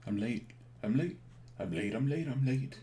I'm late. I'm late. I'm late. I'm late. I'm late.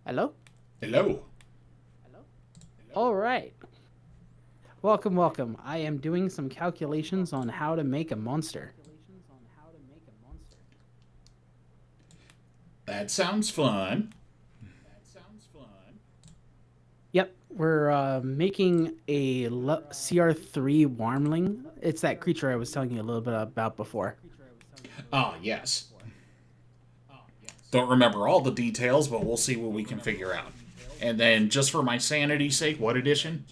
Hello? Hello. All right. Welcome, welcome. I am doing some calculations on how to make a monster. That sounds fun. Yep, we're making a CR3 Warmling. It's that creature I was telling you a little bit about before. Ah, yes. Don't remember all the details, but we'll see what we can figure out. And then, just for my sanity's sake, what edition?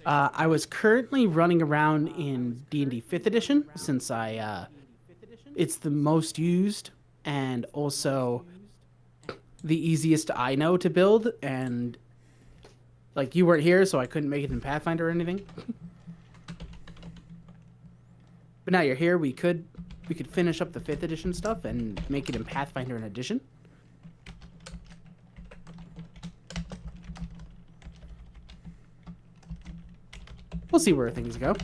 I was currently running around in D&D 5th edition since it's the most used and also the easiest I know to build, and like you weren't here, so I couldn't make it in Pathfinder or anything. But now you're here, we could finish up the 5th edition stuff and make it in Pathfinder in addition. We'll see where things go.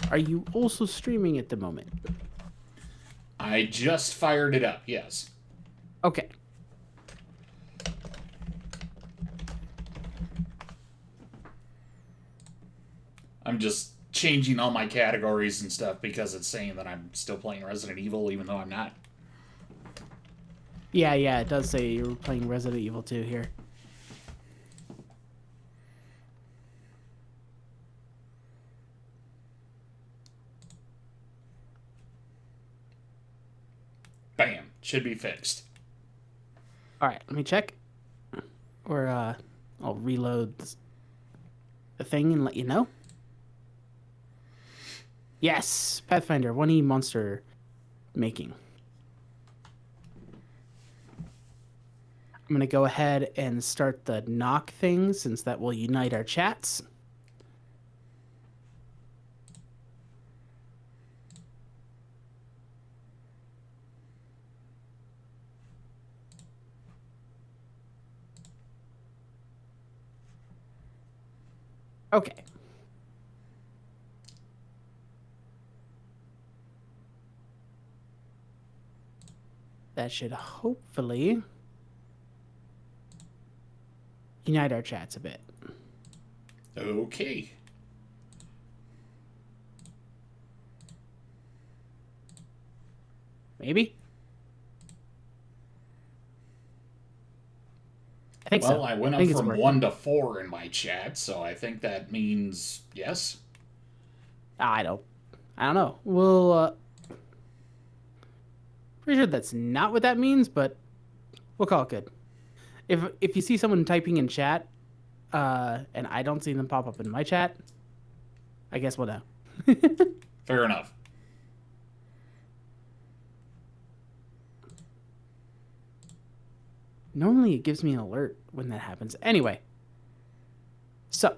Are you also streaming at the moment? I just fired it up, yes. Okay. I'm just changing all my categories and stuff because it's saying that I'm still playing Resident Evil, even though I'm not. Yeah, it does say you're playing Resident Evil 2 here. Bam. Should be fixed. All right, let me check. Or I'll reload the thing and let you know. Yes, Pathfinder 1E monster making. I'm going to go ahead and start the knock thing since that will unite our chats. Okay. That should hopefully unite our chats a bit. Okay. Maybe? I think so. Well, I went I up think it's from working. 1 to 4 in my chat, so I think that means yes. I don't know. We'll pretty sure that's not what that means, but we'll call it good. If you see someone typing in chat, and I don't see them pop up in my chat, I guess we'll know. Fair enough. Normally it gives me an alert when that happens. Anyway, so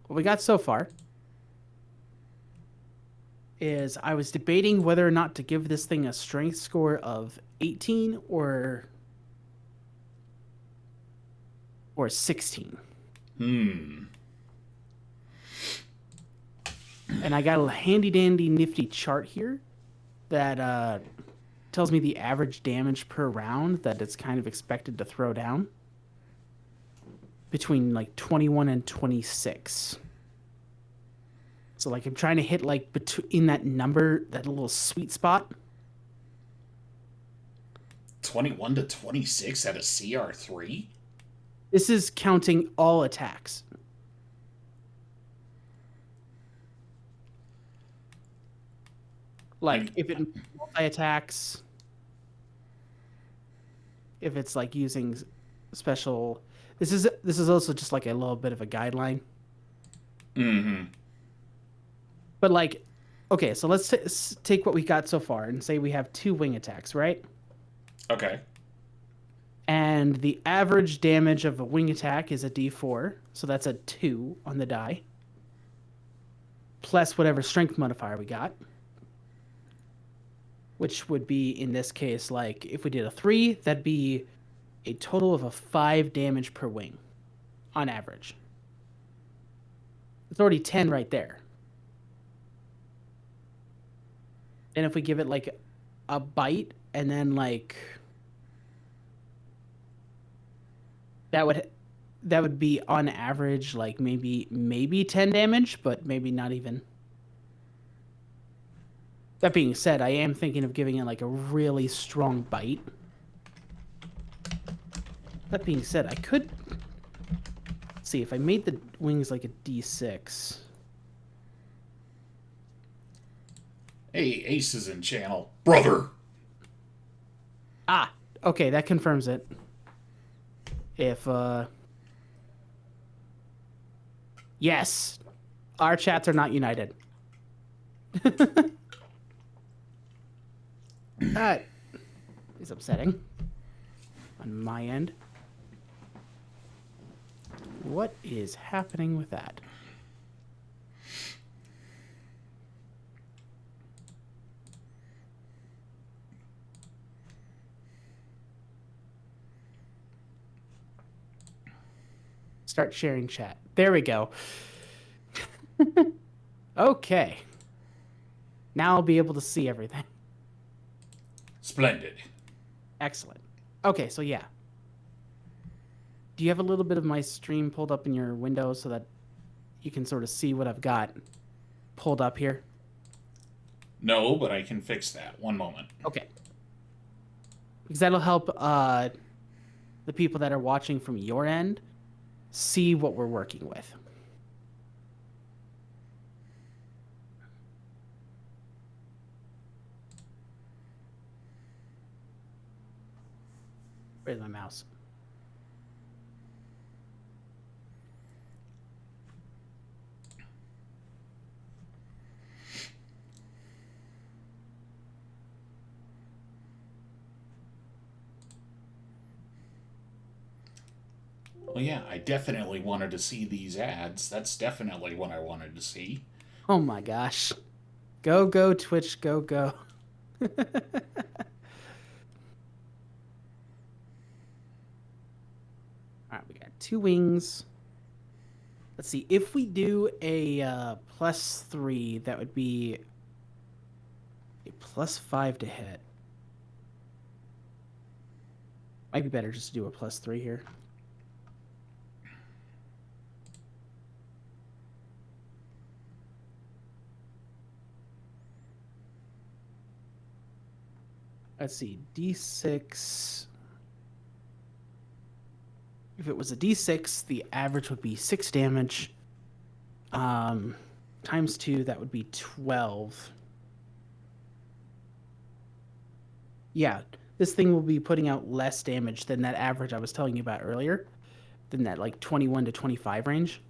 what we got so far is I was debating whether or not to give this thing a strength score of 18 or 16. And I got a handy dandy nifty chart here that tells me the average damage per round that it's kind of expected to throw down between like 21 and 26. So like I'm trying to hit like in that number, that little sweet spot. 21 to 26 at a CR3? This is counting all attacks. Like if it multi-attacks, if it's like using special, this is also just like a little bit of a guideline. Mm-hmm. But like, okay, so let's take what we got so far and say we have 2 wing attacks, right? Okay. And the average damage of a wing attack is a d4, so that's a 2 on the die, plus whatever strength modifier we got, which would be, in this case, like if we did a 3, that'd be a total of a 5 damage per wing on average. It's already 10 right there. And if we give it like a bite and then like that would be on average like maybe 10 damage, but maybe not even. That being said, I am thinking of giving it like a really strong bite. That being said, I could see if I made the wings like a D6. Hey, Ace is in channel. Brother! Ah, okay, that confirms it. If, yes, our chats are not united. That is upsetting on my end. What is happening with that? Start sharing chat. There we go. Okay. Now I'll be able to see everything. Splendid. Excellent. Okay, so yeah. Do you have a little bit of my stream pulled up in your window so that you can sort of see what I've got pulled up here? No, but I can fix that. One moment. Okay. Because that'll help the people that are watching from your end see what we're working with. Where's my mouse? Well, yeah, I definitely wanted to see these ads. That's definitely what I wanted to see. Oh my gosh. Go, go, Twitch, go, go. All right, we got 2 wings. Let's see. If we do a +3, that would be a +5 to hit. Might be better just to do a +3 here. Let's see, D6. If it was a D6, the average would be 6 damage. Times 2, that would be 12. Yeah, this thing will be putting out less damage than that average I was telling you about earlier, than that like 21 to 25 range.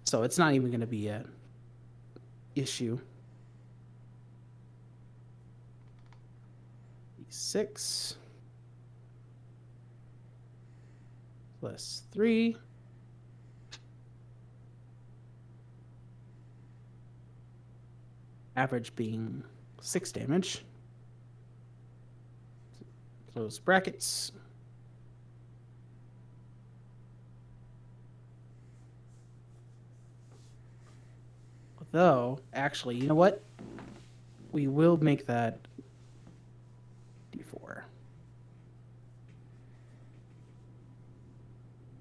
So it's not even going to be a issue. 6 +3. Average being 6 damage. Close brackets. Though, actually, you know what? We will make that D4.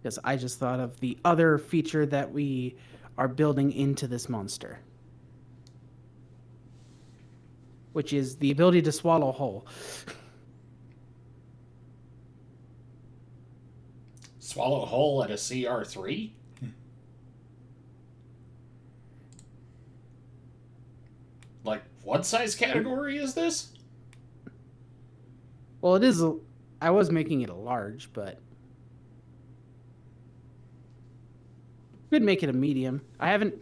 Because I just thought of the other feature that we are building into this monster, which is the ability to swallow whole. Swallow whole at a CR3? Like, what size category is this? Well, it is. I was making it a large, but could make it a medium. I haven't.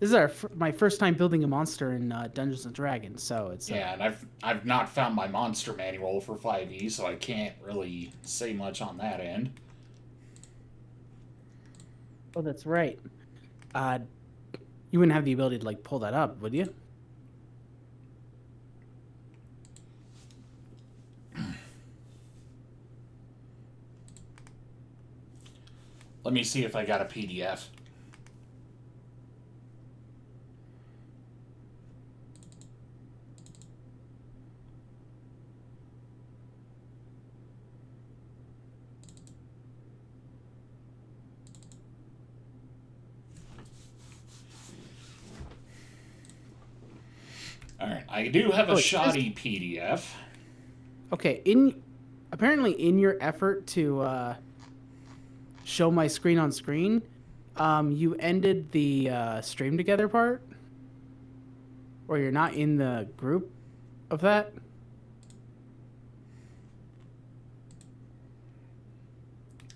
This is my first time building a monster in Dungeons and Dragons, so it's yeah, and I've not found my monster manual for 5e, so I can't really say much on that end. Oh, that's right. You wouldn't have the ability to like pull that up, would you? Let me see if I got a PDF. Alright, I do have a shoddy PDF. Okay, apparently in your effort to show my screen on screen, you ended the stream together part, or you're not in the group of that.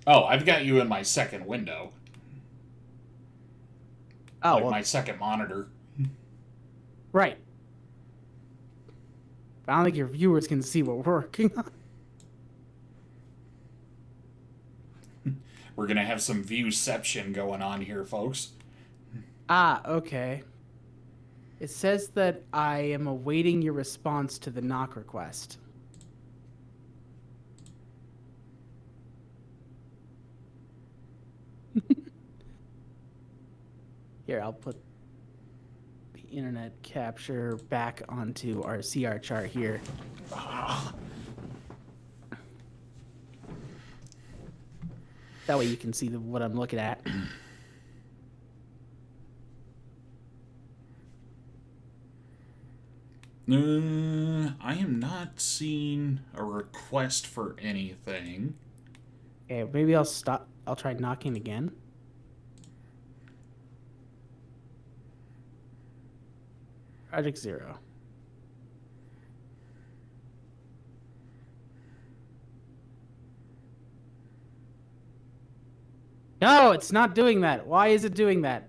Oh, I've got you in my second window. Oh, like well, my second monitor. Right. I don't think your viewers can see what we're working on. We're gonna have some viewception going on here, folks. Ah, okay. It says that I am awaiting your response to the knock request. Here, I'll put the internet capture back onto our CR chart here. That way you can see what I'm looking at. I am not seeing a request for anything. Okay, maybe I'll stop. I'll try knocking again. Project 0. No, it's not doing that. Why is it doing that?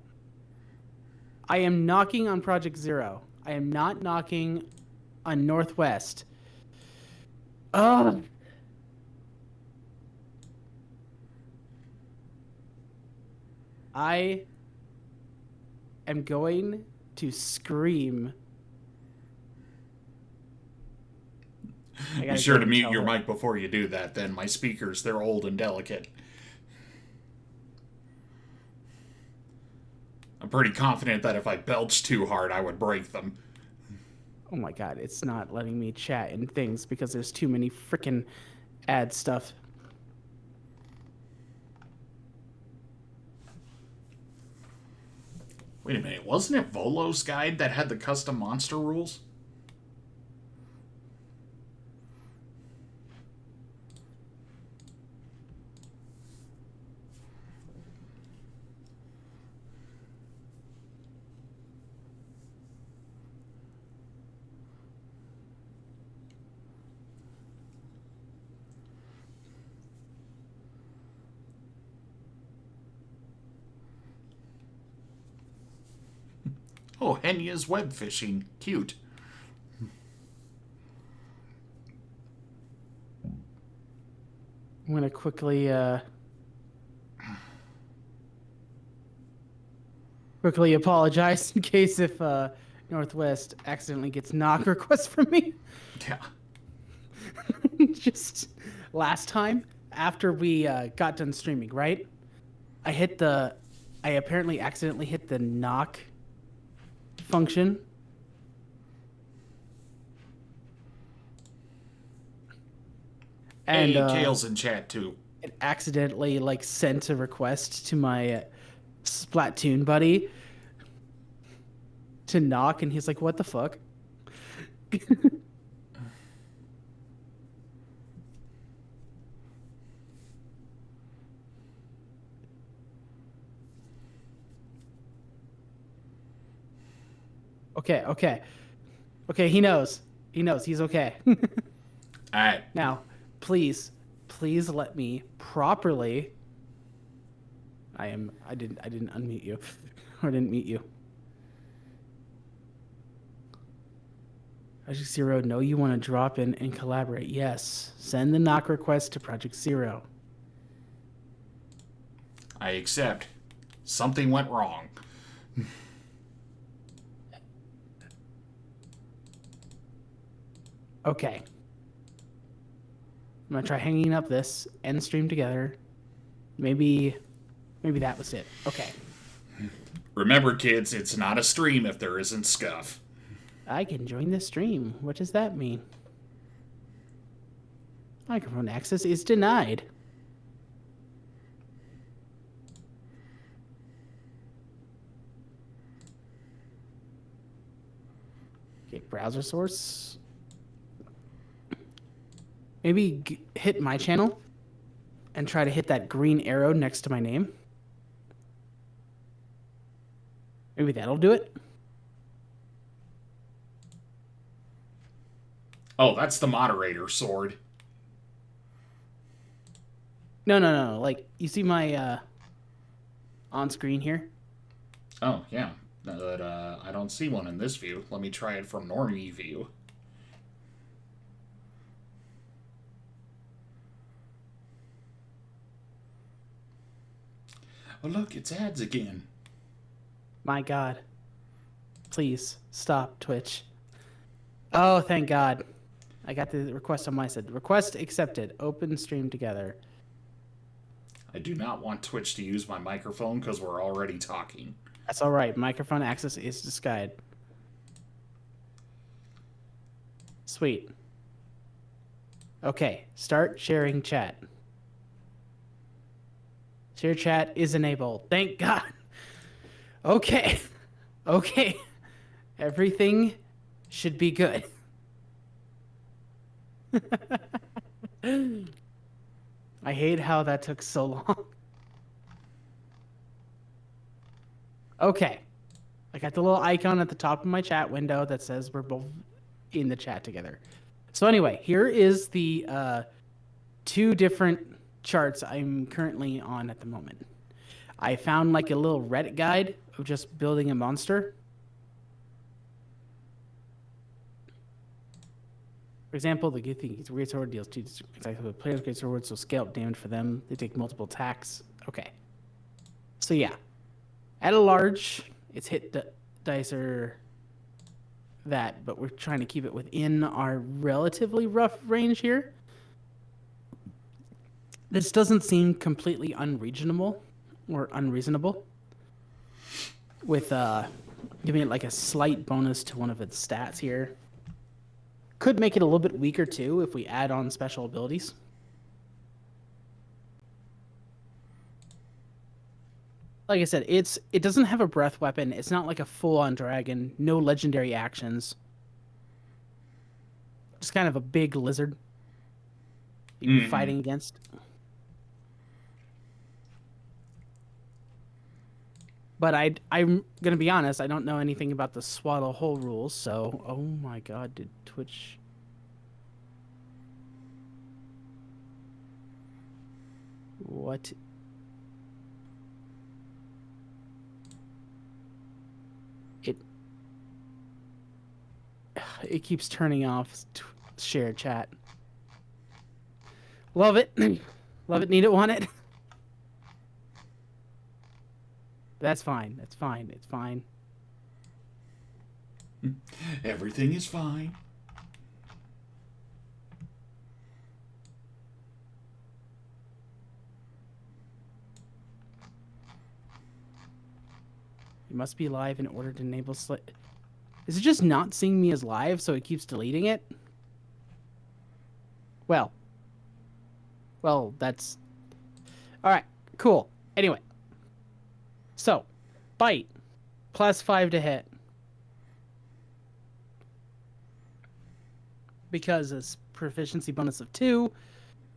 I am knocking on Project 0. I am not knocking on Northwest. Ugh. I am going to scream. Be sure to mute your mic before you do that, then. My speakers, they're old and delicate. I'm pretty confident that if I belched too hard, I would break them. Oh my god, it's not letting me chat in things because there's too many freaking add stuff. Wait a minute, wasn't it Volo's guide that had the custom monster rules? Oh, Henya's web fishing. Cute. I'm gonna quickly apologize in case if Northwest accidentally gets knock requests from me. Yeah. Just last time after we got done streaming, right? I apparently accidentally hit the knock function. And Kale's in chat too. It accidentally like sent a request to my Splatoon buddy to knock, and he's like, "What the fuck?" Okay. He knows. He's okay. All right. Now, please let me properly. I didn't unmute you, or didn't mute you. Project Zero, know you want to drop in and collaborate. Yes, send the knock request to Project Zero. I accept. Something went wrong. Okay. I'm gonna try hanging up this and stream together. Maybe that was it. Okay. Remember, kids, it's not a stream if there isn't scuff. I can join the stream. What does that mean? Microphone access is denied. Okay, browser source. Maybe hit my channel and try to hit that green arrow next to my name. Maybe that'll do it. Oh, that's the moderator sword. No. Like, you see my on screen here? Oh, yeah. But I don't see one in this view. Let me try it from normie view. Oh, look, it's ads again. My God. Please, stop, Twitch. Oh, thank God. I got the request on my side. Request accepted. Open stream together. I do not want Twitch to use my microphone because we're already talking. That's all right. Microphone access is disguised. Sweet. Okay, start sharing chat. Share chat is enabled. Thank God. Okay. Everything should be good. I hate how that took so long. Okay. I got the little icon at the top of my chat window that says we're both in the chat together. So anyway, here is the two different charts I'm currently on at the moment. I found like a little Reddit guide of just building a monster. For example, the good thing is Great Sword deals 2 exactly with players' Great Sword, so scale up damage for them. They take multiple attacks. Okay. So yeah. At a large, it's hit dice are that, but we're trying to keep it within our relatively rough range here. This doesn't seem completely unreasonable or unreasonable with giving it like a slight bonus to one of its stats here. Could make it a little bit weaker too if we add on special abilities. like I said, it doesn't have a breath weapon. It's not like a full-on dragon. No legendary actions. Just kind of a big lizard you'd be fighting against. But I'm gonna be honest. I don't know anything about the swaddle hole rules. So, oh my God, did Twitch? What? It it keeps turning off share chat. Love it. Love it, need it, want it. That's fine. That's fine. It's fine. Everything is fine. You must be live in order to enable Is it just not seeing me as live, so it keeps deleting it? Well, that's all right. Cool. Anyway, so bite +5 to hit because it's proficiency bonus of 2,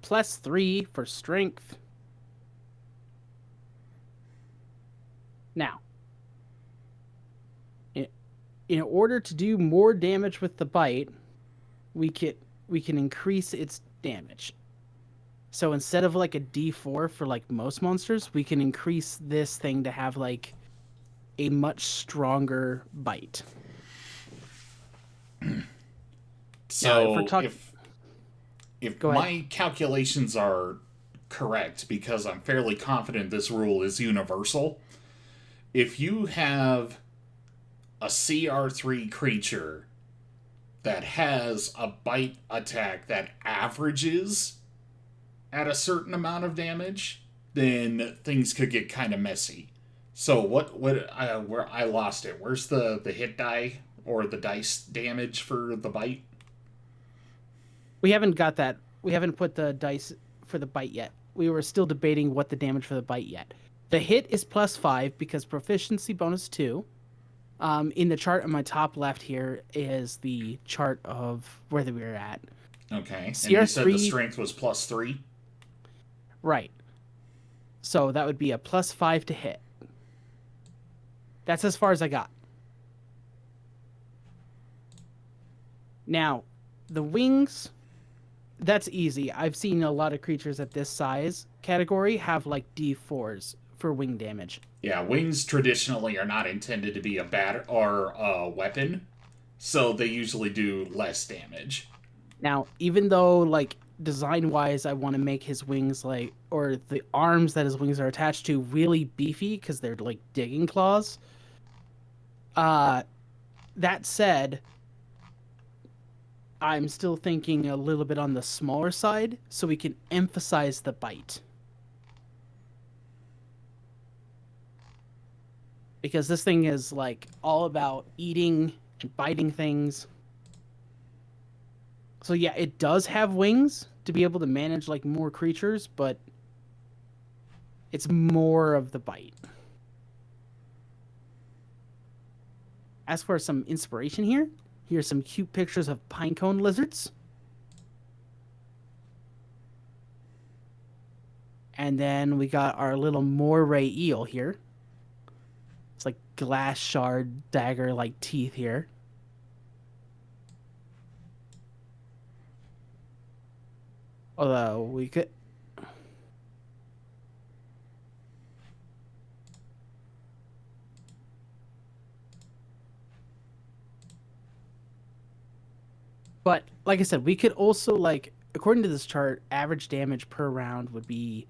+3 for strength. Now, in order to do more damage with the bite, we can increase its damage. So instead of like a D4 for like most monsters, we can increase this thing to have like a much stronger bite. So now, if my calculations are correct, because I'm fairly confident this rule is universal, if you have a CR3 creature that has a bite attack that averages at a certain amount of damage, then things could get kind of messy. So where I lost it. Where's the hit die or the dice damage for the bite? We haven't got that. We haven't put the dice for the bite yet. We were still debating what the damage for the bite yet. The hit is +5 because proficiency bonus 2. In the chart on my top left here is the chart of where we were at. Okay. CR3, and you said the strength was +3? Right. So that would be a +5 to hit. That's as far as I got. Now, the wings, that's easy. I've seen a lot of creatures at this size category have like D4s for wing damage. Yeah, wings traditionally are not intended to be a bat or a weapon, so they usually do less damage. Now, even though like design-wise, I want to make his wings like, or the arms that his wings are attached to, really beefy because they're like digging claws. That said, I'm still thinking a little bit on the smaller side so we can emphasize the bite. Because this thing is like all about eating and biting things. So yeah, it does have wings to be able to manage like more creatures, but it's more of the bite. As for some inspiration here, here's some cute pictures of pinecone lizards. And then we got our little moray eel here. It's like glass shard dagger like teeth here. Although we could... But like I said, we could also like, according to this chart, average damage per round would be,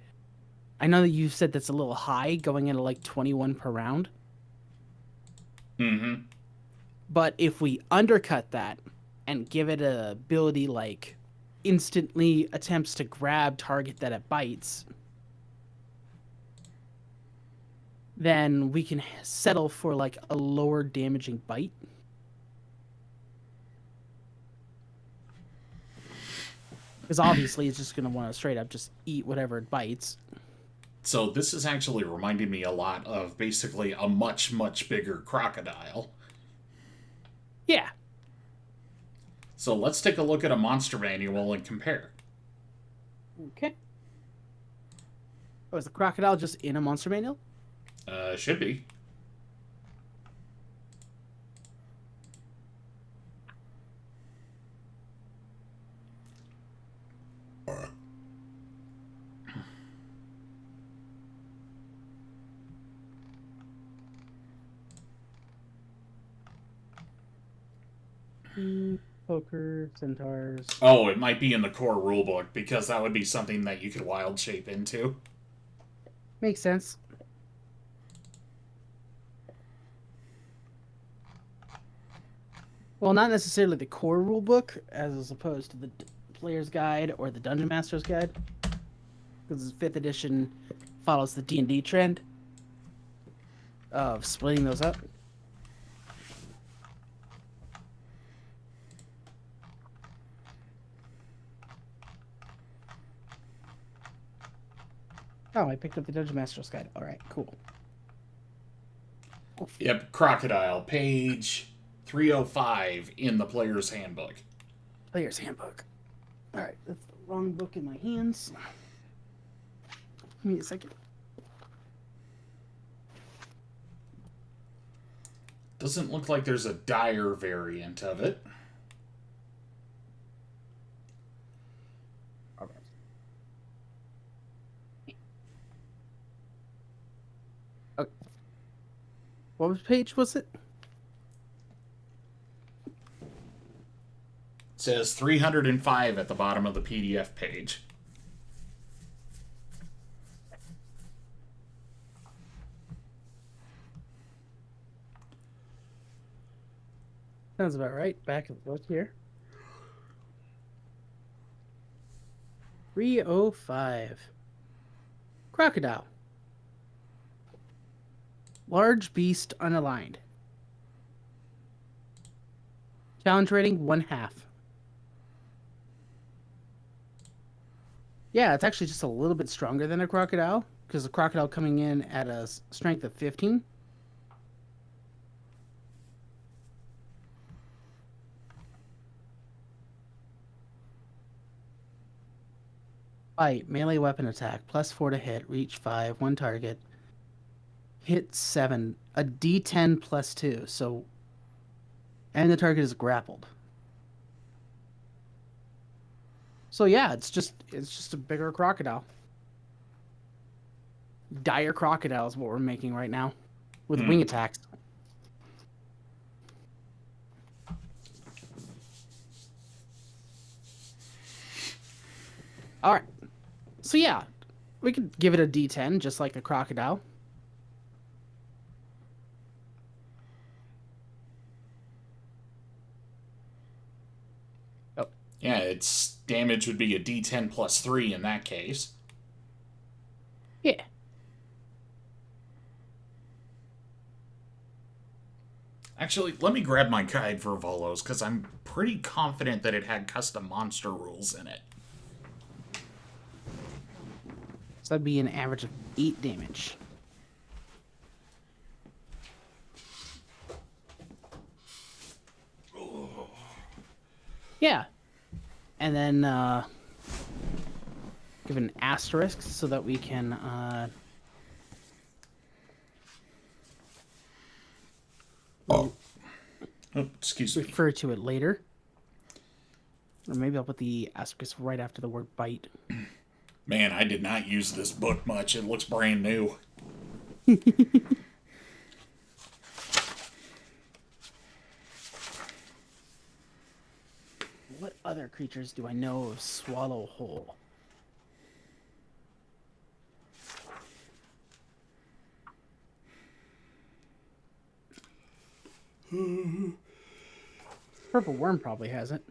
I know that you said that's a little high, going into like 21 per round. Mm-hmm. But if we undercut that and give it a ability like instantly attempts to grab target that it bites, then we can settle for like a lower damaging bite. Because obviously it's just going to want to straight up just eat whatever it bites. So this is actually reminding me a lot of basically a much, much bigger crocodile. Yeah. So let's take a look at a monster manual and compare. Okay. Oh, is the crocodile just in a monster manual? Should be. Poker, centaurs. Oh, it might be in the core rulebook because that would be something that you could wild shape into. Makes sense. Well, not necessarily the core rulebook, as opposed to the player's guide or the dungeon master's guide, because 5th edition follows the D&D trend of splitting those up. Oh, I picked up the dungeon master's guide. All right, cool. Yep, crocodile, page 305 in the player's handbook. Player's handbook. All right, that's the wrong book in my hands. Give me a second. Doesn't look like there's a dire variant of it. Okay. What page was it? It says 305 at the bottom of the PDF page. Sounds about right. Back of the book here. 305. Crocodile. Large beast unaligned. Challenge rating 1/2. Yeah, it's actually just a little bit stronger than a crocodile, because the crocodile coming in at a strength of 15. Bite, melee weapon attack, +4 to hit, reach 5, 1 target, hit 7, a D10 +2, so, and the target is grappled. So yeah, it's just a bigger crocodile. Dire crocodile is what we're making right now, with wing attacks. All right. So yeah, we could give it a D10 just like the crocodile. Oh. Yeah, its damage would be a D10 +3 in that case. Yeah. Actually, let me grab my guide for Volos, because I'm pretty confident that it had custom monster rules in it. So that'd be an average of 8 damage. Yeah. And then give an asterisk so that we can excuse me. Refer to it later. Or maybe I'll put the asterisk right after the word bite. Man, I did not use this book much. It looks brand new. What other creatures do I know of Swallow Whole? Purple Worm probably has it.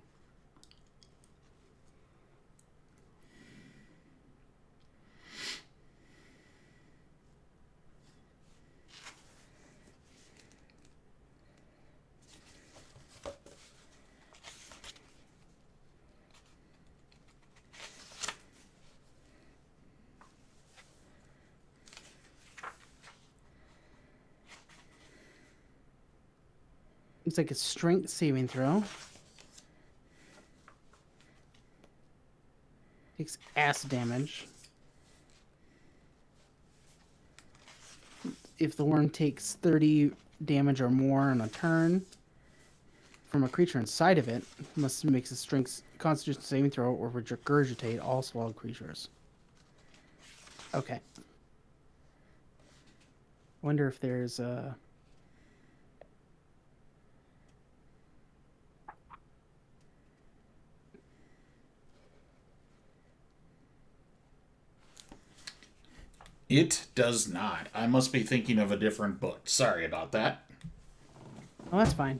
Looks like a strength saving throw. Takes acid damage. If the worm takes 30 damage or more on a turn from a creature inside of it, must make a strength constitution saving throw or regurgitate all swallowed creatures. Okay. Wonder if there's a... It does not. I must be thinking of a different book. Sorry about that. Oh, that's fine.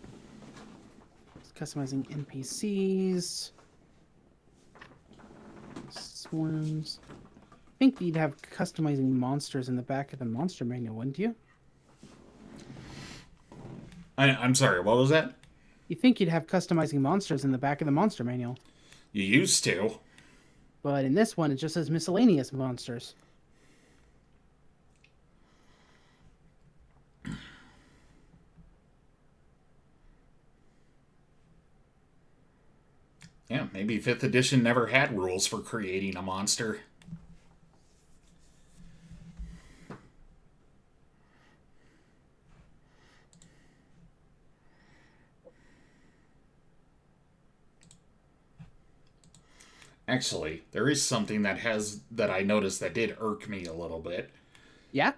Customizing NPCs. Swarms. I think you'd have customizing monsters in the back of the monster manual, wouldn't you? I'm sorry, what was that? You think you'd have customizing monsters in the back of the monster manual. You used to. But in this one, it just says miscellaneous monsters. Yeah, maybe 5th edition never had rules for creating a monster. Actually, there is something that I noticed that did irk me a little bit. Yeah?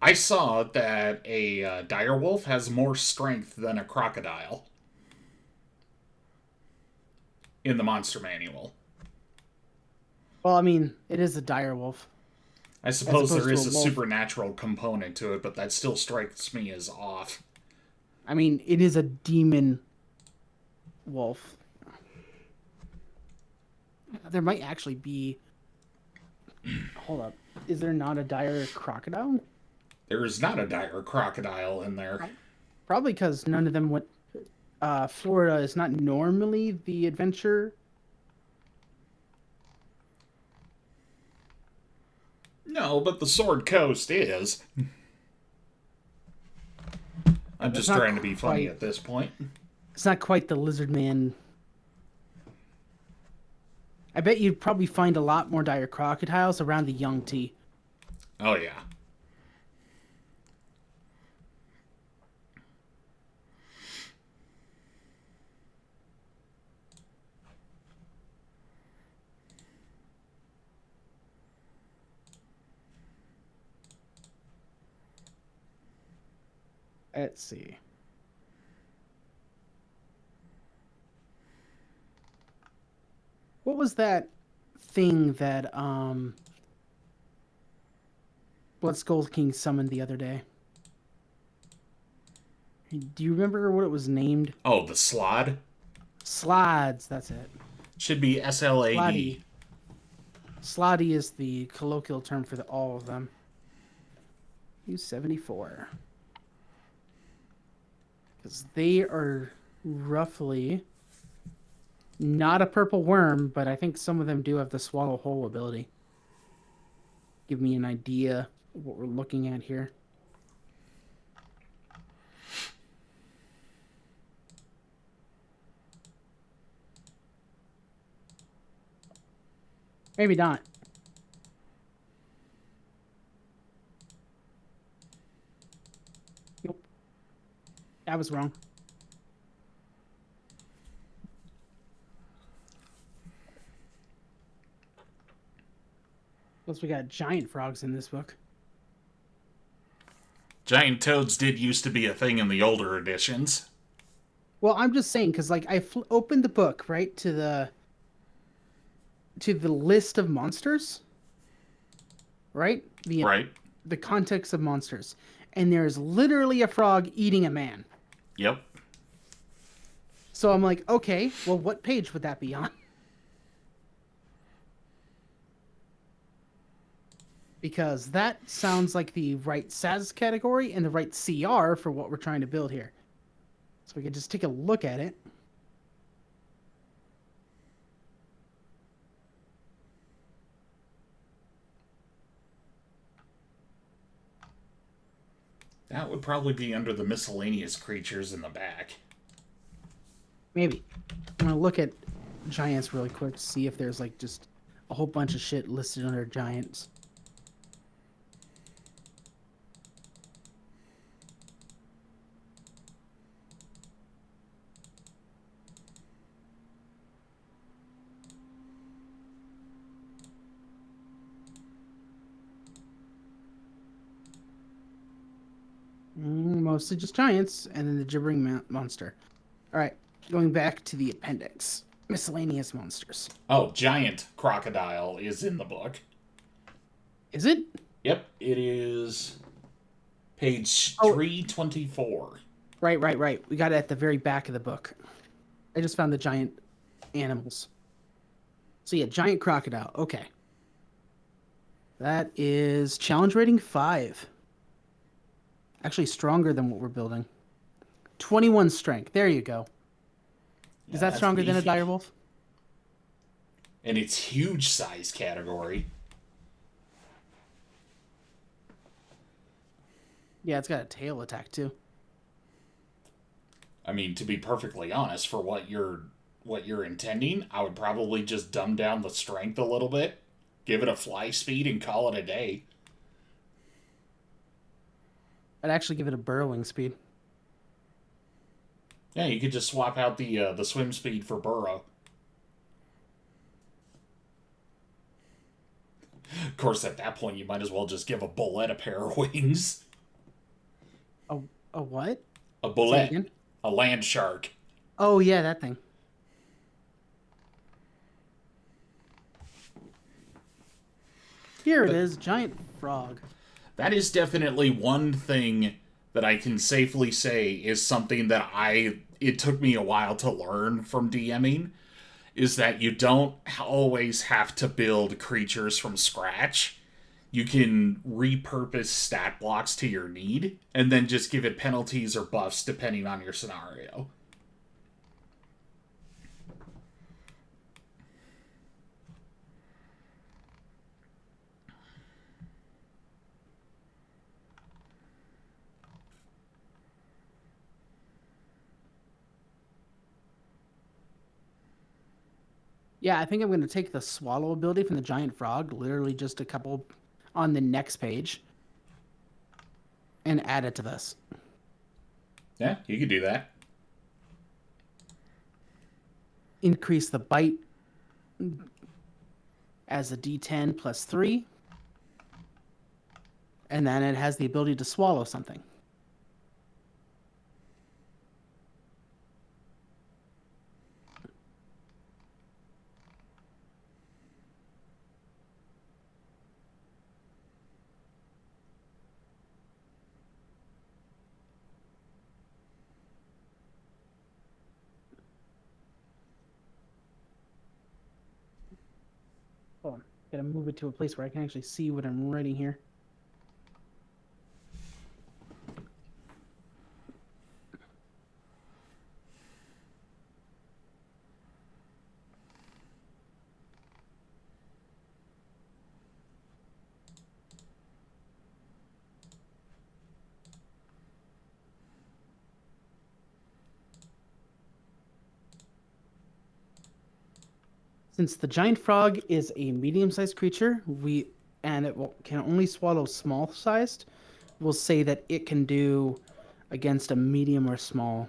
I saw that a direwolf has more strength than a crocodile in the monster manual. Well, I mean, it is a direwolf. I suppose there is a supernatural component to it, but that still strikes me as off. I mean, it is a demon wolf. There might actually be... Hold up. Is there not a dire crocodile? There is not a dire crocodile in there. Probably because none of them went... Florida is not normally the adventure. No, but the Sword Coast is. I'm just trying to be funny at this point. It's not quite the Lizard Man. I bet you'd probably find a lot more dire crocodiles around the Young T. Oh, yeah. Let's see. What was that thing that Blood Skull King summoned the other day? Do you remember what it was named? Oh, the Slod? Slides, that's it. Should be SLAD. Slotty is the colloquial term for all of them. U74. Because they are roughly not a purple worm, but I think some of them do have the swallow whole ability. Give me an idea of what we're looking at here. Maybe not. Nope. I was wrong. Plus, we got giant frogs in this book. Giant toads did used to be a thing in the older editions. Well, I'm just saying, because like I opened the book, right, to the list of monsters, right? The context of monsters. And there's literally a frog eating a man. Yep. So I'm like, okay, well, what page would that be on? Because that sounds like the right SAS category and the right CR for what we're trying to build here. So we can just take a look at it. That would would probably be under the miscellaneous creatures in the back. Maybe. I'm gonna look at giants really quick to see if there's like just a whole bunch of shit listed under giants. Mostly just giants, and then the gibbering monster. All right, going back to the appendix. Miscellaneous monsters. Oh, giant crocodile is in the book. Is it? Yep, it is page 324. Right. We got it at the very back of the book. I just found the giant animals. So yeah, giant crocodile. Okay. That is challenge rating 5. Actually stronger than what we're building. 21 strength. There you go. Is that stronger than a direwolf? And it's huge size category. Yeah, it's got a tail attack too. I mean, to be perfectly honest, for what you're intending, I would probably just dumb down the strength a little bit, give it a fly speed, and call it a day. I'd actually give it a burrowing speed. Yeah, you could just swap out the swim speed for burrow. Of course, at that point, you might as well just give a bullet a pair of wings. A what? A bullet. A land shark. Oh, yeah, that thing. Here it is, giant frog. That is definitely one thing that I can safely say is something that it took me a while to learn from DMing, is that you don't always have to build creatures from scratch. You can repurpose stat blocks to your need, and then just give it penalties or buffs depending on your scenario. Yeah, I think I'm going to take the swallow ability from the giant frog, literally just a couple on the next page, and add it to this. Yeah, you could do that. Increase the bite as a D10 plus 3. And then it has the ability to swallow something. Hold on. Gotta move it to a place where I can actually see what I'm writing here. Since the giant frog is a medium-sized creature, can only swallow small-sized, we'll say that it can do against a medium or small.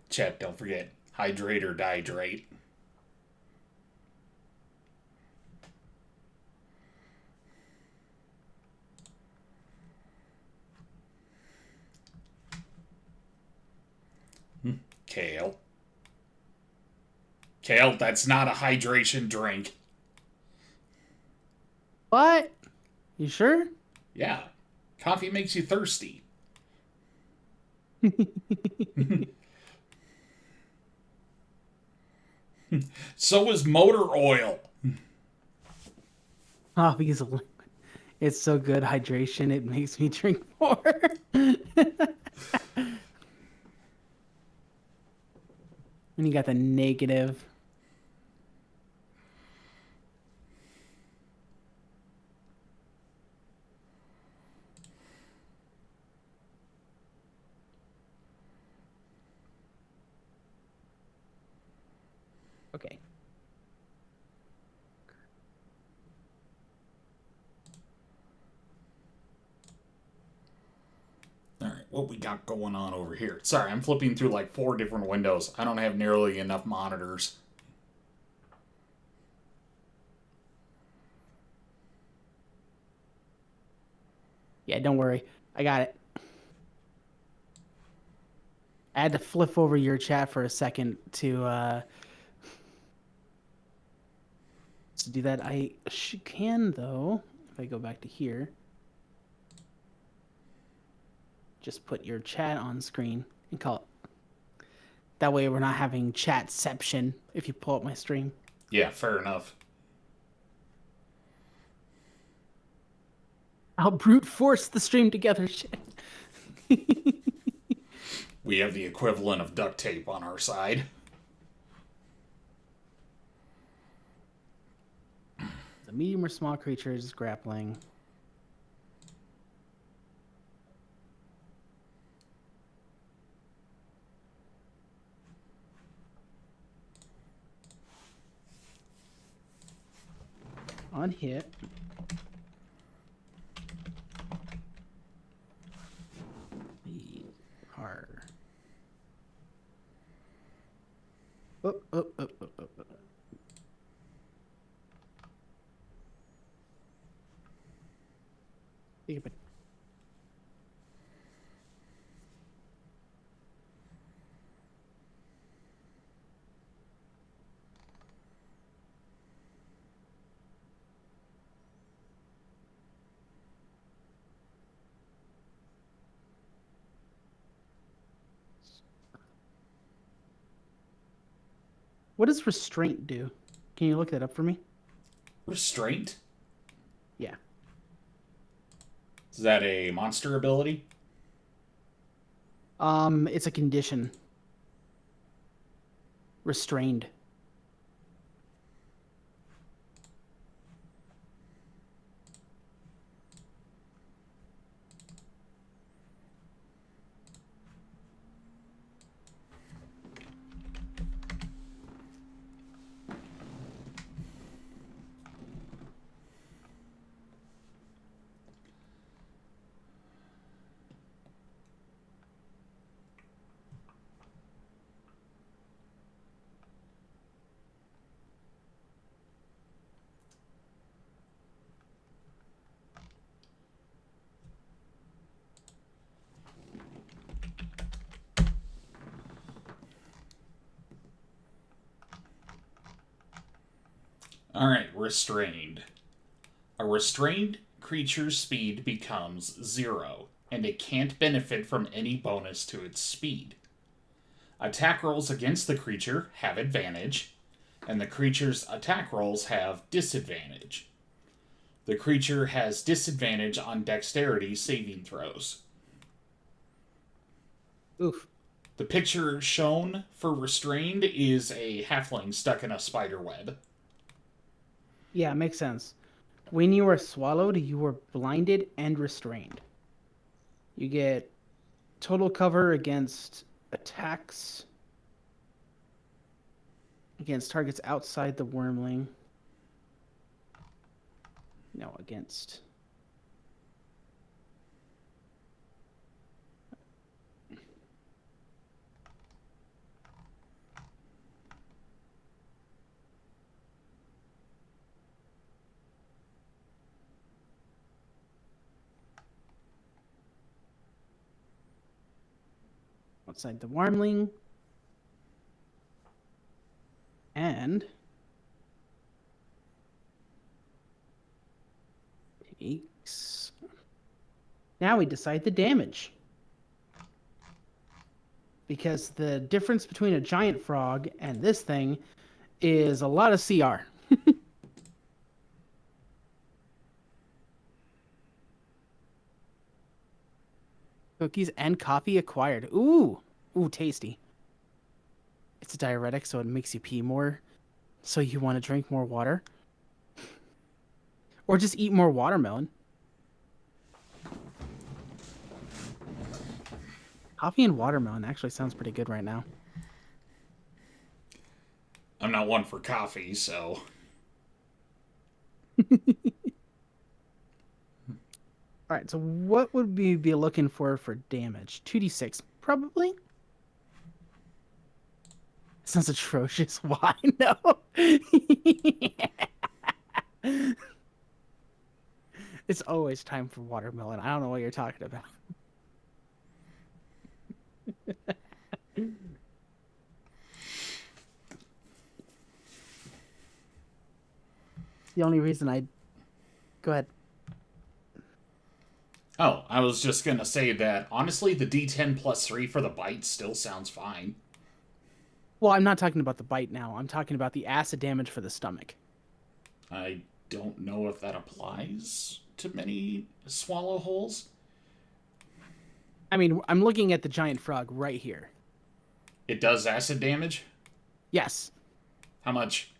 Chat, don't forget, hydrate or dihydrate. Kale. Kale, that's not a hydration drink. What? You sure? Yeah. Coffee makes you thirsty. So is motor oil. Oh, because it's so good hydration, it makes me drink more. And you got the negative. Okay. All right, what we got going on over here? Sorry, I'm flipping through like 4 different windows. I don't have nearly enough monitors. Yeah, don't worry. I got it. I had to flip over your chat for a second to do that. I can, though, if I go back to here, just put your chat on screen and call it. That way we're not having chatception if you pull up my stream. Yeah, fair enough. I'll brute force the stream together. We have the equivalent of duct tape on our side. The medium or small creatures grappling. On hit. Hard. Up, up, up, up, up, up. What does restraint do? Can you look that up for me? Restraint? Yeah. Is that a monster ability? It's a condition. Restrained. Alright, restrained. A restrained creature's speed becomes 0, and it can't benefit from any bonus to its speed. Attack rolls against the creature have advantage, and the creature's attack rolls have disadvantage. The creature has disadvantage on dexterity saving throws. Oof. The picture shown for restrained is a halfling stuck in a spider web. Yeah, makes sense. When you are swallowed, you are blinded and restrained. You get total cover against attacks against targets outside the wormling. No, against. Outside the wormling. And takes. Now we decide the damage. Because the difference between a giant frog and this thing is a lot of CR. Cookies and coffee acquired. Ooh. Ooh, tasty. It's a diuretic, so it makes you pee more. So you want to drink more water. Or just eat more watermelon. Coffee and watermelon actually sounds pretty good right now. I'm not one for coffee, so... Alright, so what would we be looking for damage? 2d6, probably? Sounds atrocious. Why? No. It's always time for watermelon. I don't know what you're talking about. The only reason I... Go ahead. Oh, I was just gonna say that, honestly, the D10 plus 3 for the bite still sounds fine. Well, I'm not talking about the bite now. I'm talking about the acid damage for the stomach. I don't know if that applies to many swallow holes. I mean, I'm looking at the giant frog right here. It does acid damage? Yes. How much?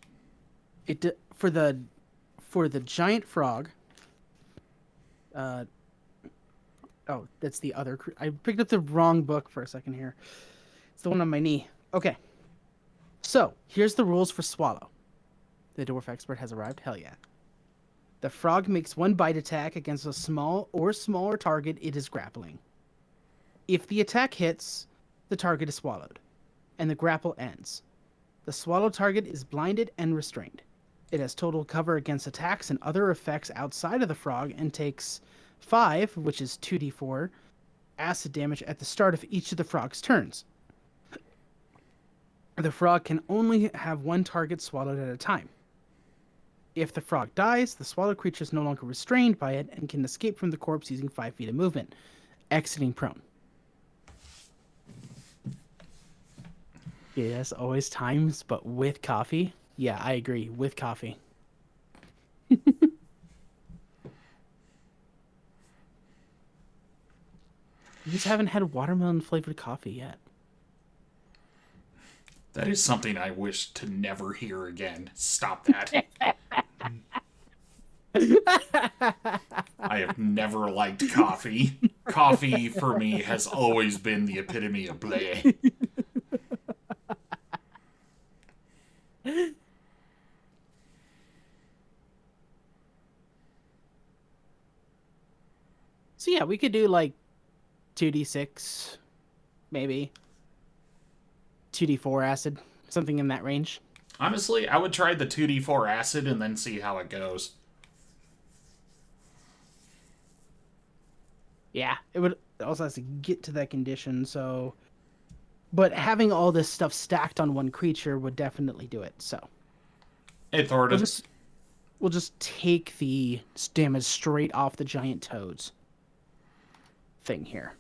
For the giant frog. Oh, that's the other. I picked up the wrong book for a second here. It's the one on my knee. Okay. So here's the rules for swallow. The dwarf expert has arrived. Hell yeah. The frog makes one bite attack against a small or smaller target it is grappling. If the attack hits, the target is swallowed, and the grapple ends. The swallowed target is blinded and restrained. It has total cover against attacks and other effects outside of the frog and takes 5, which is 2d4, acid damage at the start of each of the frog's turns. The frog can only have one target swallowed at a time. If the frog dies, the swallowed creature is no longer restrained by it and can escape from the corpse using 5 feet of movement, exiting prone. Yes, always times, but with coffee. Yeah, I agree. With coffee. You just haven't had watermelon flavored coffee yet. That is something I wish to never hear again. Stop that. I have never liked coffee. Coffee, for me, has always been the epitome of bleh. So yeah, we could do like 2d6, maybe 2d4 acid, something in that range. Honestly, I would try the 2d4 acid and then see how it goes. Yeah, it would also has to get to that condition, so... But having all this stuff stacked on one creature would definitely do it, so... Hey, Thornton. We'll just take the damage straight off the giant toads thing here.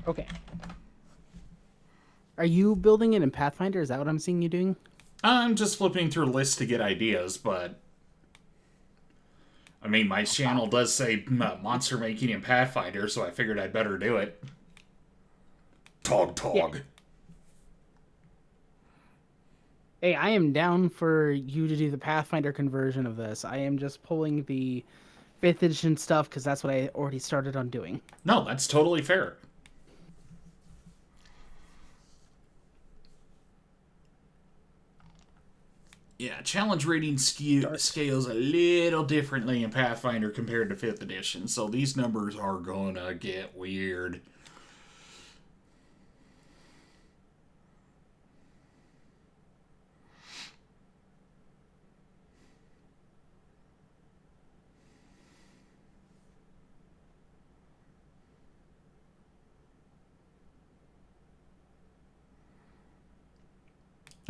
Okay. Are you building it in Pathfinder? Is that what I'm seeing you doing? I'm just flipping through lists to get ideas, but... I mean, my channel does say monster making in Pathfinder, so I figured I'd better do it. Tog. Yeah. Hey, I am down for you to do the Pathfinder conversion of this. I am just pulling the 5th edition stuff because that's what I already started on doing. No, that's totally fair. Yeah, challenge rating scales a little differently in Pathfinder compared to 5th edition, so these numbers are gonna get weird.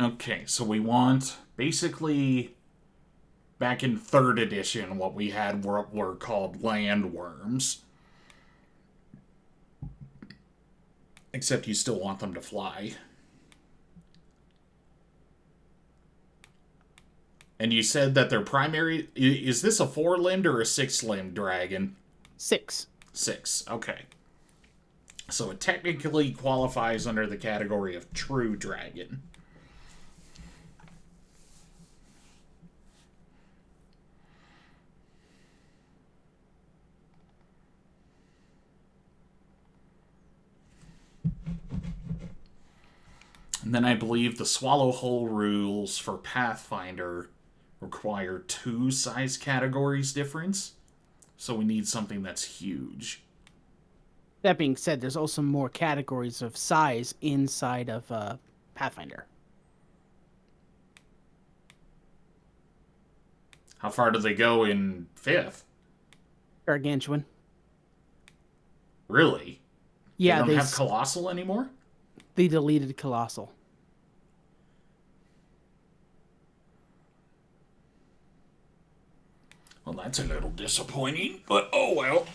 Okay, so we want basically back in 3rd edition what we had were called landworms. Except you still want them to fly. And you said that their primary... Is this a 4-limbed or a 6-limbed dragon? 6. 6, okay. So it technically qualifies under the category of true dragon. And then I believe the swallow hole rules for Pathfinder require 2 size categories difference. So we need something that's huge. That being said, there's also more categories of size inside of Pathfinder. How far do they go in 5th? Gargantuan. Really? Yeah, they don't have Colossal anymore? They deleted Colossal. Well, that's a little disappointing, but oh well.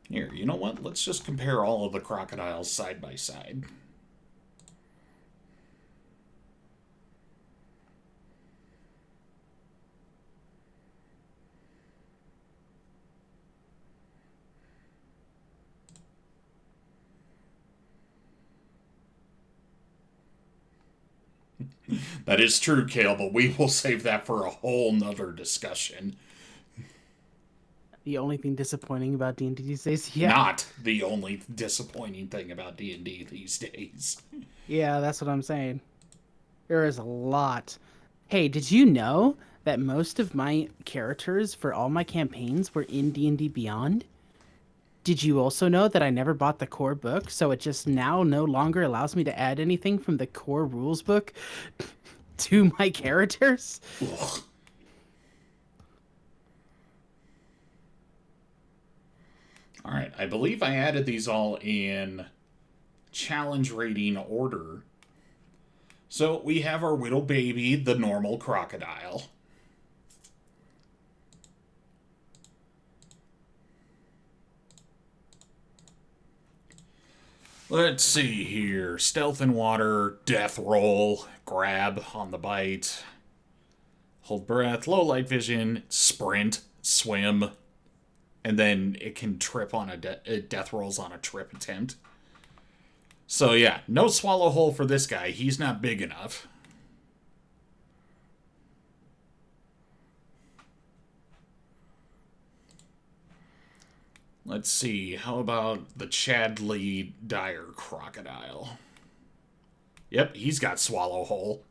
Here, you know what? Let's just compare all of the crocodiles side by side. That is true, Kale, but we will save that for a whole nother discussion. The only thing disappointing about D&D these days? Yeah. Not the only disappointing thing about D&D these days. Yeah, that's what I'm saying. There is a lot. Hey, did you know that most of my characters for all my campaigns were in D&D Beyond? Did you also know that I never bought the core book, so it just now no longer allows me to add anything from the core rules book to my characters? Ugh. All right, I believe I added these all in challenge rating order. So we have our little baby, the normal crocodile. Let's see here. Stealth in water, death roll, grab on the bite, hold breath, low light vision, sprint, swim, and then it can trip on death rolls on a trip attempt. So yeah, no swallow hole for this guy. He's not big enough. Let's see, how about the Chadley Dire Crocodile? Yep, he's got swallow hole.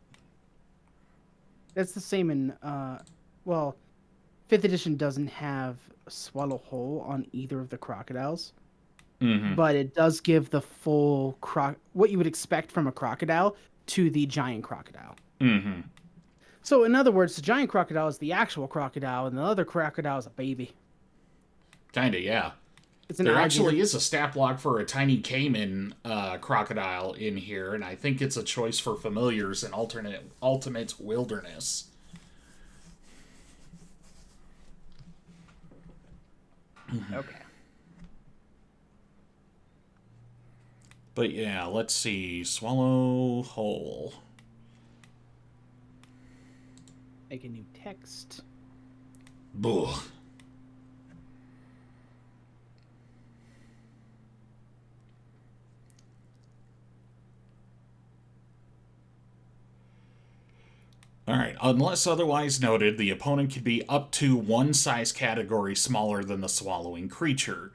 That's the same in, well, 5th edition doesn't have a swallow hole on either of the crocodiles. Mm-hmm. But it does give the full what you would expect from a crocodile to the giant crocodile. Mm-hmm. So in other words, the giant crocodile is the actual crocodile, and the other crocodile is a baby. Kinda, yeah. There actually is a stat block for a tiny caiman crocodile in here, and I think it's a choice for familiars in ultimate wilderness. Okay. But yeah, let's see. Swallow hole. Make a new text. Boo. Alright, unless otherwise noted, the opponent can be up to 1 size category smaller than the swallowing creature.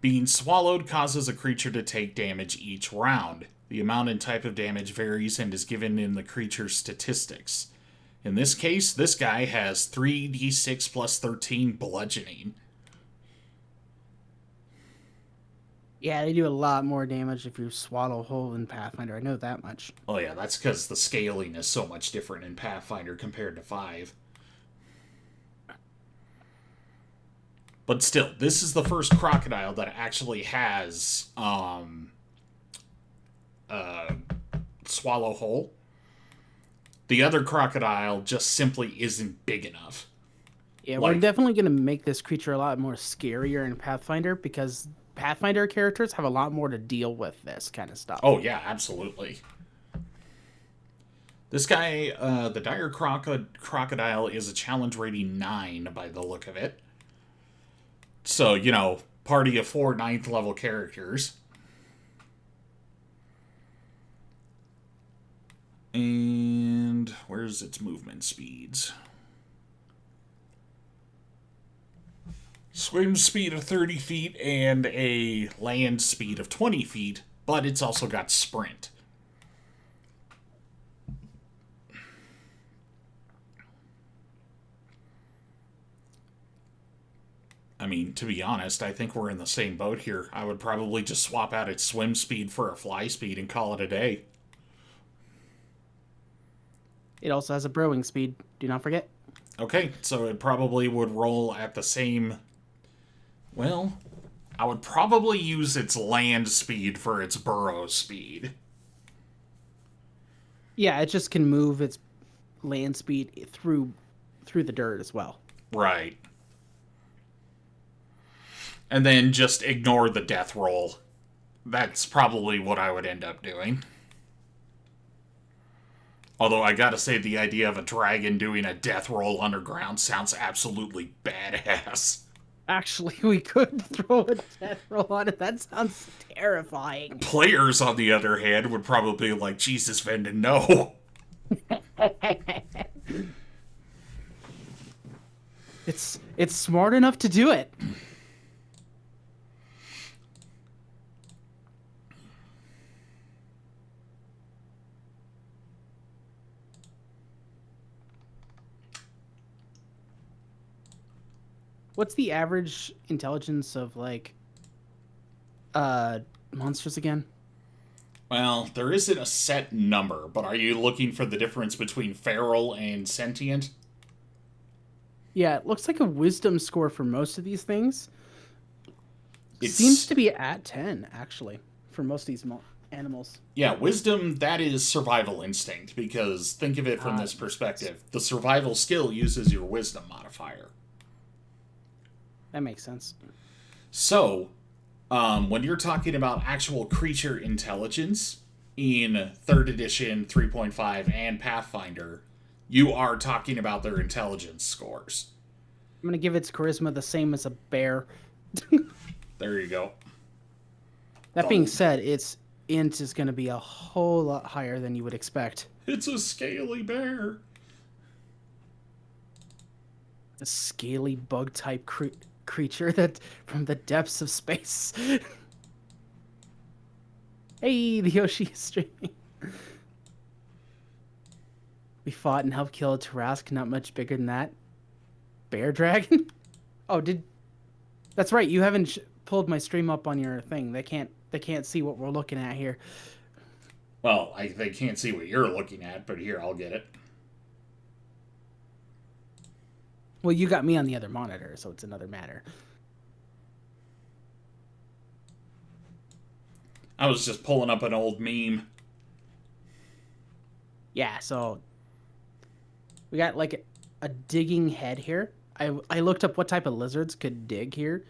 Being swallowed causes a creature to take damage each round. The amount and type of damage varies and is given in the creature's statistics. In this case, this guy has 3d6 plus 13 bludgeoning. Yeah, they do a lot more damage if you swallow whole in Pathfinder. I know that much. Oh yeah, that's because the scaling is so much different in Pathfinder compared to 5. But still, this is the first crocodile that actually has swallow whole. The other crocodile just simply isn't big enough. Yeah, we're definitely going to make this creature a lot more scarier in Pathfinder because Pathfinder characters have a lot more to deal with this kind of stuff. Oh, yeah, absolutely. This guy, the Dire Crocodile, is a challenge rating 9 by the look of it. So, party of 4 9th level characters. And where's its movement speeds? Swim speed of 30 feet and a land speed of 20 feet, but it's also got sprint. I mean, to be honest, I think we're in the same boat here. I would probably just swap out its swim speed for a fly speed and call it a day. It also has a burrowing speed. Do not forget. Okay, so it probably would roll at the same... Well, I would probably use its land speed for its burrow speed. Yeah, it just can move its land speed through the dirt as well. Right. And then just ignore the death roll. That's probably what I would end up doing. Although I gotta say, the idea of a dragon doing a death roll underground sounds absolutely badass. Actually, we could throw a death roll on it. That sounds terrifying. Players, on the other hand, would probably be like, Jesus, Venden, no. It's smart enough to do it. What's the average intelligence of, like, monsters again? Well, there isn't a set number, but are you looking for the difference between feral and sentient? Yeah, it looks like a wisdom score for most of these things. It seems to be at 10, actually, for most of these animals. Yeah, wisdom, that is survival instinct, because think of it from this perspective. The survival skill uses your wisdom modifier. That makes sense. So, when you're talking about actual creature intelligence in 3rd edition, 3.5, and Pathfinder, you are talking about their intelligence scores. I'm going to give its charisma the same as a bear. There you go. That being said, its int is going to be a whole lot higher than you would expect. It's a scaly bear. A scaly bug-type creature that from the depths of space. Hey, the Yoshi is streaming. We fought and helped kill a Tarrasque not much bigger than that. Bear dragon? Oh, that's right. You haven't pulled my stream up on your thing. They can't see what we're looking at here. Well, they can't see what you're looking at, but here, I'll get it. Well, you got me on the other monitor, so it's another matter. I was just pulling up an old meme. Yeah, so we got like a digging head here. I looked up what type of lizards could dig here.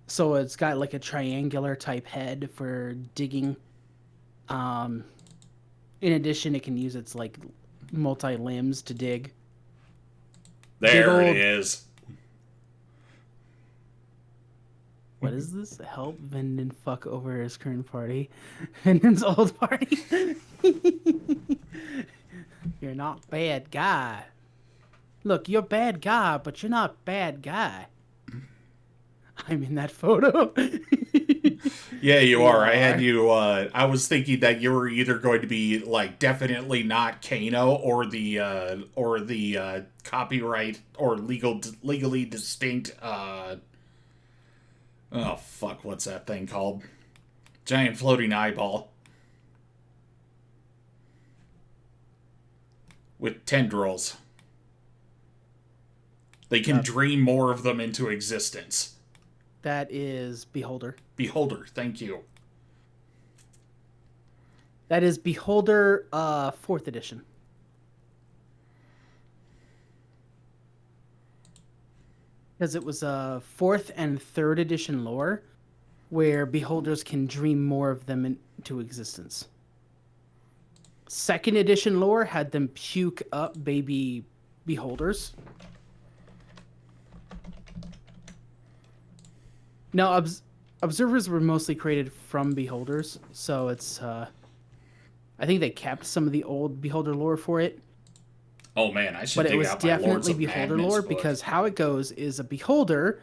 So it's got like a triangular type head for digging. In addition, it can use its like multi-limbs to dig. There it is. What is this? Help Venden fuck over his current party. Venden's old party. You're not bad guy. Look, you're bad guy, but you're not bad guy. I'm in that photo. Yeah, you are. I had you. I was thinking that you were either going to be like definitely not Kano or the copyright or legally distinct. Oh fuck, what's that thing called? Giant floating eyeball. With tendrils. They can dream more of them into existence. That is Beholder. Beholder, thank you. That is Beholder 4th edition. Because it was a 4th and 3rd edition lore where beholders can dream more of them into existence. 2nd edition lore had them puke up baby beholders. Now, observers were mostly created from beholders, so it's... I think they kept some of the old beholder lore for it. Oh man, I should dig out my Lords of Madness book. But it was definitely beholder lore because how it goes is a beholder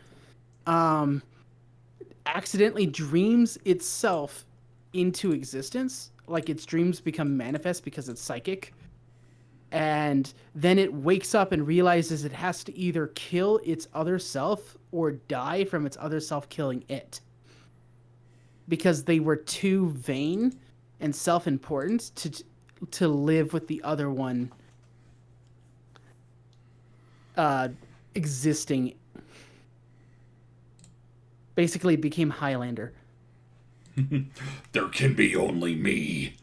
accidentally dreams itself into existence. Like its dreams become manifest because it's psychic. And then it wakes up and realizes it has to either kill its other self or die from its other self killing it. Because they were too vain and self-important to live with the other one existing. Basically became Highlander. There can be only me.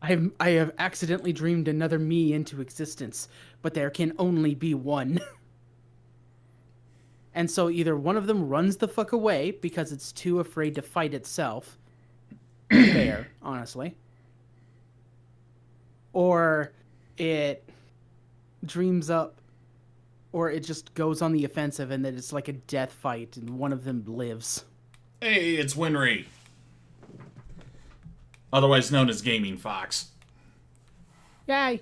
I have accidentally dreamed another me into existence, but there can only be one. And so either one of them runs the fuck away because it's too afraid to fight itself. Fair, honestly. Or it dreams up, or it just goes on the offensive and then it's like a death fight and one of them lives. Hey, it's Winry. Otherwise known as Gaming Fox. Yay.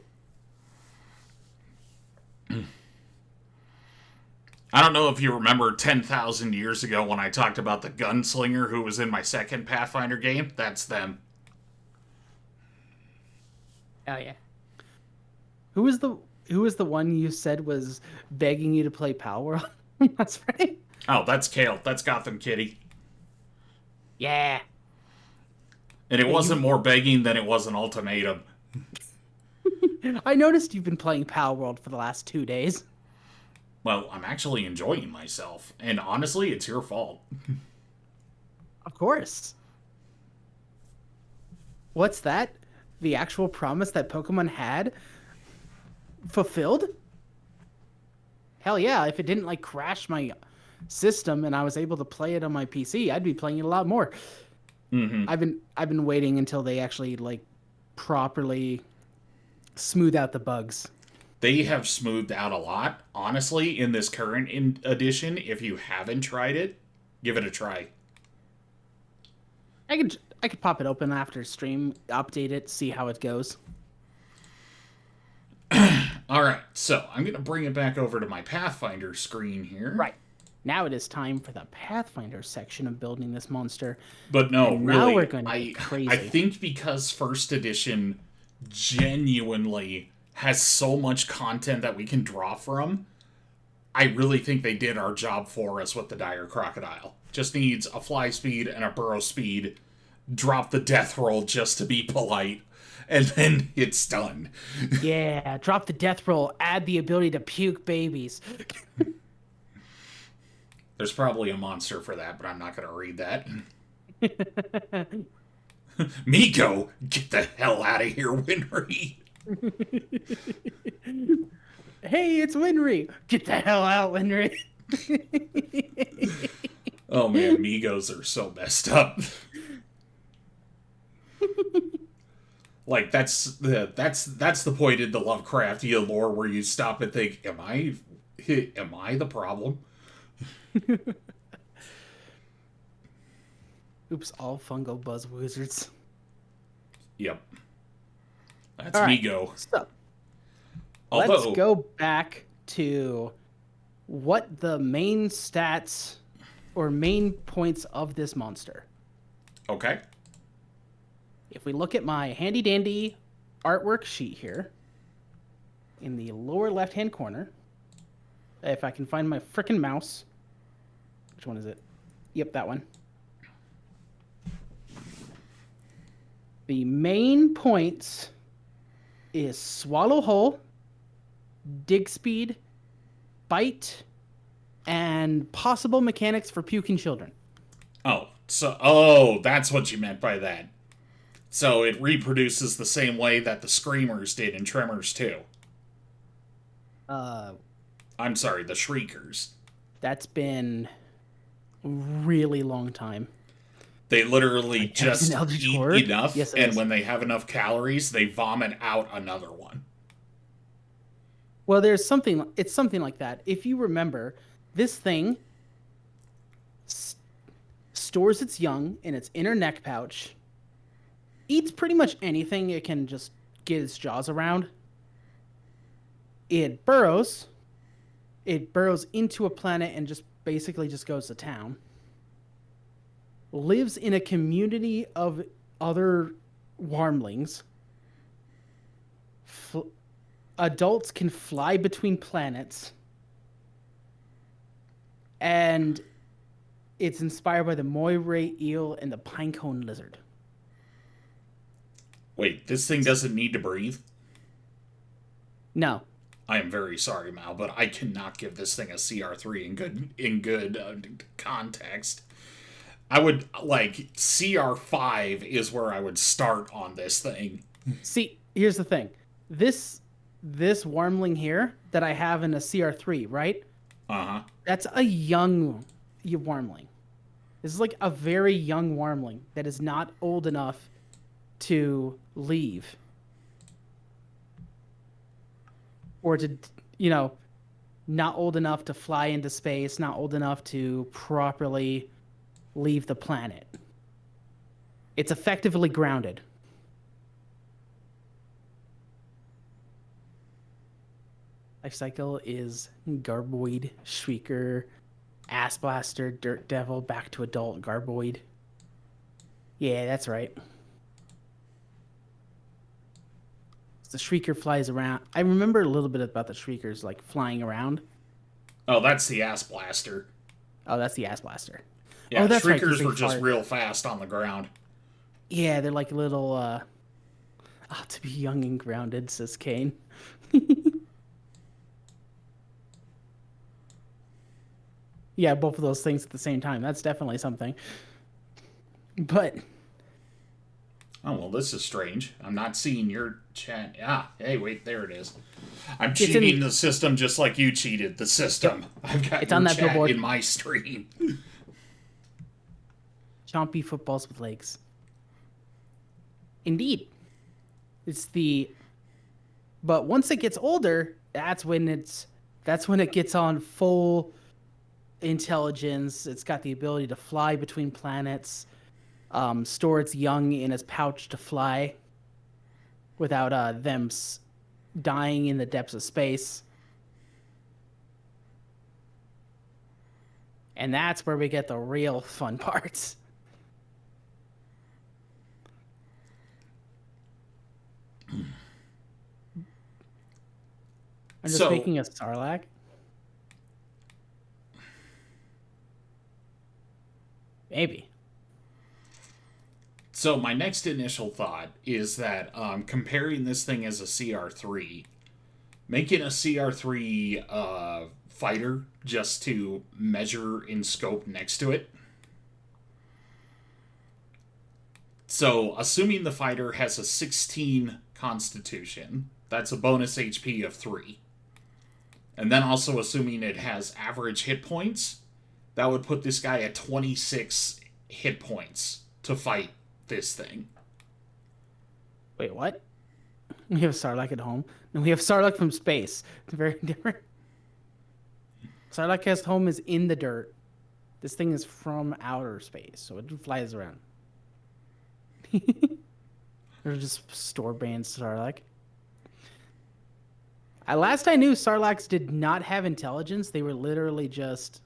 I don't know if you remember 10,000 years ago when I talked about the gunslinger who was in my second Pathfinder game. That's them. Oh yeah. Who was the one you said was begging you to play Pal World? That's right. Oh, that's Kale. That's Gotham Kitty. Yeah. And it wasn't more begging than it was an ultimatum. I noticed you've been playing Pal World for the last 2 days. Well, I'm actually enjoying myself. And honestly, it's your fault. Of course. What's that? The actual promise that Pokemon had fulfilled? Hell yeah, if it didn't like crash my system and I was able to play it on my PC, I'd be playing it a lot more. Mm-hmm. I've been waiting until they actually like properly smooth out the bugs. They have smoothed out a lot. Honestly, in this current edition, if you haven't tried it, give it a try. I could pop it open after stream, update it, see how it goes. All right, so I'm going to bring it back over to my Pathfinder screen here. Right. Now it is time for the Pathfinder section of building this monster. But no, and really, now we're going to get crazy. I think because first edition genuinely has so much content that we can draw from, I really think they did our job for us with the Dire Crocodile. Just needs a fly speed and a burrow speed, drop the death roll just to be polite, and then it's done. Yeah, drop the death roll, add the ability to puke babies. There's probably a monster for that, but I'm not going to read that. Miko, get the hell out of here, Winry. Hey, it's Winry. Get the hell out, Winry. Oh man, Migos are so messed up. Like that's the point in the Lovecraftian lore where you stop and think, am I the problem? Oops, all fungal buzz wizards. Yep. That's right, Migo. So, let's go back to what the main stats or main points of this monster. Okay. If we look at my handy dandy artwork sheet here, in the lower left-hand corner, if I can find my frickin' mouse. Which one is it? Yep, that one. The main points is swallow whole, dig speed, bite, and possible mechanics for puking children. That's what you meant by that. So it reproduces the same way that the Screamers did in Tremors 2. I'm sorry, the Shriekers. That's been a really long time. They literally just eat enough, yes, and when they have enough calories, they vomit out another one. Well, it's something like that. If you remember, this thing stores its young in its inner neck pouch, eats pretty much anything it can just get its jaws around. It burrows into a planet and just basically just goes to town. Lives in a community of other wormlings. Adults can fly between planets. And it's inspired by the moray eel and the pinecone lizard. Wait, this thing doesn't need to breathe? No. I am very sorry, Mal, but I cannot give this thing a CR3 in good context. I would, CR5 is where I would start on this thing. See, here's the thing. This wormling here that I have in a CR3, right? Uh-huh. That's a young wormling. This is like a very young wormling that is not old enough to leave. Or to, not old enough to fly into space, not old enough to properly leave the planet. It's effectively grounded. Life cycle is Garboid, Shrieker, Ass Blaster, Dirt Devil, back to adult, Garboid. Yeah, that's right. The Shrieker flies around. I remember a little bit about the Shriekers, flying around. Oh, that's the Ass Blaster. Oh, that's the Ass Blaster. Yeah, that's Shriekers were just real fast on the ground. Yeah, they're like little, to be young and grounded, says Kane. Yeah, both of those things at the same time. That's definitely something. But... Oh, well, this is strange. I'm not seeing your chat. Hey, wait, there it is. I'm cheating the system just like you cheated the system. I've got your chat billboard in my stream. Chompy footballs with legs. Indeed. But once it gets older, that's when it gets on full intelligence. It's got the ability to fly between planets. Store its young in its pouch to fly without them dying in the depths of space. And that's where we get the real fun parts. I'm just making a Sarlacc. Maybe. So my next initial thought is that comparing this thing as a CR3, making a CR3 fighter just to measure in scope next to it. So assuming the fighter has a 16 constitution, that's a bonus HP of 3. And then also assuming it has average hit points, that would put this guy at 26 hit points to fight this thing. Wait, what? We have Sarlacc at home. No, we have Sarlacc from space. It's very different. Sarlacc's home is in the dirt. This thing is from outer space, so it flies around. They're just store brand Sarlacc. Last I knew, Sarlaccs did not have intelligence. They were literally just...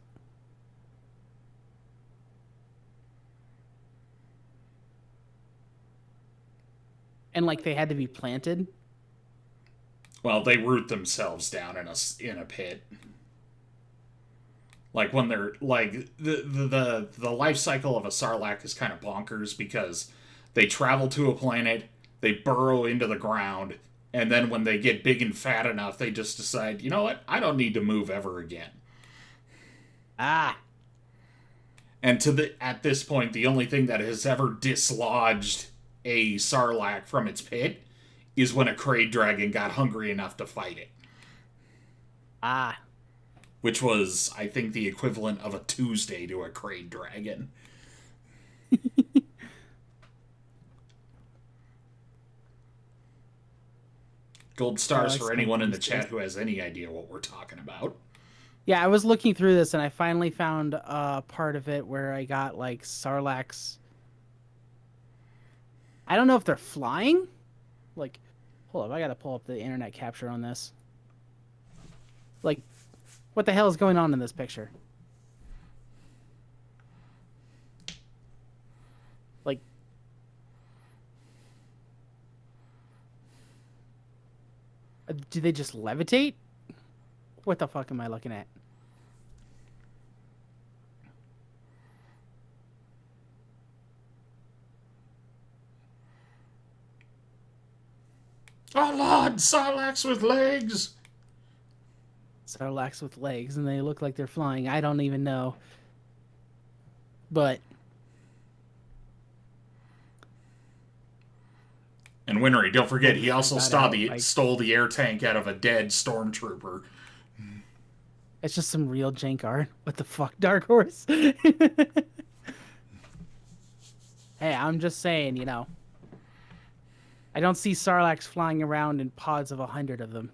And they had to be planted. Well, they root themselves down in a pit. When they're the life cycle of a Sarlacc is kind of bonkers because They travel to a planet, they burrow into the ground, and then when they get big and fat enough, they just decide, you know what? I don't need to move ever again. Ah. And at this point, the only thing that has ever dislodged a Sarlacc from its pit is when a Kraid dragon got hungry enough to fight it. Ah. Which was, I think, the equivalent of a Tuesday to a Kraid dragon. Gold stars for anyone in the chat who has any idea what we're talking about. Yeah, I was looking through this and I finally found a part of it where I got like Sarlaccs. I don't know if they're flying. Like, hold up, I gotta pull up the internet capture on this. Like, what the hell is going on in this picture? Like, do they just levitate? What the fuck am I looking at? Oh Lord, Sarlaccs with legs! Sarlaccs with legs, and they look like they're flying. I don't even know. But... And Winry, don't forget, he also stole the air tank out of a dead stormtrooper. It's just some real jank art. What the fuck, Dark Horse? Hey, I'm just saying, you know. I don't see Sarlaccs flying around in pods of 100 of them.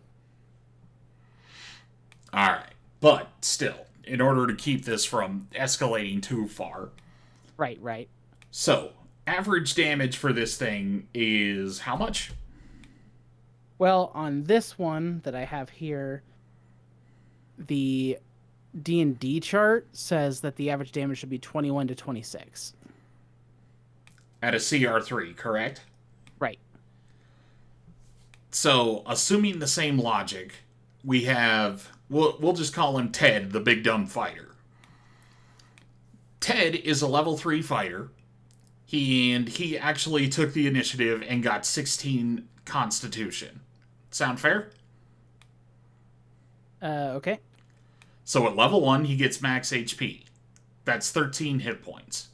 Alright, but still, in order to keep this from escalating too far. Right. So, average damage for this thing is how much? Well, on this one that I have here, the D&D chart says that the average damage should be 21 to 26. At a CR3, correct? Right. So, assuming the same logic, we have... We'll just call him Ted, the big dumb fighter. Ted is a level 3 fighter. He actually took the initiative and got 16 Constitution. Sound fair? Okay. So at level 1, he gets max HP. That's 13 hit points.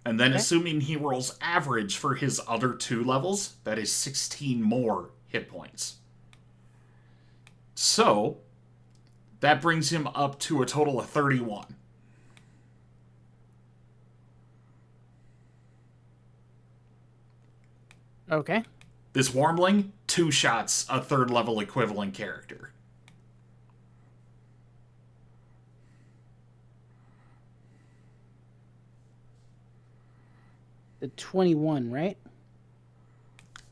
And then assuming he rolls average for his other 2 levels, that is 16 more hit points. So, that brings him up to a total of 31. Okay. This Wormling, 2 shots a 3rd level equivalent character. The 21, right?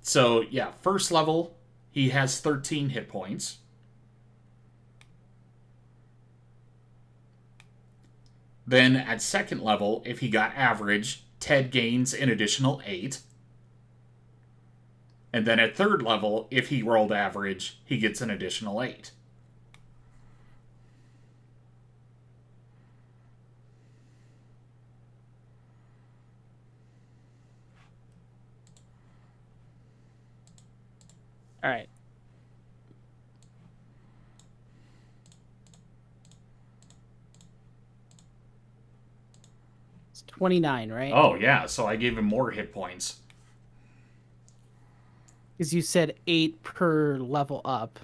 So, yeah, 1st level, he has 13 hit points. Then at 2nd level, if he got average, Ted gains an additional 8. And then at 3rd level, if he rolled average, he gets an additional 8. All right. It's 29, right? Oh, yeah, so I gave him more hit points. Because you said 8 per level up.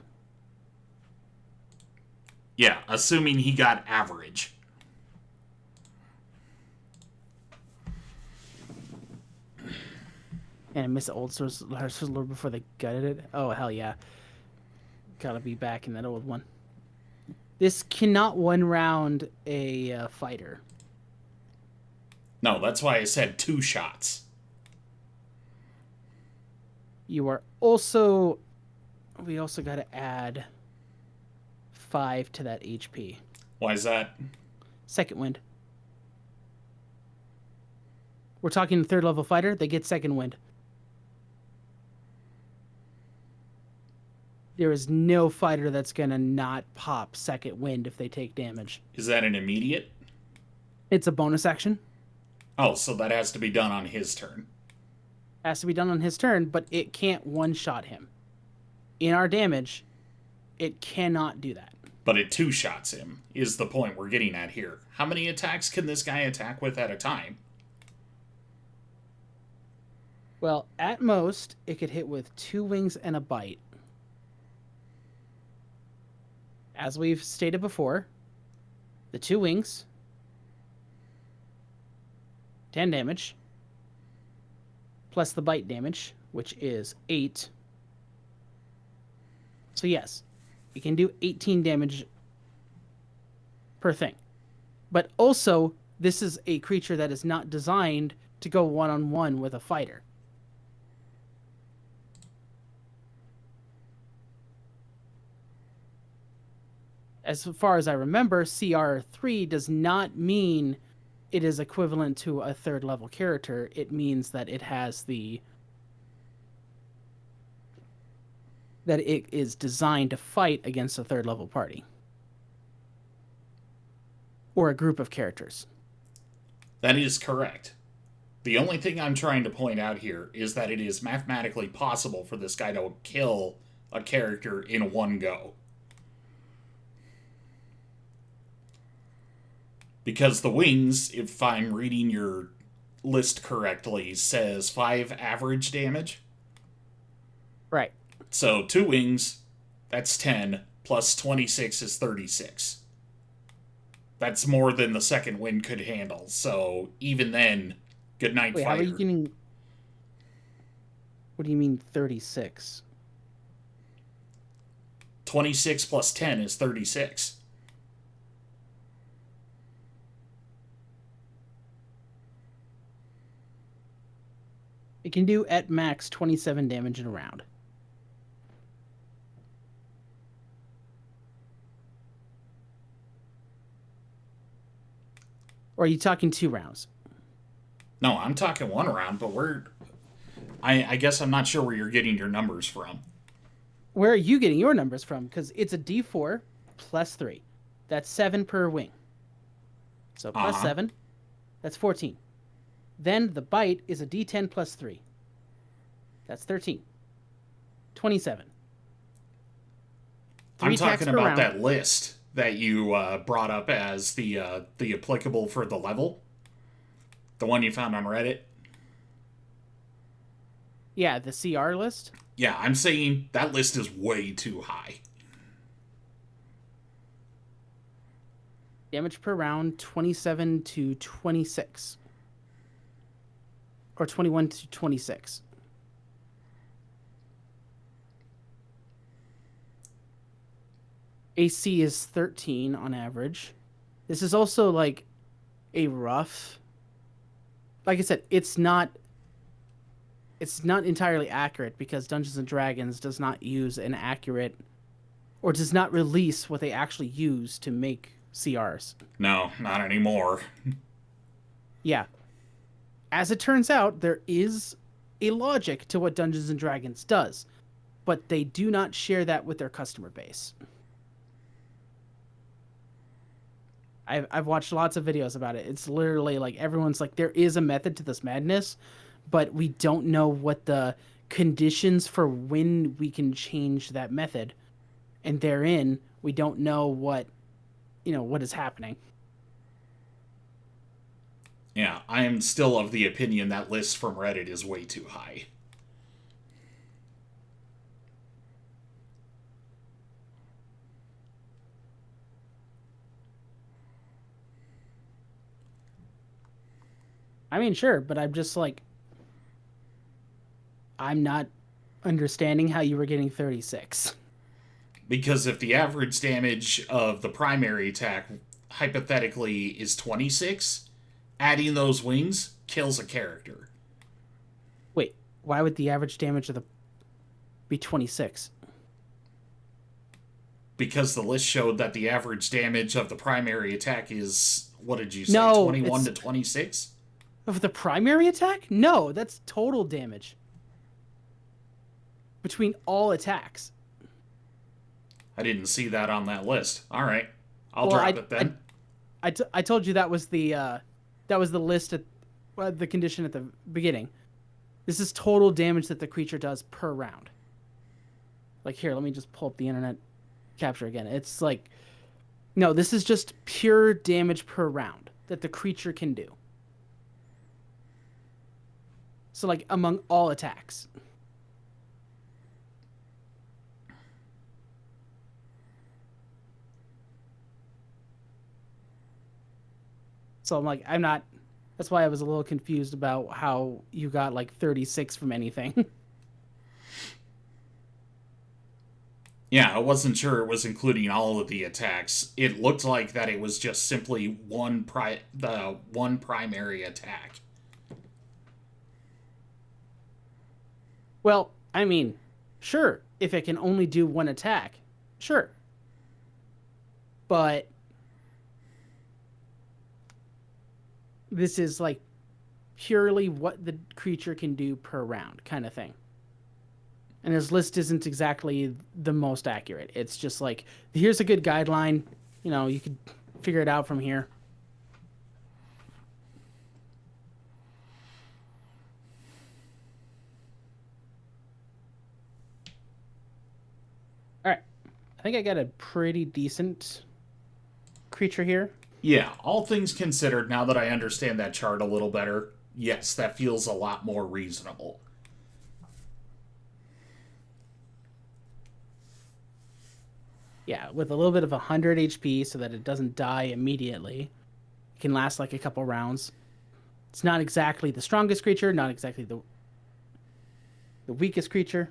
Yeah, assuming he got average. And I missed the old Sizzler before they gutted it. Oh, hell yeah. Gotta be back in that old one. This cannot one round a fighter. No, that's why I said 2 shots. You are also... We also gotta add 5 to that HP. Why is that? Second wind. We're talking 3rd level fighter, they get second wind. There is no fighter that's going to not pop second wind if they take damage. Is that an immediate? It's a bonus action. Oh, so that has to be done on his turn. Has to be done on his turn, but it can't one-shot him. In our damage, it cannot do that. But it two-shots him, is the point we're getting at here. How many attacks can this guy attack with at a time? Well, at most, it could hit with 2 wings and a bite. As we've stated before, the 2 wings, 10 damage, plus the bite damage, which is 8. So yes, it can do 18 damage per thing. But also, this is a creature that is not designed to go one-on-one with a fighter. As far as I remember, CR3 does not mean it is equivalent to a 3rd level character. It means that it has that it is designed to fight against a 3rd level party. Or a group of characters. That is correct. The only thing I'm trying to point out here is that it is mathematically possible for this guy to kill a character in one go. Because the wings, if I'm reading your list correctly, says 5 average damage. Right. So 2 wings, that's 10, plus 26 is 36. That's more than the second wind could handle. So even then, good night, Wait, fighter. How are you getting... What do you mean 36? 26 plus 10 is 36. It can do at max 27 damage in a round. Or are you talking 2 rounds? No, I'm talking 1 round, but I guess I'm not sure where you're getting your numbers from. Where are you getting your numbers from? Because it's a D4 plus 3. That's 7 per wing. So plus 7, that's 14. Then the bite is a D10 plus 3. That's 13. 27. I'm talking about that list that you brought up as the applicable for the level. The one you found on Reddit. Yeah, the CR list? Yeah, I'm saying that list is way too high. Damage per round, 27 to 26. Or 21 to 26. AC is 13 on average. This is also like a rough... Like I said, it's not entirely accurate because Dungeons & Dragons does not use an accurate... or does not release what they actually use to make CRs. No, not anymore. Yeah. As it turns out, there is a logic to what Dungeons & Dragons does, but they do not share that with their customer base. I've watched lots of videos about it. It's literally like everyone's like, there is a method to this madness, but we don't know what the conditions for when we can change that method. And therein, we don't know what is happening. Yeah, I am still of the opinion that list from Reddit is way too high. I mean, sure, but I'm just like, I'm not understanding how you were getting 36. Because if the average damage of the primary attack hypothetically is 26, adding those wings kills a character. Wait, why would the average damage of the be 26? Because the list showed that the average damage of the primary attack is, what did you say, No, 21 to 26? Of the primary attack? No, that's total damage. Between all attacks. I didn't see that on that list. All right. I'll drop it then. I told you that was the list the condition at the beginning. This is total damage that the creature does per round. Like here, let me just pull up the internet capture again. It's like, no, this is just pure damage per round that the creature can do. So like among all attacks. So I'm like, I'm not, that's why I was a little confused about how you got like 36 from anything. Yeah, I wasn't sure it was including all of the attacks. It looked like that it was just simply the one primary attack. Well, I mean, sure, if it can only do one attack, sure. But this is like purely what the creature can do per round kind of thing. And his list isn't exactly the most accurate. It's just like, here's a good guideline. You know, you could figure it out from here. All right. I think I got a pretty decent creature here. Yeah, all things considered, now that I understand that chart a little better, yes, that feels a lot more reasonable. Yeah, with a little bit of 100 HP so that it doesn't die immediately. It can last like a couple rounds. It's not exactly the strongest creature, not exactly the weakest creature.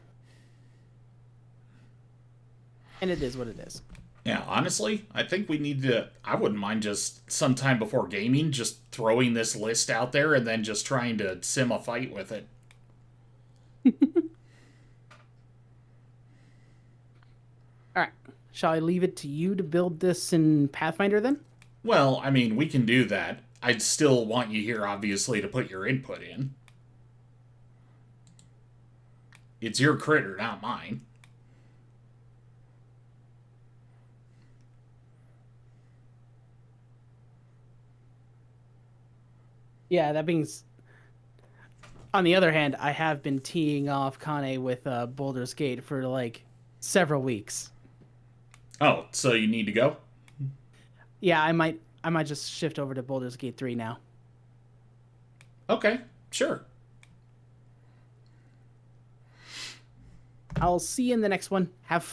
And it is what it is. Yeah, honestly, I think we need to... I wouldn't mind just sometime before gaming, just throwing this list out there and then just trying to sim a fight with it. Alright. Shall I leave it to you to build this in Pathfinder then? Well, I mean, we can do that. I'd still want you here, obviously, to put your input in. It's your critter, not mine. Yeah, that means... On the other hand, I have been teeing off Kane with Boulder's Gate for like several weeks. Oh, so you need to go? Yeah, I might just shift over to Boulder's Gate 3 now. Okay, sure. I'll see you in the next one. Have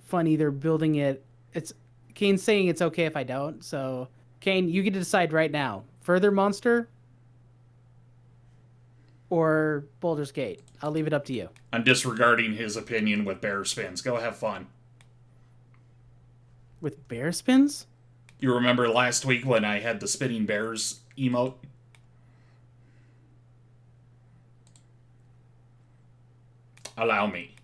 fun either building it. It's Kane's saying it's okay if I don't. So, Kane, you get to decide right now. Further Monster or Boulder's Gate. I'll leave it up to you. I'm disregarding his opinion with bear spins. Go have fun. With bear spins? You remember last week when I had the spinning bears emote? Allow me.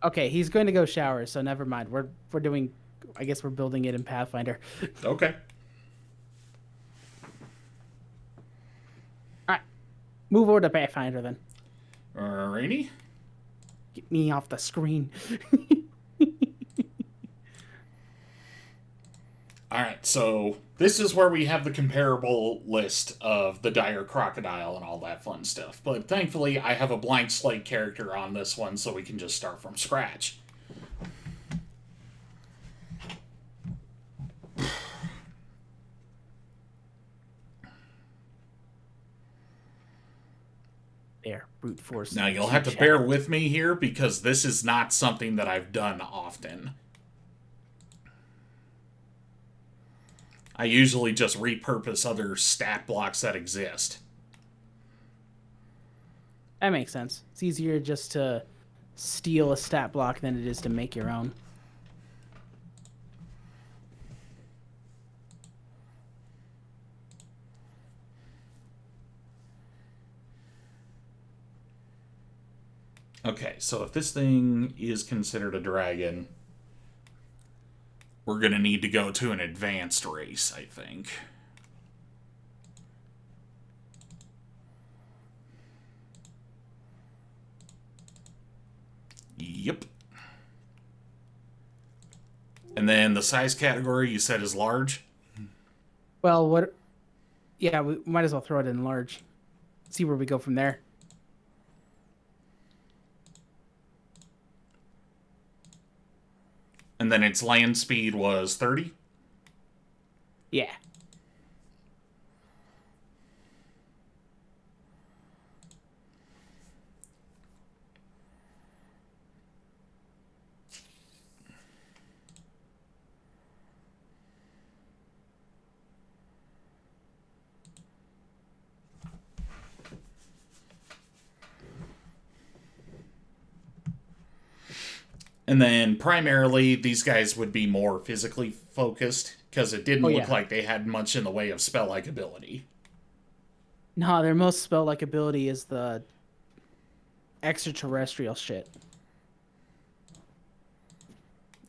Okay, he's going to go shower, so never mind. We're doing... I guess we're building it in Pathfinder. Okay. Alright. Move over to Pathfinder then. Alrighty. Get me off the screen. Alright, so this is where we have the comparable list of the dire crocodile and all that fun stuff. But thankfully, I have a blank slate character on this one, so we can just start from scratch. There, brute force. Now, you'll have to bear with me here, because this is not something that I've done often. I usually just repurpose other stat blocks that exist. That makes sense. It's easier just to steal a stat block than it is to make your own. Okay, so if this thing is considered a dragon, we're going to need to go to an advanced race, I think. Yep. And then the size category you said is large? Well, what... Yeah, we might as well throw it in large. See where we go from there. And then its land speed was 30? Yeah. And then primarily, these guys would be more physically focused because it didn't look like they had much in the way of spell-like ability. No, their most spell-like ability is the extraterrestrial shit.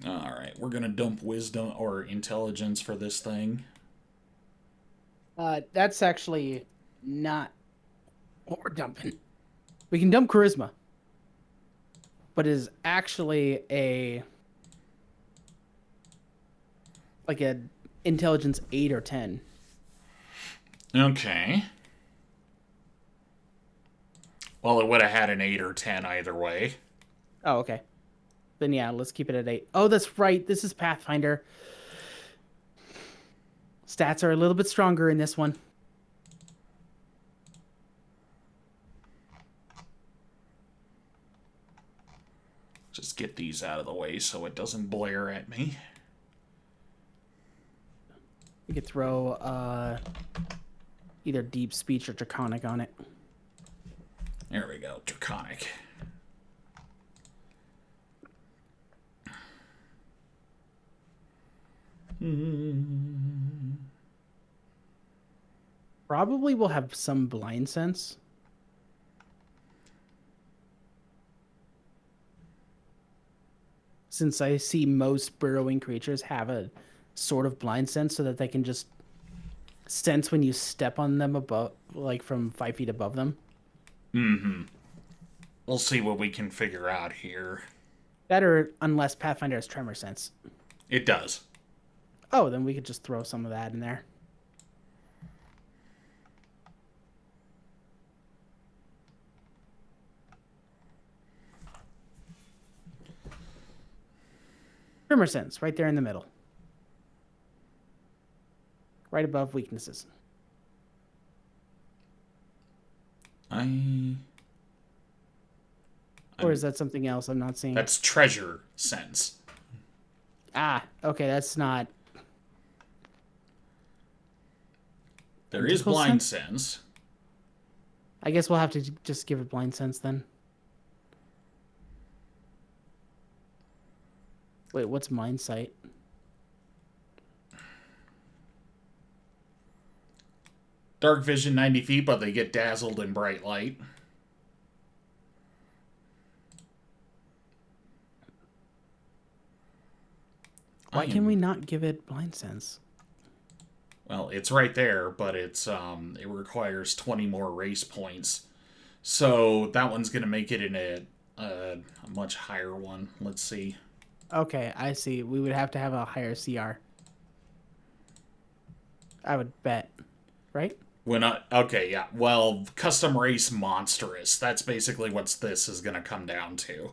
Alright, we're gonna dump wisdom or intelligence for this thing. That's actually not what we're dumping. We can dump charisma, but it is actually like a intelligence 8 or 10. Okay. Well, it would have had an 8 or 10 either way. Oh, okay. Then yeah, let's keep it at 8. Oh, that's right. This is Pathfinder. Stats are a little bit stronger in this one. Just get these out of the way so it doesn't blare at me. We could throw either deep speech or draconic on it. There we go, draconic. Probably will have some blind sense. Since I see most burrowing creatures have a sort of blind sense so that they can just sense when you step on them above, like from 5 feet above them. Mm-hmm. We'll see what we can figure out here. Better unless Pathfinder has tremor sense. It does. Oh, then we could just throw some of that in there. Tremor sense, right there in the middle. Right above weaknesses. Or is that something else I'm not seeing? That's treasure sense. Ah, okay, that's not... There is blind sense. I guess we'll have to just give it blind sense then. Wait, what's mind sight? Dark vision 90 feet, but they get dazzled in bright light. Why can we not give it blind sense? Well, it's right there, but it's it requires 20 more race points. So that one's going to make it in a much higher one. Let's see. Okay, I see. We would have to have a higher CR. I would bet. Right? Okay, yeah. Well, custom race monstrous. That's basically what this is going to come down to.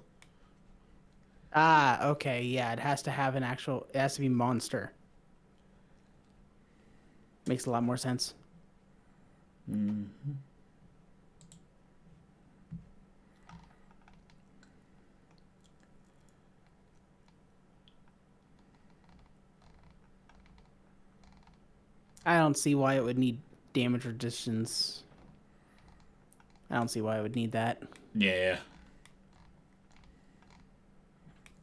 Ah, okay, yeah. It has to have it has to be monster. Makes a lot more sense. Mm-hmm. I don't see why it would need damage resistance. I don't see why I would need that. Yeah.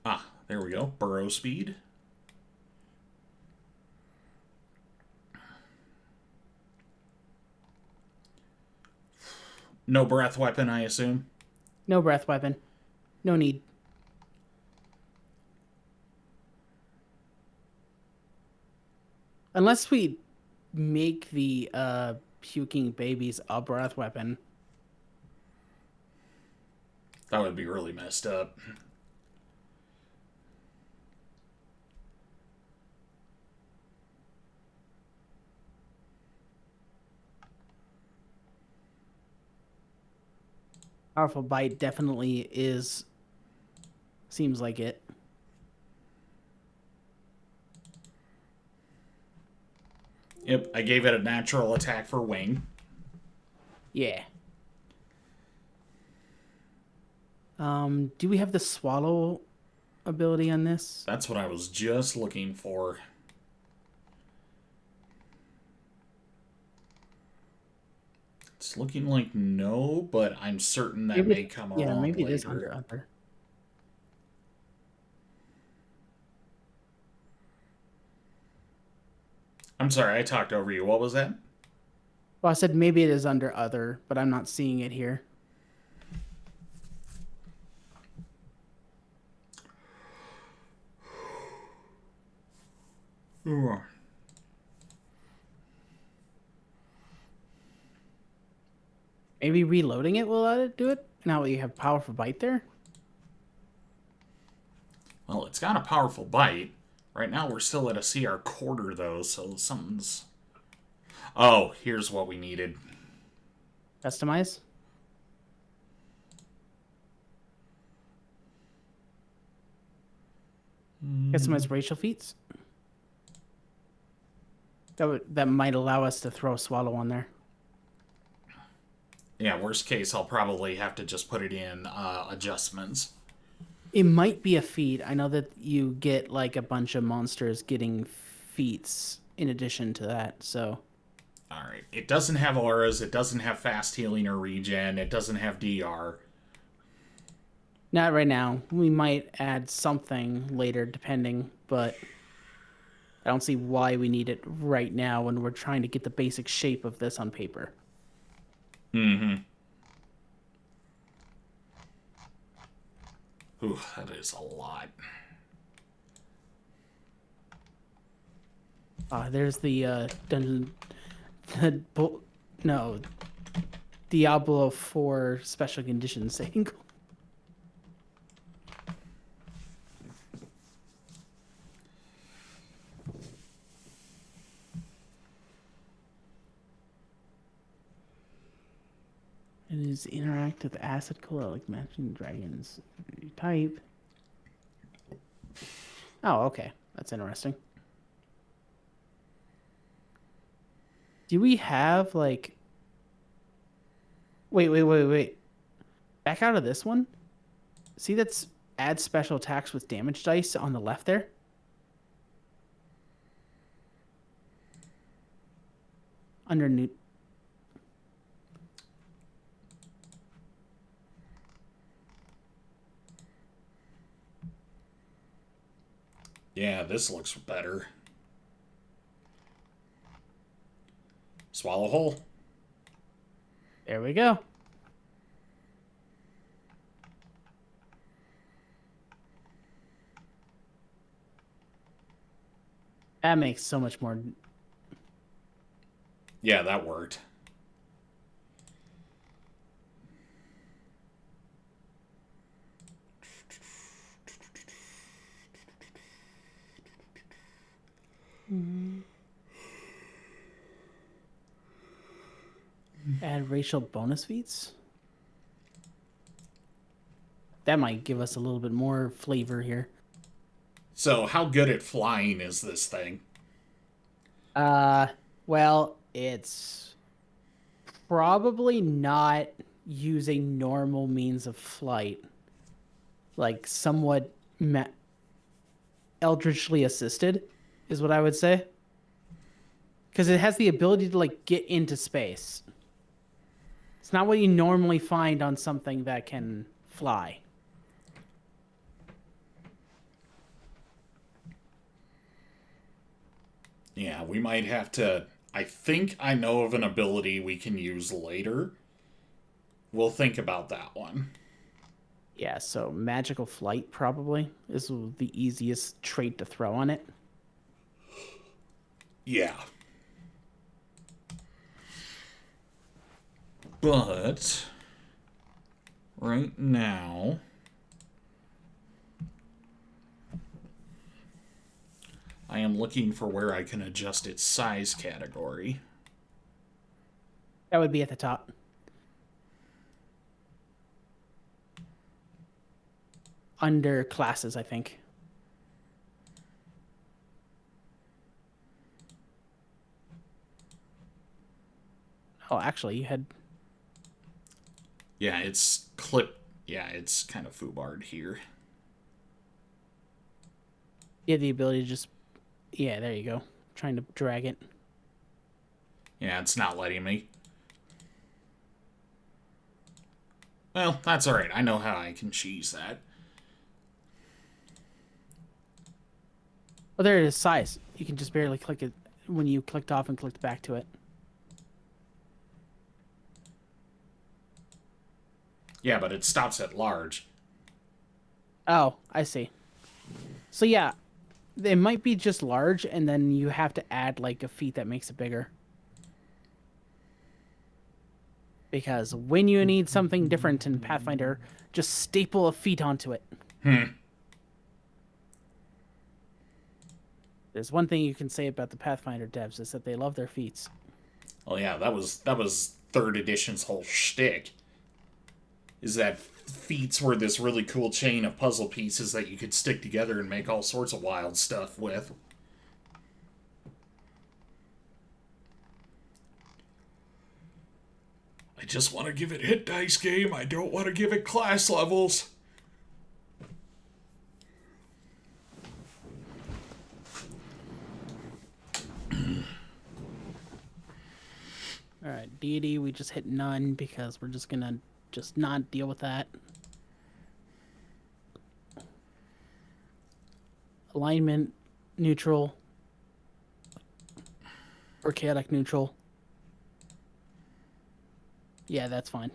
Ah, there we go. Burrow speed. No breath weapon, I assume? No breath weapon. No need. Unless we make the puking babies a breath weapon. That would be really messed up. Powerful bite definitely is. Seems like it. Yep, I gave it a natural attack for wing. Yeah. Do we have the swallow ability on this? That's what I was just looking for. It's looking like no, but I'm certain that may come along maybe later. it is under other. I'm sorry, I talked over you. What was that? Well, I said maybe it is under other, but I'm not seeing it here. Ooh. Maybe reloading it will let it do it? Now you have powerful bite there? Well, it's got a powerful bite. Right now we're still at a CR quarter, though, so something's... Oh, here's what we needed. Customize? Customize racial feats? That might allow us to throw a swallow on there. Yeah, worst case, I'll probably have to just put it in adjustments. It might be a feat. I know that you get like a bunch of monsters getting feats in addition to that, so. Alright, it doesn't have auras, it doesn't have fast healing or regen, it doesn't have DR. Not right now. We might add something later, depending, but I don't see why we need it right now when we're trying to get the basic shape of this on paper. Mm-hmm. Ooh, that is a lot. There's the dungeon. No, Diablo 4 special conditions angle. It is interact with acid cola like matching dragons type. Oh, okay. That's interesting. Do we have like... Wait. Back out of this one. See, that's add special attacks with damage dice on the left there. Under new... Yeah, this looks better. Swallow hole. There we go. That makes so much more... Yeah, that worked. Add racial bonus feats. That might give us a little bit more flavor here. So, how good at flying is this thing? Well, it's probably not using normal means of flight. Like, somewhat eldritchly assisted is what I would say. Because it has the ability to, like, get into space. It's not what you normally find on something that can fly. Yeah, we might have to... I think I know of an ability we can use later. We'll think about that one. Yeah, so magical flight probably is the easiest trait to throw on it. Yeah. But right now, I am looking for where I can adjust its size category. That would be at the top. under classes, I think. Oh, actually, you had... Yeah, it's clip. Yeah, it's kind of foobarred here. You had the ability to just... Yeah, there you go. Trying to drag it. Yeah, it's not letting me. Well, that's alright. I know how I can cheese that. Oh, there it is, size. You can just barely click it when you clicked off and clicked back to it. Yeah, but it stops at large. Oh, I see. So yeah, it might be just large, and then you have to add like a feat that makes it bigger. Because when you need something different in Pathfinder, just staple a feat onto it. There's one thing you can say about the Pathfinder devs is that they love their feats. Well, yeah, that was 3rd edition's whole shtick. Is that feats were this really cool chain of puzzle pieces that you could stick together and make all sorts of wild stuff with. I just want to give it hit dice game. I don't want to give it class levels. Alright, deity, we just hit none because we're just gonna just not deal with that. Alignment, neutral, or chaotic neutral. Yeah, that's fine.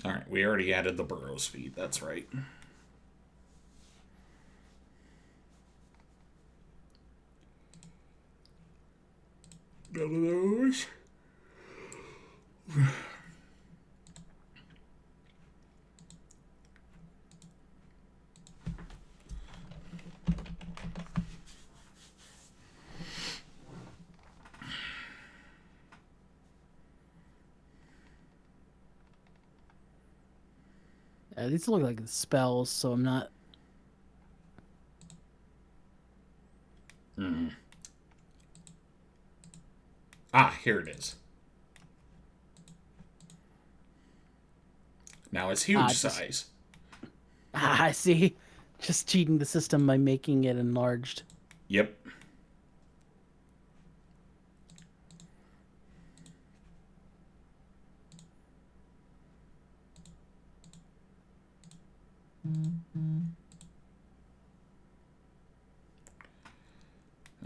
Alright, we already added the Burrows feat, that's right. None of those. These look like spells, so I'm not... Ah, here it is. Now it's huge size. I see. Just cheating the system by making it enlarged. Yep.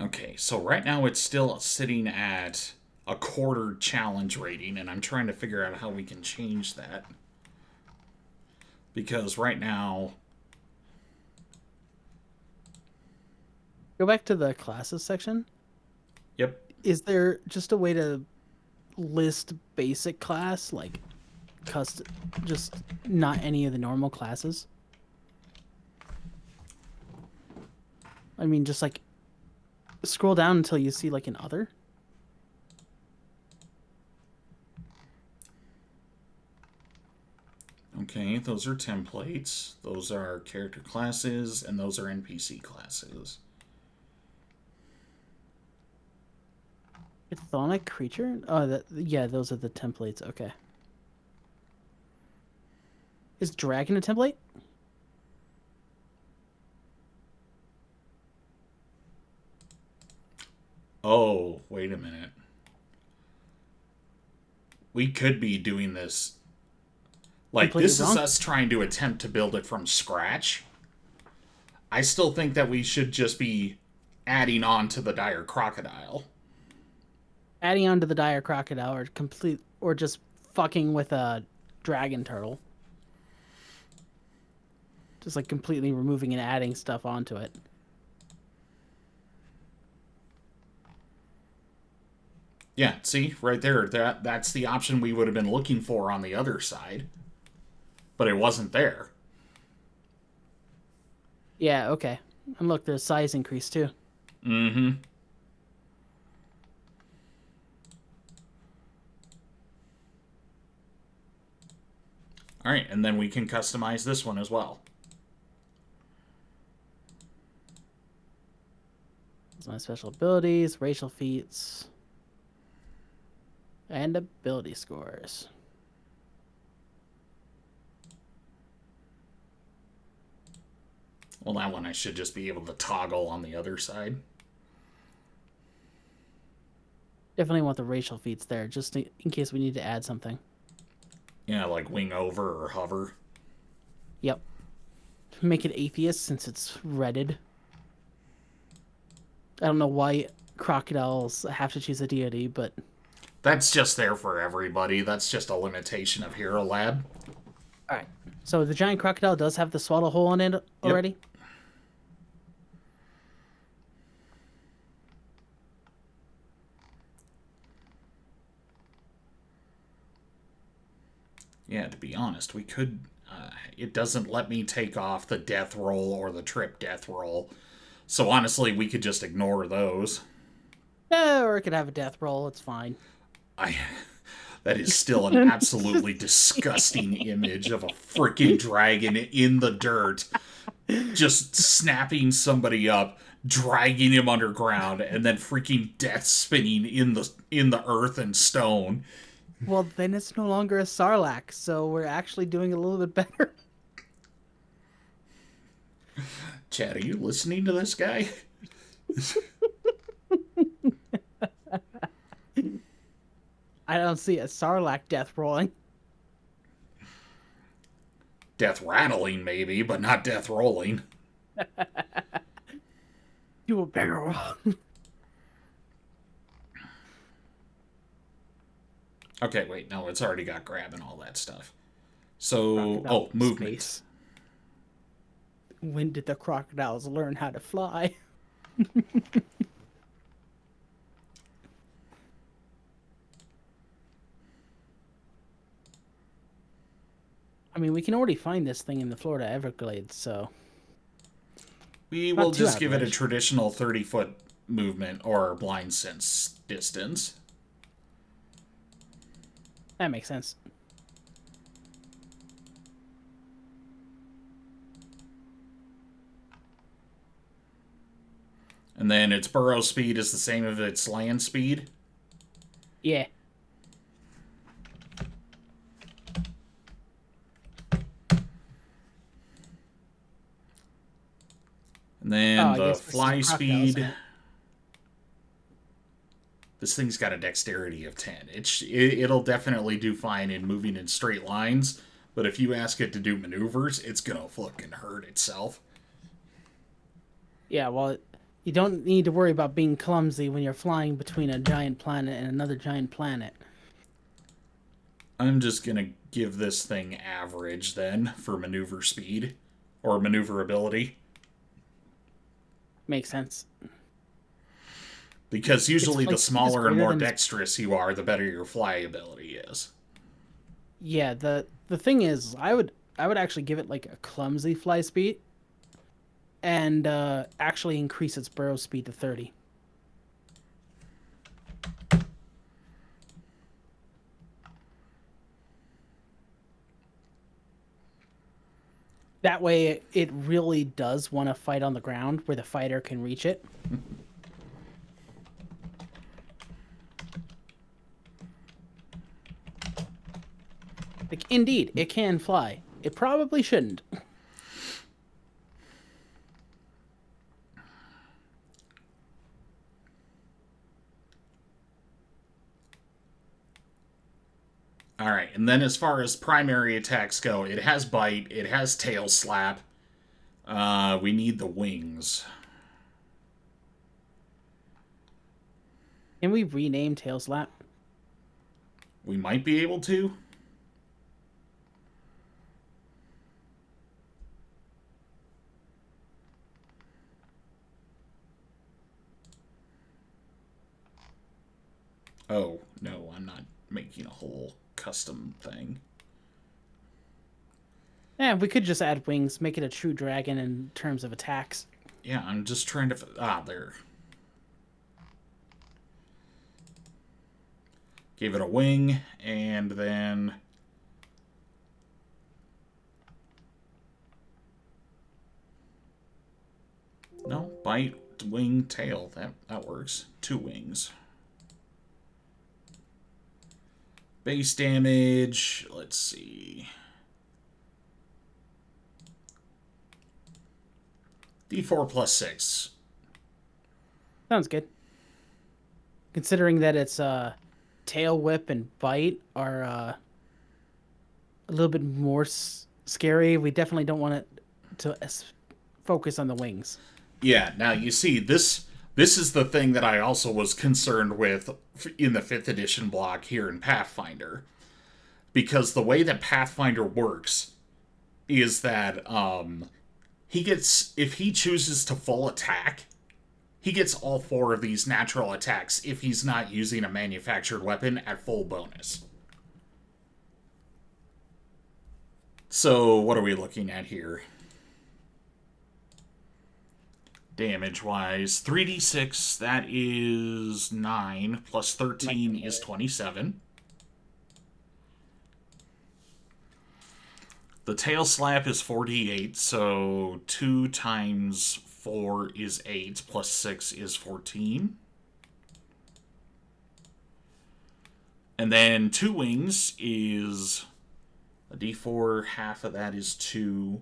Okay, so right now it's still sitting at a quarter challenge rating, and I'm trying to figure out how we can change that. Because right now... Go back to the classes section. Yep. Is there just a way to list basic class, like custom, just not any of the normal classes? I mean, just like scroll down until you see like an other. Okay, those are templates. Those are character classes, and those are NPC classes. Chthonic creature? Oh, yeah, those are the templates. Okay. Is dragon a template? Oh, wait a minute. We could be doing this. Like, Completely this wrong? is us trying to attempt to build it from scratch. I still think that we should just be adding on to the dire crocodile. Adding on to the dire crocodile, or just fucking with a dragon turtle. Just like completely removing and adding stuff onto it. Yeah, see, right there. That's the option we would have been looking for on the other side. But it wasn't there. Yeah, okay. And look, there's size increase too. Mm-hmm. All right, and then we can customize this one as well. My special abilities, racial feats, and ability scores. Well, that one I should just be able to toggle on the other side. Definitely want the racial feats there, just in case we need to add something. Yeah, like wing over or hover. Yep. Make it atheist since it's redded. I don't know why crocodiles have to choose a deity, but... That's just there for everybody. That's just a limitation of Hero Lab. Alright. So the giant crocodile does have the swallow hole in it already? Yep. Yeah, to be honest, we could... it doesn't let me take off the death roll or the trip death roll. So honestly, we could just ignore those. Yeah, or it could have a death roll. It's fine. That is still an absolutely disgusting image of a freaking dragon in the dirt, just snapping somebody up, dragging him underground, and then freaking death spinning in the earth and stone. Well, then it's no longer a Sarlacc, so we're actually doing a little bit better. Chad, are you listening to this guy? I don't see a Sarlacc death rolling. Death rattling, maybe, but not death rolling. Do a bigger one. Okay, wait, no, it's already got grab and all that stuff. So, movement. Space. When did the crocodiles learn how to fly? I mean, we can already find this thing in the Florida Everglades, so... We will just give it a traditional 30-foot movement or blind sense distance. That makes sense. And then its burrow speed is the same as its land speed? Yeah. And then the fly speed. This thing's got a dexterity of 10. It'll definitely do fine in moving in straight lines, but if you ask it to do maneuvers, it's gonna fucking hurt itself. Yeah, well, you don't need to worry about being clumsy when you're flying between a giant planet and another giant planet. I'm just gonna give this thing average, then, for maneuver speed. Or maneuverability. Makes sense. Because usually the smaller and more dexterous you are, the better your flyability is. Yeah, the thing is, I would actually give it like a clumsy fly speed and actually increase its burrow speed to 30. That way it really does want to fight on the ground where the fighter can reach it. Like, indeed, it can fly. It probably shouldn't. Alright, and then as far as primary attacks go, it has bite, it has tail slap. We need the wings. Can we rename tail slap? We might be able to. Oh, no, I'm not making a whole custom thing. Yeah, we could just add wings, make it a true dragon in terms of attacks. Yeah, I'm just trying to... there. Gave it a wing, and then... No, bite, wing, tail. That works. 2 wings. Base damage, let's see. D4 plus 6. Sounds good. Considering that it's tail whip and bite are a little bit more scary, we definitely don't want it to focus on the wings. Yeah, now you see, this is the thing that I also was concerned with in the 5th edition block here in Pathfinder. Because the way that Pathfinder works is that he gets, if he chooses to full attack, he gets all 4 of these natural attacks if he's not using a manufactured weapon at full bonus. So, what are we looking at here? Damage-wise, 3d6, that is 9, plus 13 is 27. The tail slap is 48, so 2 times 4 is 8, plus 6 is 14. And then 2 wings is a d4, half of that is 2,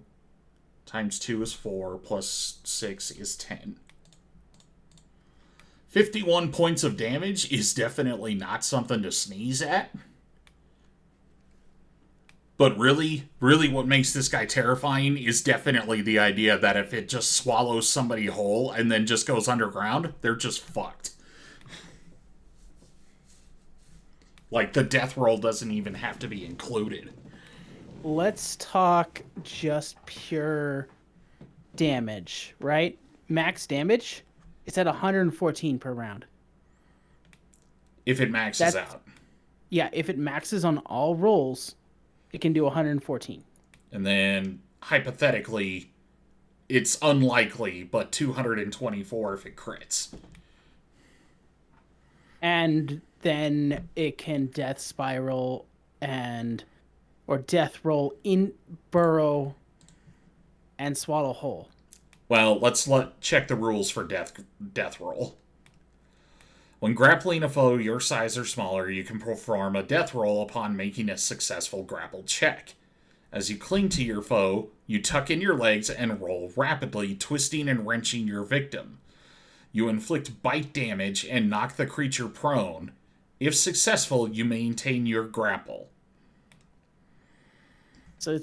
times 2 is 4, plus 6 is 10. 51 points of damage is definitely not something to sneeze at. But really, what makes this guy terrifying is definitely the idea that if it just swallows somebody whole and then just goes underground, they're just fucked. Like, the death roll doesn't even have to be included. Let's talk just pure damage, right? Max damage, it's at 114 per round. If it maxes out. Yeah, if it maxes on all rolls, it can do 114. And then, hypothetically, it's unlikely, but 224 if it crits. And then it can death spiral or death roll in burrow and swallow whole. Well, let's check the rules for death roll. When grappling a foe your size or smaller, you can perform a death roll upon making a successful grapple check. As you cling to your foe, you tuck in your legs and roll rapidly, twisting and wrenching your victim. You inflict bite damage and knock the creature prone. If successful, you maintain your grapple. So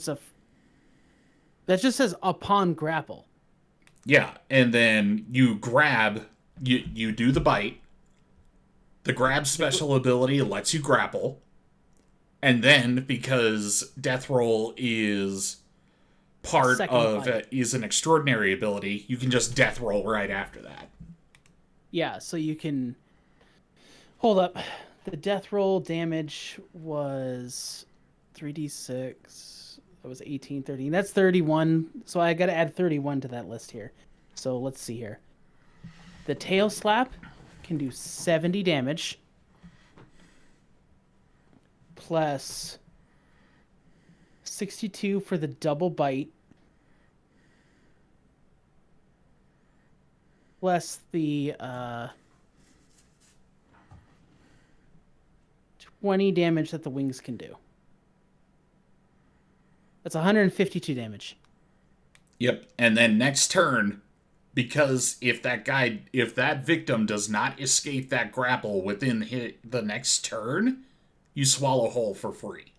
that just says upon grapple. Yeah, and then you grab, you do the bite. The grab special ability lets you grapple. And then, because death roll is part of is an extraordinary ability, you can just death roll right after that. Yeah, so you can hold up. The death roll damage was 3d6. That was 18, 13. That's 31. So I got to add 31 to that list here. So let's see here. The tail slap can do 70 damage. Plus 62 for the double bite. Plus the 20 damage that the wings can do. That's 152 damage. Yep. And then next turn, because if that victim does not escape that grapple within the next turn, you swallow whole for free.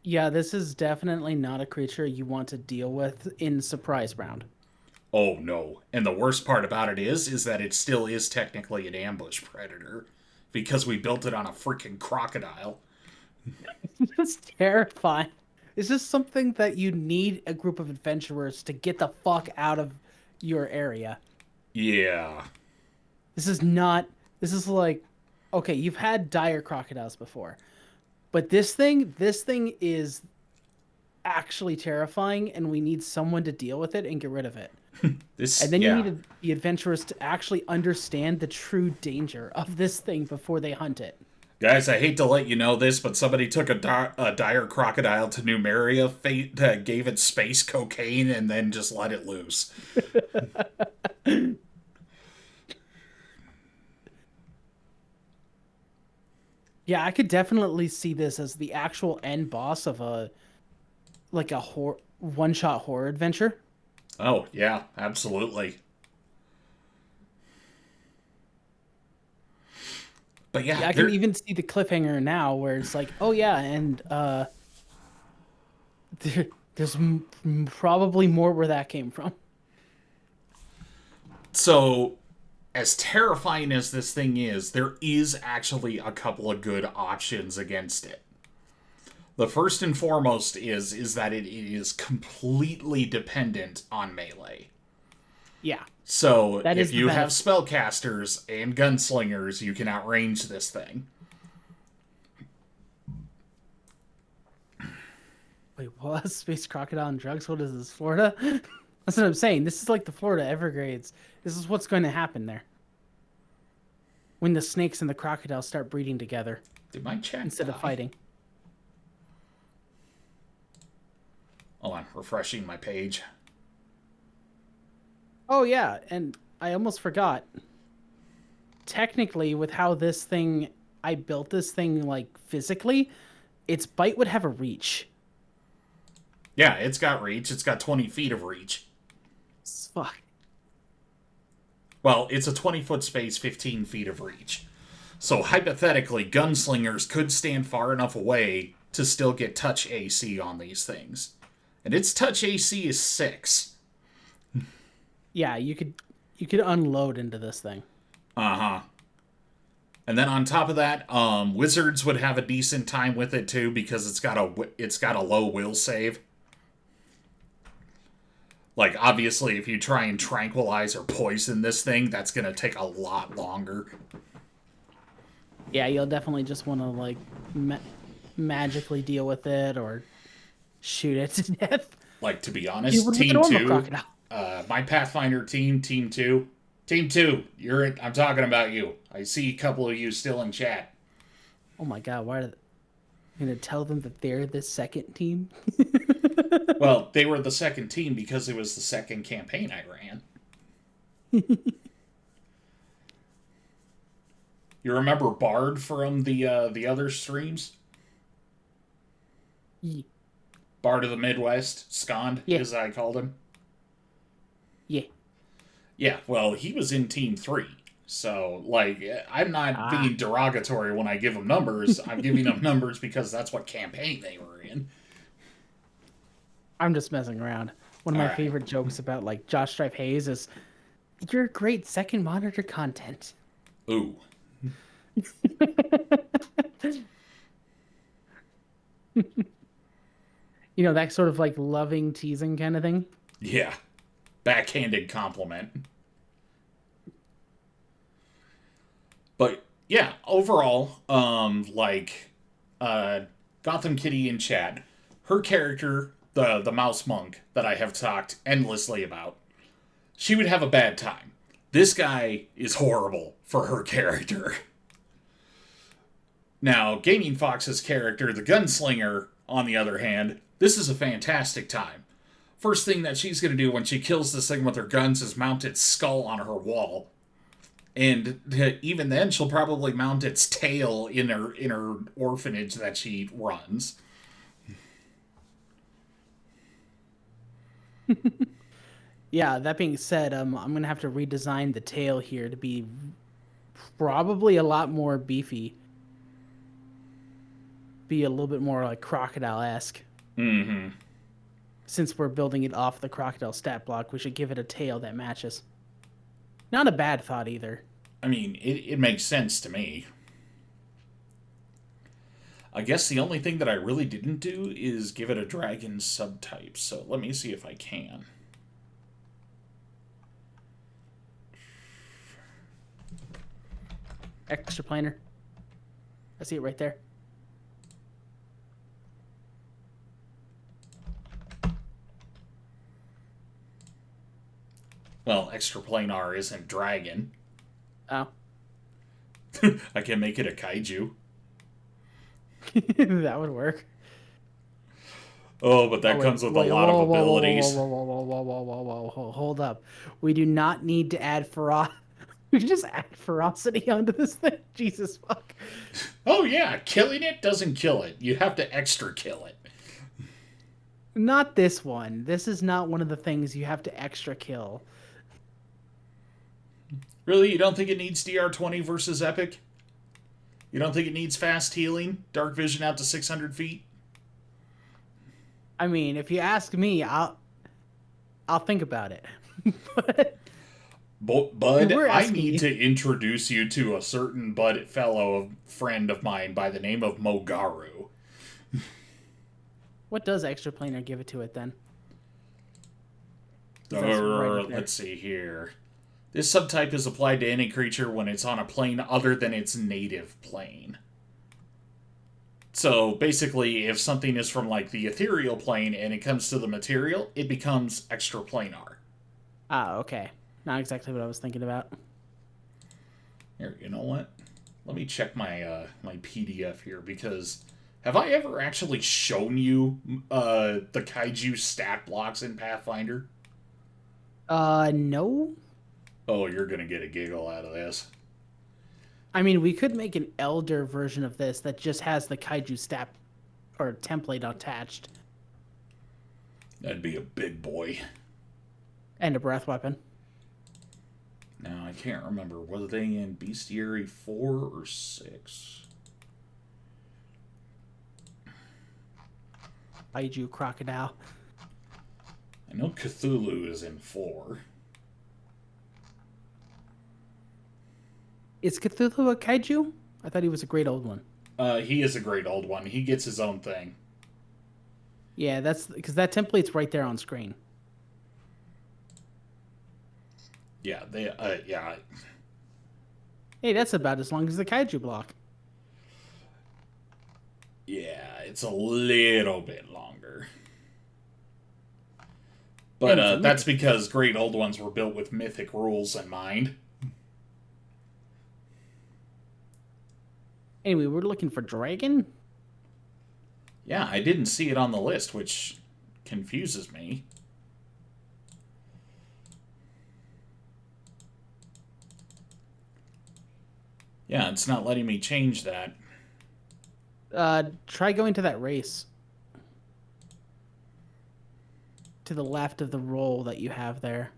Yeah, this is definitely not a creature you want to deal with in surprise round. Oh, no. And the worst part about it is that it still is technically an ambush predator, because we built it on a freaking crocodile. That's terrifying. Is this something that you need a group of adventurers to get the fuck out of your area? Yeah. This is like, okay, you've had dire crocodiles before, but this thing is actually terrifying, and we need someone to deal with it and get rid of it. And then you need the adventurers to actually understand the true danger of this thing before they hunt it. Guys, I hate to let you know this, but somebody took a dire crocodile to Numeria, gave it space cocaine, and then just let it loose. Yeah, I could definitely see this as the actual end boss of a one-shot horror adventure. Oh, yeah, absolutely. But yeah, I can even see the cliffhanger now where it's like, oh yeah, and there's probably more where that came from. So, as terrifying as this thing is, there is actually a couple of good options against it. The first and foremost is that it is completely dependent on melee. Yeah. So if you have spellcasters and gunslingers, you can outrange this thing. Wait, what? Space crocodile and drugs? What is this, Florida? That's what I'm saying. This is like the Florida Everglades. This is what's going to happen there. When the snakes and the crocodiles start breeding together. Did my chat instead of fighting. Hold on, refreshing my page. Oh yeah, and I almost forgot. Technically, with how I built this thing like physically, its bite would have a reach. Yeah, it's got reach. It's got 20 feet of reach. Fuck. Well, it's a 20-foot space, 15 feet of reach. So hypothetically, gunslingers could stand far enough away to still get touch AC on these things. And its touch AC is 6. Yeah, you could unload into this thing. Uh-huh. And then on top of that, wizards would have a decent time with it too because it's got a low will save. Like, obviously, if you try and tranquilize or poison this thing, that's going to take a lot longer. Yeah, you'll definitely just want to, like, magically deal with it or shoot it to death. Like, to be honest, Team 2, my Pathfinder Team 2, I'm talking about you. I see a couple of you still in chat. Oh my god, why are they going to tell them that they're the second team? Well, they were the second team because it was the second campaign I ran. You remember Bard from the other streams? Yeah. Bard of the Midwest, Skond, as I called him. Yeah. Yeah, well, he was in Team 3. So, like, I'm not being derogatory when I give him numbers. I'm giving them numbers because that's what campaign they were in. I'm just messing around. One of my favorite jokes about, like, Josh Strife Hayes is, you're great second monitor content. Ooh. You know, that sort of, like, loving, teasing kind of thing? Yeah. Backhanded compliment. But, yeah, overall, Gotham Kitty in chat, her character, the mouse monk that I have talked endlessly about, she would have a bad time. This guy is horrible for her character. Now, Gaming Fox's character, the gunslinger, on the other hand, this is a fantastic time. First thing that she's going to do when she kills this thing with her guns is mount its skull on her wall. And even then, she'll probably mount its tail in her orphanage that she runs. Yeah, that being said, I'm going to have to redesign the tail here to be probably a lot more beefy. Be a little bit more like crocodile-esque. Mm-hmm. Since we're building it off the crocodile stat block, we should give it a tail that matches. Not a bad thought either. I mean, it makes sense to me. I guess the only thing that I really didn't do is give it a dragon subtype, so let me see if I can. Extra planar. I see it right there. Well, extraplanar isn't dragon. Oh. I can make it a kaiju. That would work. Oh, but that comes with a lot of abilities. Whoa, hold up. We do not need to add ferocity. We just add ferocity onto this thing. Jesus fuck. Oh yeah, killing it doesn't kill it. You have to extra kill it. Not this one. This is not one of the things you have to extra kill. Really? You don't think it needs DR20 versus Epic? You don't think it needs fast healing? Dark vision out to 600 feet? I mean, if you ask me, I'll think about it. But Bud, I need to introduce you to a certain Bud fellow friend of mine by the name of Mogaru. What does extraplanar give it to it then? Let's see here. This subtype is applied to any creature when it's on a plane other than its native plane. So basically, if something is from like the ethereal plane and it comes to the material, it becomes extraplanar. Ah, okay. Not exactly what I was thinking about. Here, you know what? Let me check my my PDF here, because have I ever actually shown you the kaiju stat blocks in Pathfinder? No. Oh, you're gonna get a giggle out of this. I mean, we could make an elder version of this that just has the kaiju stat or template attached. That'd be a big boy. And a breath weapon. Now, I can't remember. Were they in Bestiary 4 or 6? Kaiju crocodile. I know Cthulhu is in 4. Is Cthulhu a kaiju? I thought he was a great old one. He is a great old one. He gets his own thing. Yeah, that's because that template's right there on screen. Yeah, yeah. Hey, that's about as long as the kaiju block. Yeah, it's a little bit longer. But that's because great old ones were built with mythic rules in mind. Anyway, we're looking for dragon? Yeah, I didn't see it on the list, which confuses me. Yeah, it's not letting me change that. Try going to that race. To the left of the roll that you have there.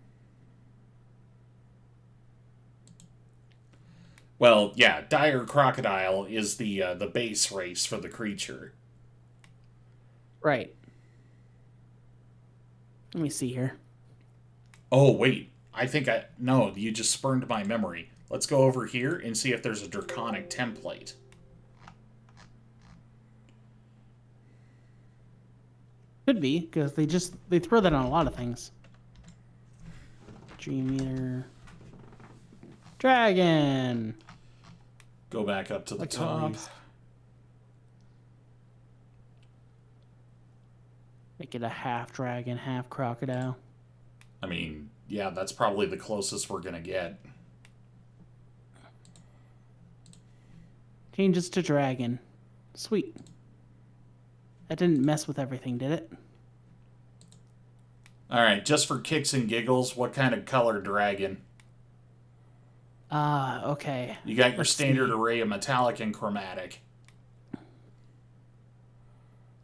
Well, yeah, dire crocodile is the base race for the creature. Right. Let me see here. Oh, wait. No, you just spurned my memory. Let's go over here and see if there's a draconic template. Could be, because they throw that on a lot of things. Dream Eater. Dragon! Go back up to the top. Make it a half dragon, half crocodile. I mean, yeah, that's probably the closest we're gonna get. Changes to dragon. Sweet. That didn't mess with everything, did it? Alright, just for kicks and giggles, what kind of color dragon? Okay. You got your standard array of metallic and chromatic.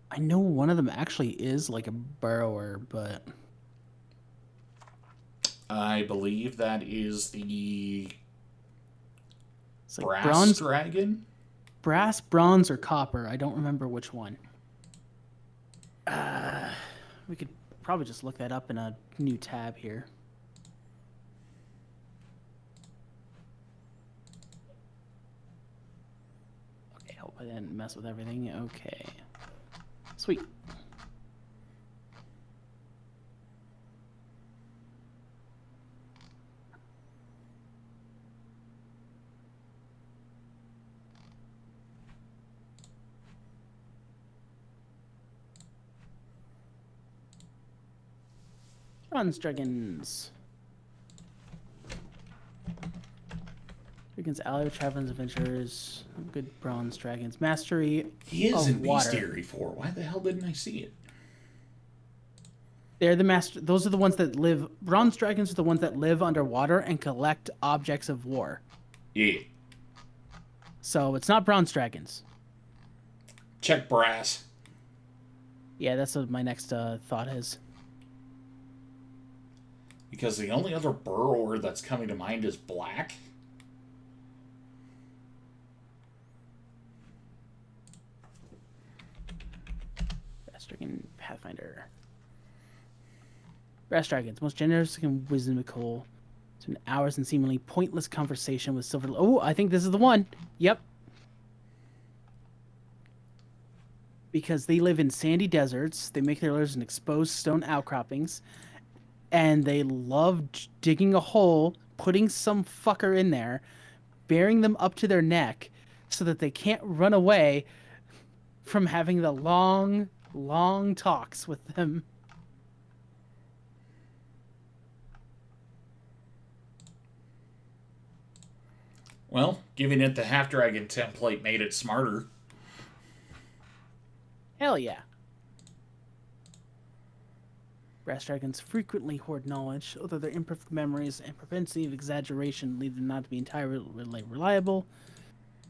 I know one of them actually is like a burrower, but... I believe that is the... It's like brass dragon? Brass, bronze, or copper. I don't remember which one. We could probably just look that up in a new tab here. Okay, hope I didn't mess with everything. Okay. Sweet. Bronze dragons. Against ally with traveling adventurers. Good bronze dragons. Mastery He is in water. Bestiary 4. Why the hell didn't I see it? They're the master. Those are the ones that live. Bronze dragons are the ones that live underwater and collect objects of war. Yeah. So it's not bronze dragons. Check brass. Yeah, that's what my next thought is. Because the only other burrower that's coming to mind is black. Brass dragon Pathfinder. Brass dragons, most generous and wisdomical. Spend hours in seemingly pointless conversation with silver. Oh, I think this is the one. Yep. Because they live in sandy deserts, they make their lives in exposed stone outcroppings, and they love digging a hole, putting some fucker in there, bearing them up to their neck, so that they can't run away from having the long, long talks with them. Well, giving it the half-dragon template made it smarter. Hell yeah. Brass dragons frequently hoard knowledge, although their imperfect memories and propensity of exaggeration lead them not to be entirely reliable.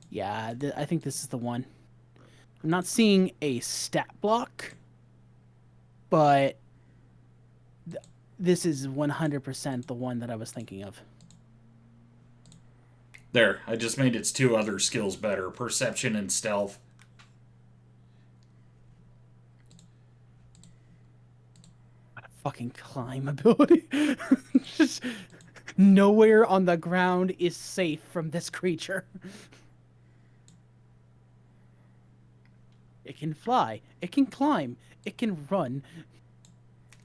Yeah, I think this is the one. I'm not seeing a stat block, but this is 100% the one that I was thinking of. There, I just made its two other skills better. Perception and stealth. Fucking climb ability. Just nowhere on the ground is safe from this creature. It can fly. It can climb. It can run.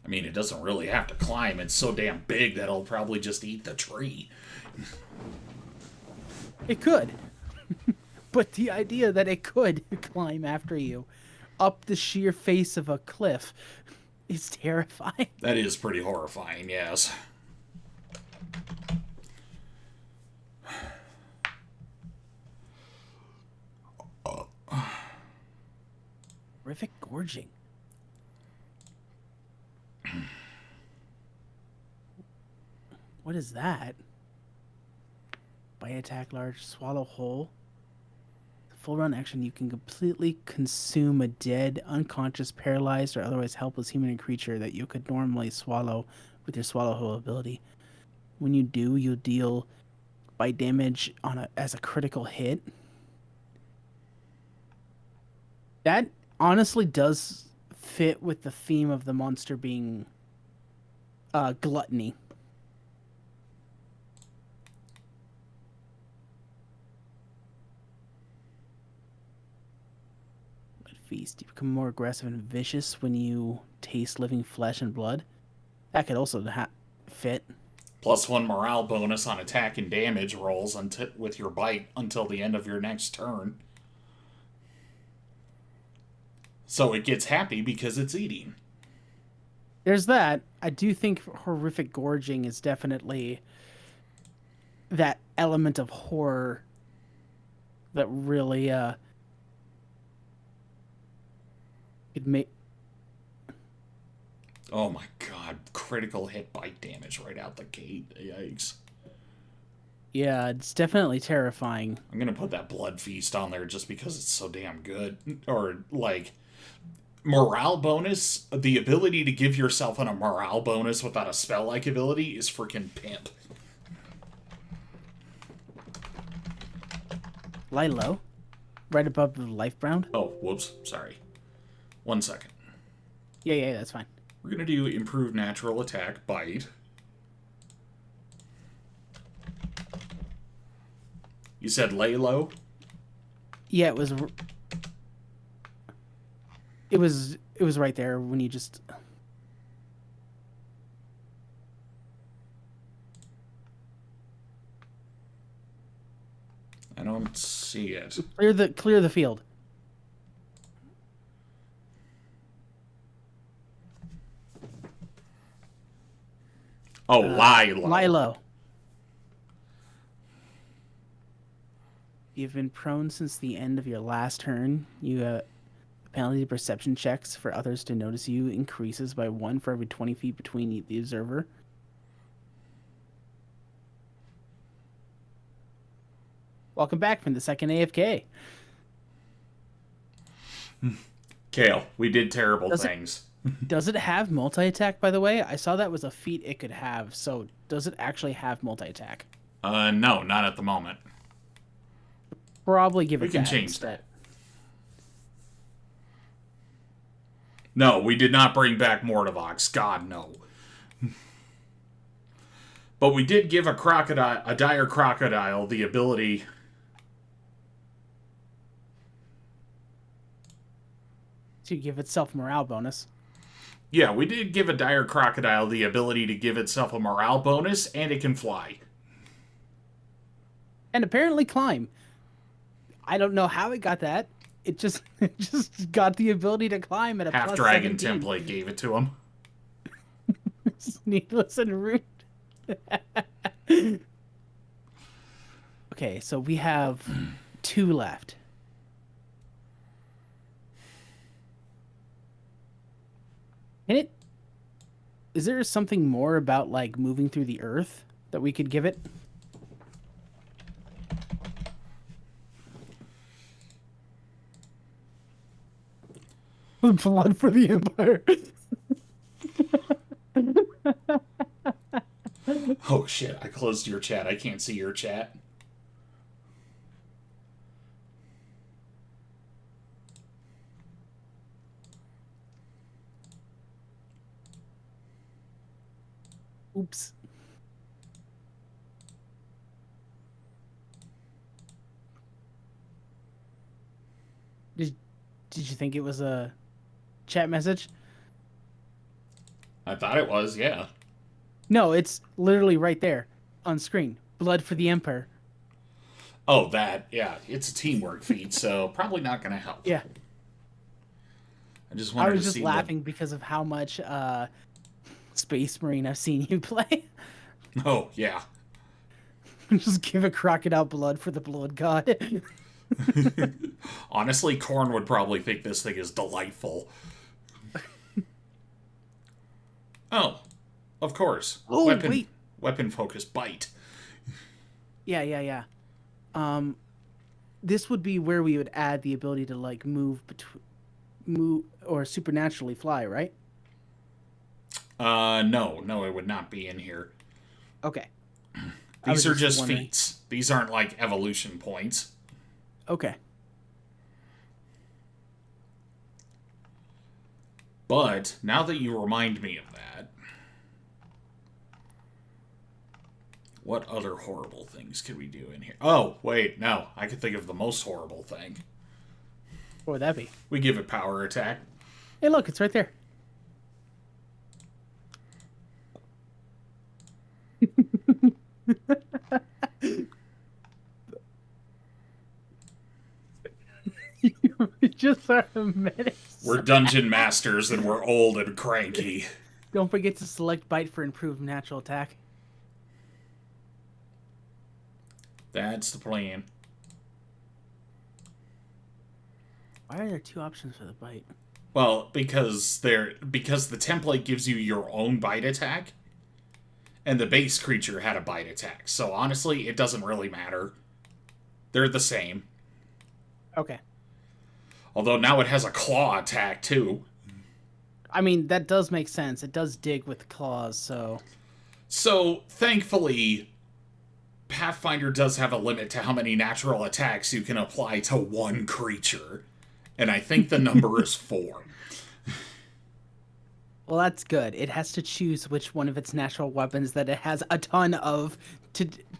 I mean, it doesn't really have to climb. It's so damn big that it'll probably just eat the tree. It could. But the idea that it could climb after you up the sheer face of a cliff is terrifying. That is pretty horrifying, yes. Horrific gorging. What is that? Bite attack, large, swallow whole. Full run action, you can completely consume a dead, unconscious, paralyzed, or otherwise helpless human creature that you could normally swallow with your swallow whole ability. When you do, you'll deal bite damage as a critical hit. That honestly does fit with the theme of the monster being gluttony. Feast. You become more aggressive and vicious when you taste living flesh and blood. That could also fit. +1 morale bonus on attack and damage rolls with your bite until the end of your next turn. So it gets happy because it's eating. There's that. I do think horrific gorging is definitely that element of horror that really could make. Oh my god, critical hit bite damage right out the gate. Yikes. Yeah, it's definitely terrifying. I'm gonna put that blood feast on there just because it's so damn good. Or, like, morale bonus, the ability to give yourself a morale bonus without a spell-like ability is freaking pimp. Lie low. Right above the life bound. Oh, whoops, sorry. 1 second. Yeah, that's fine. We're gonna do improved natural attack, bite. You said lay low? Yeah, it was right there when you just. I don't see it. Clear the field. Oh, lie low. Lie low. You've been prone since the end of your last turn. You penalty to perception checks for others to notice you increases by 1 for every 20 feet between the observer. Welcome back from the second AFK. Kale, we did terrible things. Does it have multi-attack, by the way? I saw that was a feat it could have, so does it actually have multi-attack? No, not at the moment. Probably give it we can that change instead. that. No, we did not bring back Mortivox. God, no. But we did give a dire crocodile the ability... to give itself morale bonus. Yeah, we did give a dire crocodile the ability to give itself a morale bonus, and it can fly. And apparently climb. I don't know how it got that. It just got the ability to climb at a Half plus Dragon 17. template gave it to him. Needless and rude. Okay, so we have 2 left. Is there something more about, like, moving through the earth that we could give it? Blood for the Empire. Oh shit, I closed your chat. I can't see your chat. Oops. Did you think it was a chat message? I thought it was, yeah. No, it's literally right there on screen. Blood for the Emperor. Oh, that. Yeah, it's a teamwork feat, so probably not going to help. Yeah. I was just laughing because of how much Space Marine I've seen you play. Oh, yeah. Just give a crocodile blood for the blood god. Honestly, Korn would probably think this thing is delightful. Oh, of course. Oh, wait. Weapon focus bite. Yeah. This would be where we would add the ability to, like, move or supernaturally fly, right? No, it would not be in here. Okay. These are just feats. These aren't like evolution points. Okay. But now that you remind me of that, what other horrible things could we do in here? Oh, wait, no. I could think of the most horrible thing. What would that be? We give it power attack. Hey, look, it's right there. You just are a menace. We're dungeon masters and we're old and cranky. Don't forget to select bite for improved natural attack. That's the plan. Why are there 2 options for the bite? Well, because the template gives you your own bite attack, and the base creature had a bite attack. So honestly, it doesn't really matter. They're the same. Okay. Although now it has a claw attack too. I mean, that does make sense. It does dig with claws, so... So, thankfully, Pathfinder does have a limit to how many natural attacks you can apply to one creature. And I think the number is 4. Well, that's good. It has to choose which one of its natural weapons that it has a ton of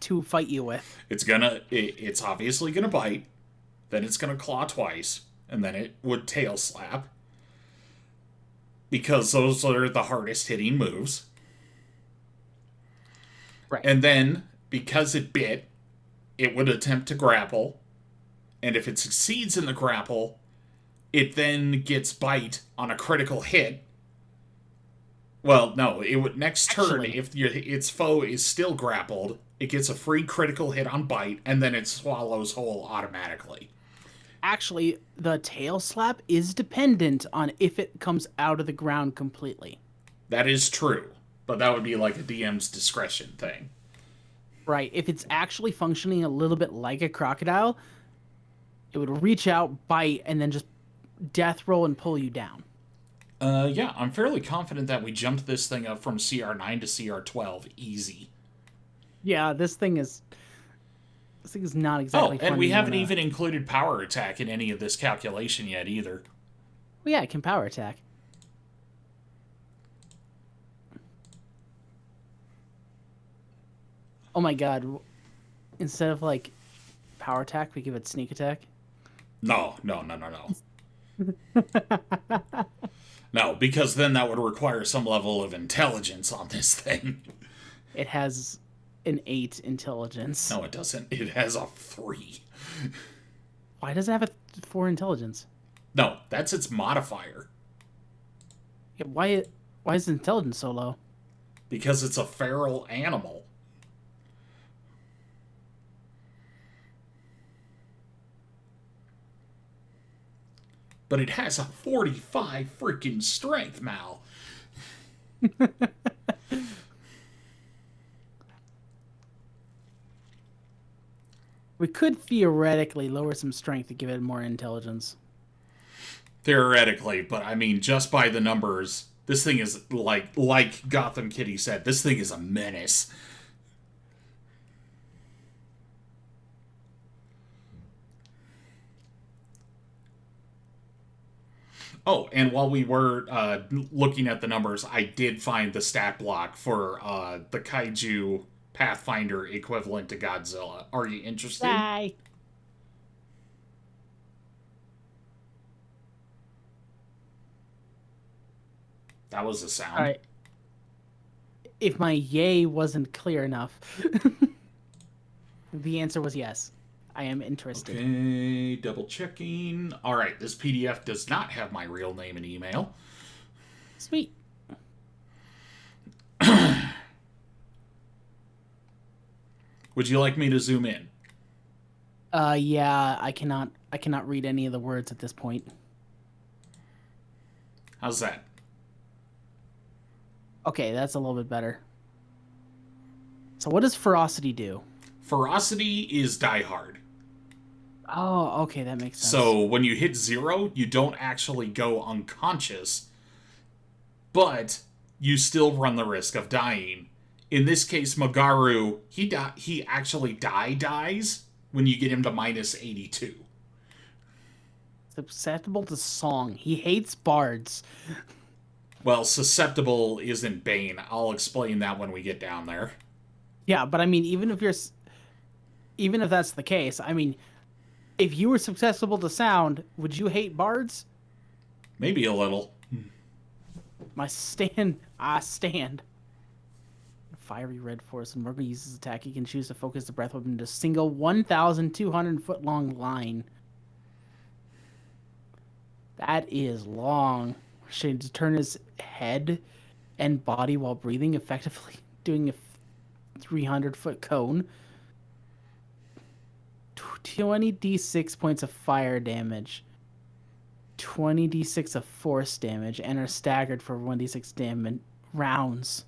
to fight you with. It's obviously gonna bite, then it's gonna claw twice, and then it would tail slap. Because those are the hardest hitting moves. Right. And then, because it bit, it would attempt to grapple. And if it succeeds in the grapple, it then gets bite on a critical hit. Well, no, it would next turn, if its foe is still grappled, it gets a free critical hit on bite, and then it swallows whole automatically. Actually, the tail slap is dependent on if it comes out of the ground completely. That is true, but that would be like a DM's discretion thing. Right. If it's actually functioning a little bit like a crocodile, it would reach out, bite, and then just death roll and pull you down. Yeah, I'm fairly confident that we jumped this thing up from CR9 to CR12 easy. Yeah, this thing is not exactly. Oh, and we haven't even included power attack in any of this calculation yet either. Well, yeah, it can power attack. Oh my god! Instead of like power attack, we give it sneak attack. No. No, because then that would require some level of intelligence on this thing. It has an 8 intelligence. No, it doesn't. It has a 3. Why does it have a 4 intelligence? No, that's its modifier. Yeah, why is intelligence so low? Because it's a feral animal. But it has a 45 freaking strength, Mal. We could theoretically lower some strength to give it more intelligence. Theoretically, but I mean, just by the numbers, this thing is like Gotham Kitty said, this thing is a menace. Oh, and while we were looking at the numbers, I did find the stat block for the Kaiju Pathfinder equivalent to Godzilla. Are you interested? Bye. That was a sound. All right. If my yay wasn't clear enough, the answer was yes. I am interested. Okay, double checking. All right, this PDF does not have my real name and email. Sweet. Would you like me to zoom in? Yeah, I cannot read any of the words at this point. How's that? Okay, that's a little bit better. So what does ferocity do? Ferocity is die hard. Oh, okay, that makes sense. So when you hit 0, you don't actually go unconscious, but you still run the risk of dying. In this case, Magaru, he actually dies when you get him to minus 82. Susceptible to song. He hates bards. Well, susceptible isn't Bane. I'll explain that when we get down there. Yeah, but I mean, even if that's the case, I mean, if you were susceptible to sound, would you hate bards? Maybe a little. I stand. Fiery red force. When Murgo uses attack, he can choose to focus the breath weapon into a single 1,200 foot long line. That is long. Shade to turn his head and body while breathing, effectively doing a 300-foot cone. 20d6 points of fire damage. 20d6 of force damage, and are staggered for 1d6 damage rounds.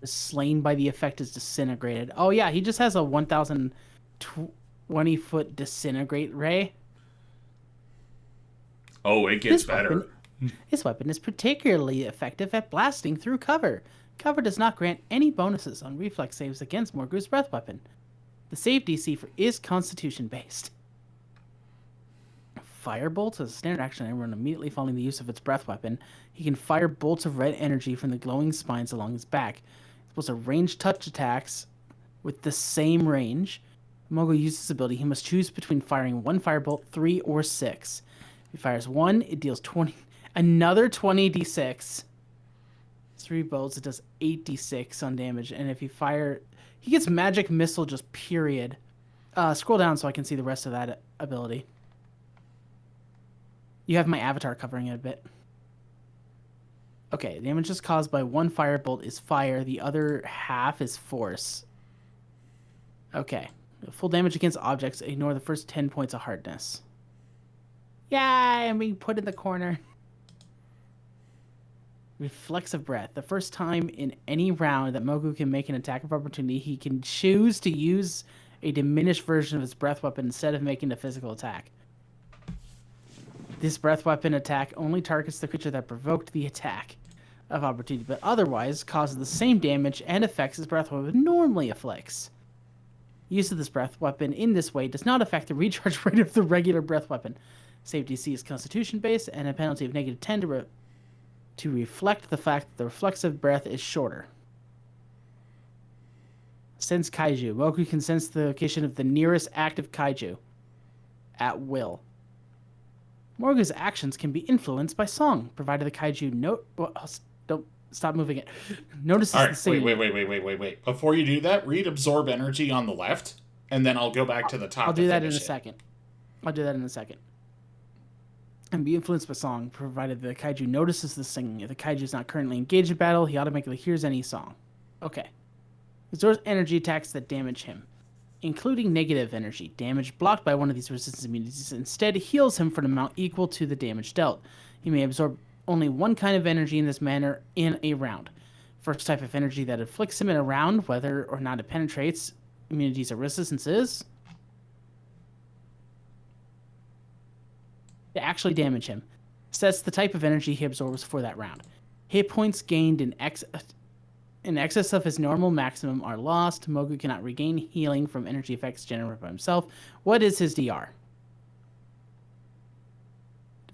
Is slain by the effect is disintegrated. Oh yeah, he just has a 1,020-foot disintegrate ray. Oh, it gets better. His weapon is particularly effective at blasting through cover. Cover does not grant any bonuses on reflex saves against Morgu's breath weapon. The save DC is Constitution based. Firebolt is a standard action everyone immediately following the use of its breath weapon. He can fire bolts of red energy from the glowing spines along his back. It's supposed to range touch attacks with the same range. If Mogo uses this ability, he must choose between firing one firebolt, 3, or 6. If he fires 1, it deals another 20d6. 3 bolts, it does 8d6 on damage. And if he gets magic missile just period. Scroll down so I can see the rest of that ability. You have my avatar covering it a bit. Okay, damage is caused by one firebolt is fire. The other half is force. Okay. Full damage against objects. Ignore the first 10 points of hardness. Yeah, I'm being put in the corner. Reflexive breath. The first time in any round that Mogu can make an attack of opportunity, he can choose to use a diminished version of his breath weapon instead of making a physical attack. This breath weapon attack only targets the creature that provoked the attack of opportunity, but otherwise causes the same damage and effects his breath weapon normally afflicts. Use of this breath weapon in this way does not affect the recharge rate of the regular breath weapon. Save DC is Constitution based, and a penalty of -10 to reflect the fact that the reflexive breath is shorter. Sense Kaiju. Mogu can sense the location of the nearest active Kaiju at will. Mogu's actions can be influenced by song, provided the Kaiju don't stop moving it. Notices All right, the singing. Wait. Before you do that, read Absorb Energy on the left, and then I'll go back to the top. I'll do that in a second. And be influenced by song, provided the Kaiju notices the singing. If the Kaiju is not currently engaged in battle, he automatically hears any song. Okay. Absorbs energy attacks that damage him, including negative energy. Damage blocked by one of these resistance immunities instead heals him for an amount equal to the damage dealt. He may absorb only one kind of energy in this manner in a round. First type of energy that afflicts him in a round, whether or not it penetrates immunities or resistances, to actually damage him. Sets the type of energy he absorbs for that round. Hit points gained in excess of his normal maximum are lost. Mogu cannot regain healing from energy effects generated by himself. What is his DR?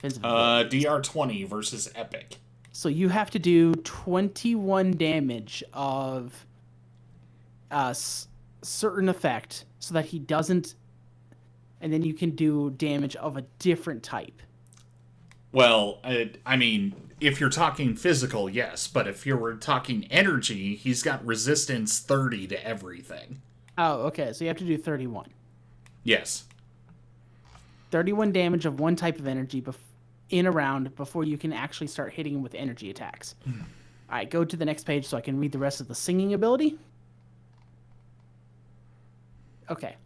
DR 20 versus Epic. So you have to do 21 damage of a certain effect so that he doesn't, and then you can do damage of a different type. Well, I mean, if you're talking physical, yes, but if you were talking energy, he's got resistance 30 to everything. Oh, okay, so you have to do 31. Yes. 31 damage of one type of energy in a round before you can actually start hitting him with energy attacks. All right, go to the next page so I can read the rest of the singing ability. Okay.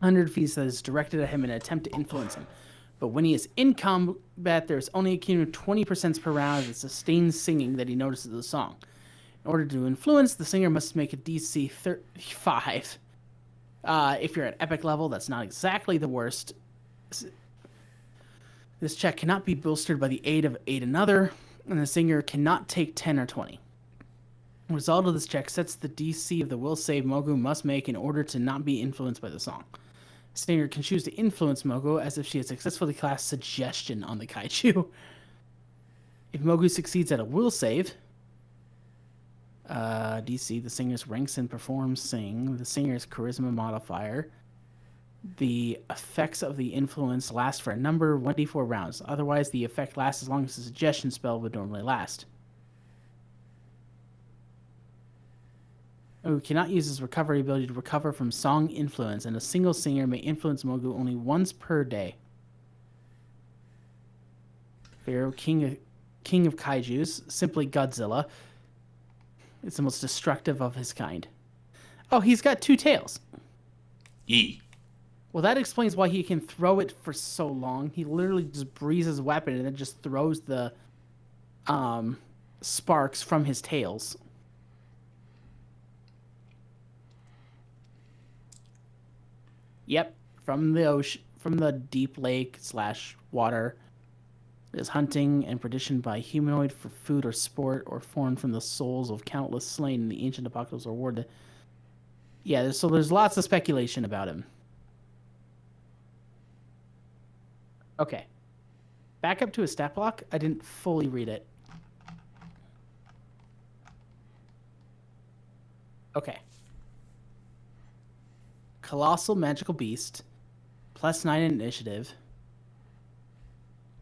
100 feet that is directed at him in an attempt to influence him. But when he is in combat, there's only a cumulative 20% per round of the sustained singing that he notices the song. In order to influence, the singer must make a DC 35. If you're at epic level, that's not exactly the worst. This check cannot be bolstered by the aid of another, and the singer cannot take 10 or 20. The result of this check sets the DC of the will save Mogu must make in order to not be influenced by the song. The singer can choose to influence Mogu as if she has successfully cast Suggestion on the Kaiju. If Mogu succeeds at a will save, DC, the singer's ranks and performs sing, the singer's charisma modifier, the effects of the influence last for a number of 1d4 rounds. Otherwise, the effect lasts as long as the suggestion spell would normally last. Mogu cannot use his recovery ability to recover from song influence, and a single singer may influence Mogu only once per day. Pharaoh, king of kaijus, simply Godzilla. It's the most destructive of his kind. Oh, he's got two tails. Well, that explains why he can throw it for so long. He literally just breathes his weapon and then just throws the sparks from his tails. Yep, from the ocean, from the deep lake / water. It is hunting and predation by humanoid for food or sport, or formed from the souls of countless slain in the ancient apocalypse or war. Yeah, so there's lots of speculation about him. Okay. Back up to his stat block. I didn't fully read it. Okay. Colossal Magical Beast. +9 initiative.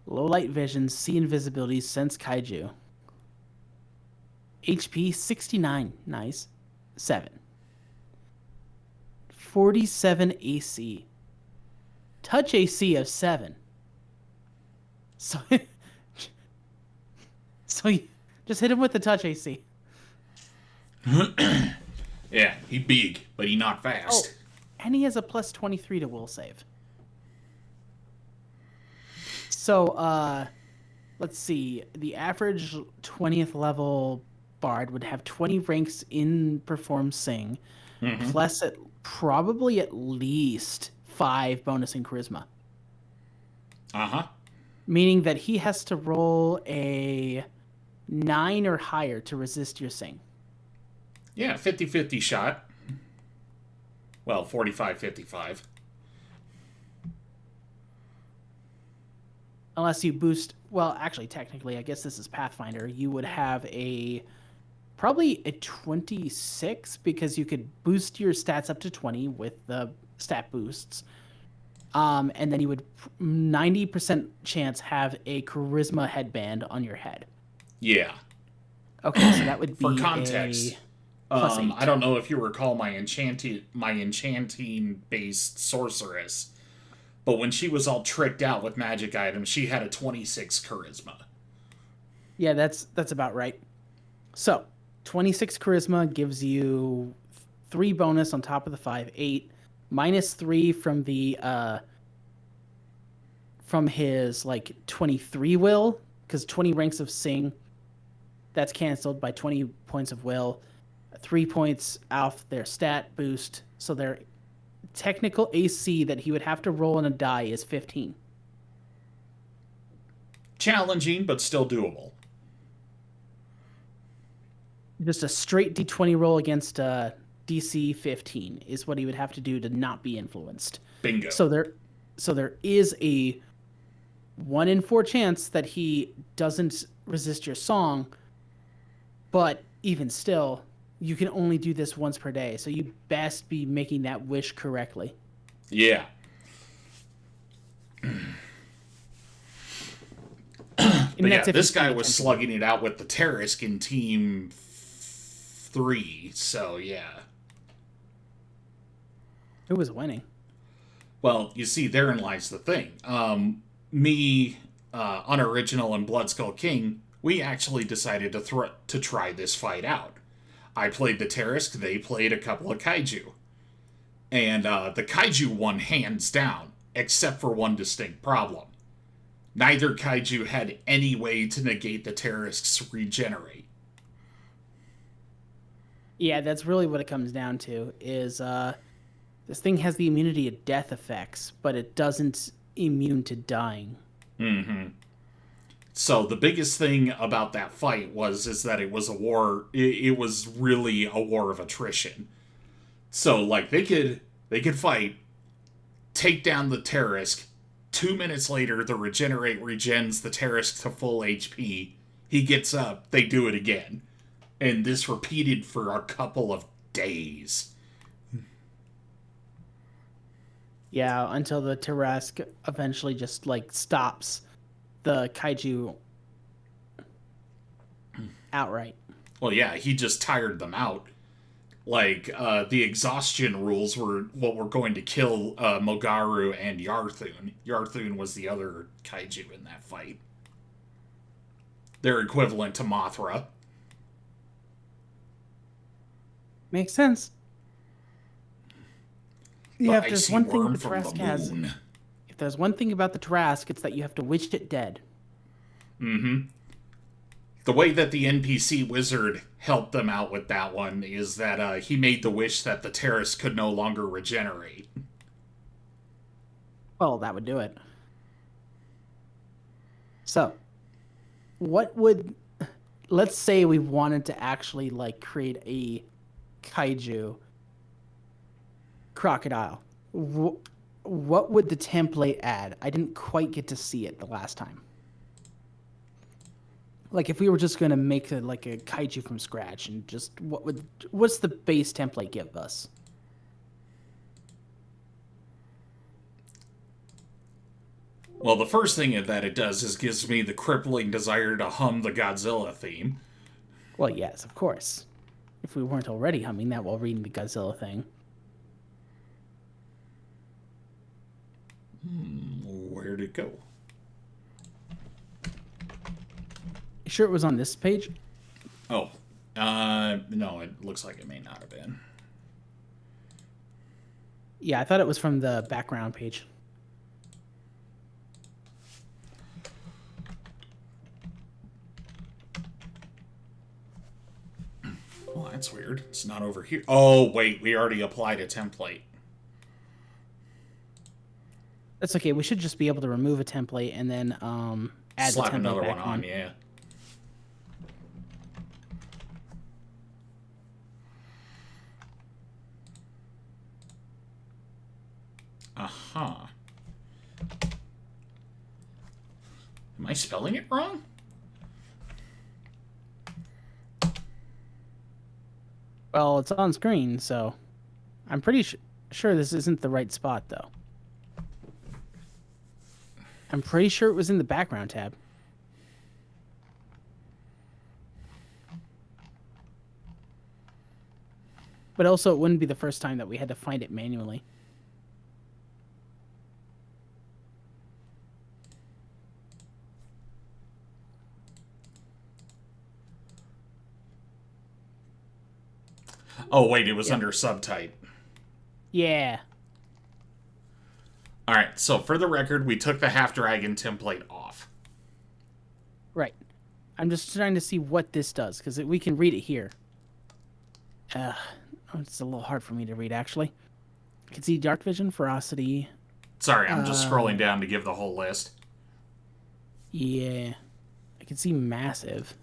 Low light vision, see invisibility, sense kaiju. HP 69. Nice. 7. 47 AC. Touch AC of 7. So Just hit him with the touch AC. Yeah, he big, but he not Oh, fast. and he has a plus 23 to will save. So, let's see. The average 20th level bard would have 20 ranks in Perform Sing, plus probably at least 5 bonus in Charisma. Uh-huh. Meaning that he has to roll a 9 or higher to resist your Sing. Yeah, 50-50 shot. Well, 45-55. Unless you boost... Well, actually, technically, I guess this is Pathfinder. You would have probably a 26, because you could boost your stats up to 20 with the stat boosts. And then you would 90% chance have a charisma headband on your head. Yeah. Okay, so that would be for context. +8. I don't know if you recall my enchanting based sorceress, but when she was all tricked out with magic items, she had a 26 charisma. Yeah, that's about right. So 26 charisma gives you 3 bonus on top of the 5, 8, minus 3 from the from his like 23 will, because 20 ranks of Sing, that's canceled by 20 points of will, 3 points off their stat boost, so their technical AC that he would have to roll on a die is 15. Challenging, but still doable. Just a straight D20 roll against DC 15 is what he would have to do to not be influenced. Bingo. So there is a 1 in 4 chance that he doesn't resist your song, but even still, you can only do this once per day, so you best be making that wish correctly. Yeah. But yeah, this guy was slugging it out with the Terrask in Team 3, so yeah. Who was winning? Well, you see, therein lies the thing. Me, Unoriginal, and Bloodskull King, we actually decided to try this fight out. I played the Terrask, they played a couple of Kaiju. And the Kaiju won hands down, except for one distinct problem. Neither Kaiju had any way to negate the Terrask's regenerate. Yeah, that's really what it comes down to, is this thing has the immunity to death effects, but it doesn't immune to dying. Mm-hmm. So the biggest thing about that fight is that it was a war. It was really a war of attrition. So like they could fight, take down the Terrask. 2 minutes later, the regenerate regens the Terrask to full HP. He gets up. They do it again, and this repeated for a couple of days. Yeah, until the Terrask eventually just like stops the Kaiju outright. Well, yeah, he just tired them out. Like, the exhaustion rules were what were going to kill Mogaru and Yarthun. Yarthun was the other Kaiju in that fight. They're equivalent to Mothra. Makes sense. Yeah, if there's one thing the from Tarrasque the has, moon. if there's one thing about the Tarrasque, it's that you have to wish it dead. Mm-hmm. The way that the NPC wizard helped them out with that one is that he made the wish that the Terrask could no longer regenerate. Well, that would do it. So, what would... Let's say we wanted to actually, like, create a Kaiju crocodile. What would the template add? I didn't quite get to see it the last time. Like, if we were just going to make a Kaiju from scratch, and just what's the base template give us? Well, the first thing that it does is gives me the crippling desire to hum the Godzilla theme. Well, yes, of course. If we weren't already humming that while reading the Godzilla thing. Where'd it go? You sure it was on this page? Oh, no, it looks like it may not have been. Yeah, I thought it was from the background page. Oh, that's weird. It's not over here. Oh, wait, we already applied a template. That's okay. We should just be able to remove a template and then add Slap the template another back one on, yeah. Uh-huh. Am I spelling it wrong? Well, it's on screen, so I'm pretty sure this isn't the right spot, though. I'm pretty sure it was in the background tab. But also, it wouldn't be the first time that we had to find it manually. Oh, wait, it was under subtype. Yeah. Alright, so for the record, we took the half-dragon template off. Right. I'm just trying to see what this does, because we can read it here. It's a little hard for me to read, actually. I can see dark vision, ferocity. Sorry, I'm just scrolling down to give the whole list. Yeah. I can see massive.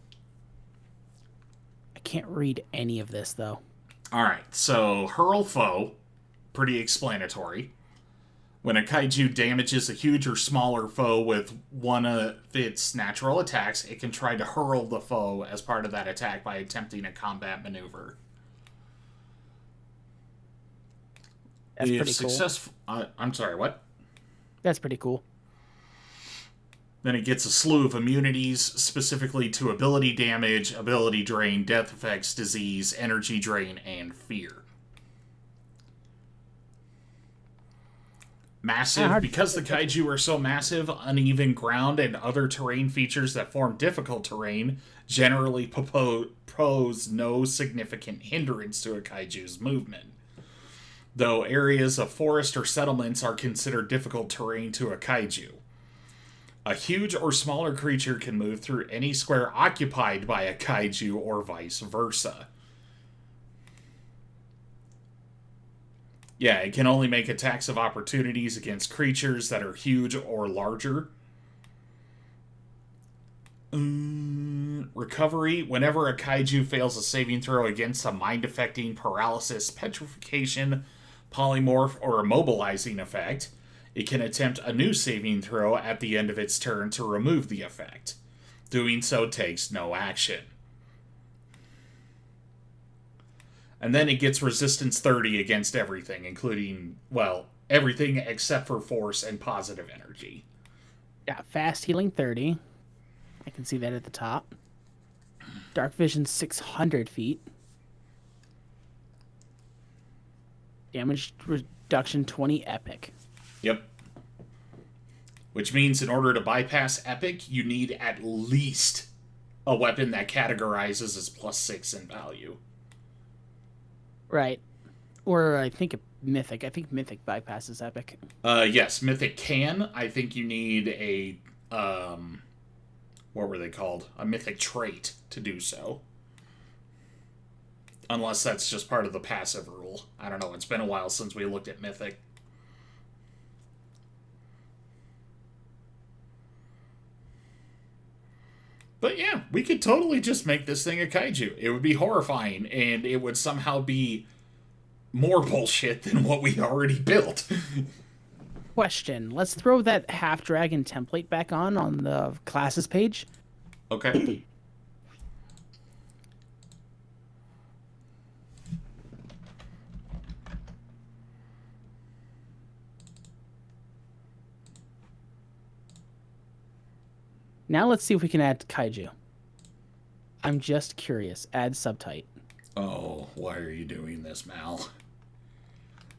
I can't read any of this, though. Alright, so hurl foe, pretty explanatory. When a kaiju damages a huge or smaller foe with one of its natural attacks, it can try to hurl the foe as part of that attack by attempting a combat maneuver. That's pretty cool. I'm sorry, what? That's pretty cool. Then it gets a slew of immunities, specifically to ability damage, ability drain, death effects, disease, energy drain, and fear. Massive, because the kaiju are so massive, uneven ground and other terrain features that form difficult terrain generally pose no significant hindrance to a kaiju's movement. Though areas of forest or settlements are considered difficult terrain to a kaiju. A huge or smaller creature can move through any square occupied by a kaiju or vice versa. Yeah, it can only make attacks of opportunities against creatures that are huge or larger. Recovery. Whenever a kaiju fails a saving throw against a mind-affecting paralysis, petrification, polymorph, or immobilizing effect, it can attempt a new saving throw at the end of its turn to remove the effect. Doing so takes no action. And then it gets resistance 30 against everything, including, well, everything except for force and positive energy. Yeah, fast healing 30. I can see that at the top. Dark vision 600 feet. Damage reduction 20 epic. Yep. Which means in order to bypass epic, you need at least a weapon that categorizes as +6 in value. Right. Or I think mythic. I think mythic bypasses epic. Yes, mythic can. I think you need a what were they called? A mythic trait to do so. Unless that's just part of the passive rule. I don't know. It's been a while since we looked at mythic. But yeah, we could totally just make this thing a kaiju. It would be horrifying, and it would somehow be more bullshit than what we already built. Question. Let's throw that half-dragon template back on the classes page. Okay. Now let's see if we can add kaiju. I'm just curious. Add subtype. Oh, why are you doing this, Mal?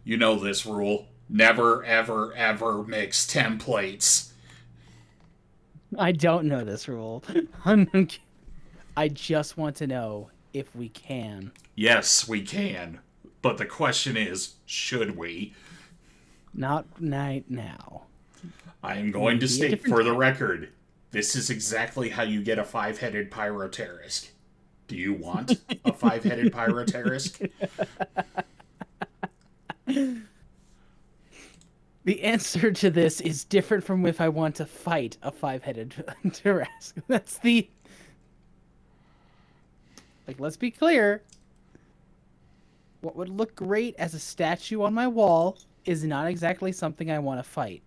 You know this rule. Never, ever, ever mix templates. I don't know this rule. I just want to know if we can. Yes, we can. But the question is, should we? Not right now. I am going to state for the record, this is exactly how you get a 5-headed Pyroterisk. Do you want a 5-headed Pyroterisk? The answer to this is different from if I want to fight a 5-headed Tarask. That's the... Like, let's be clear. What would look great as a statue on my wall is not exactly something I want to fight.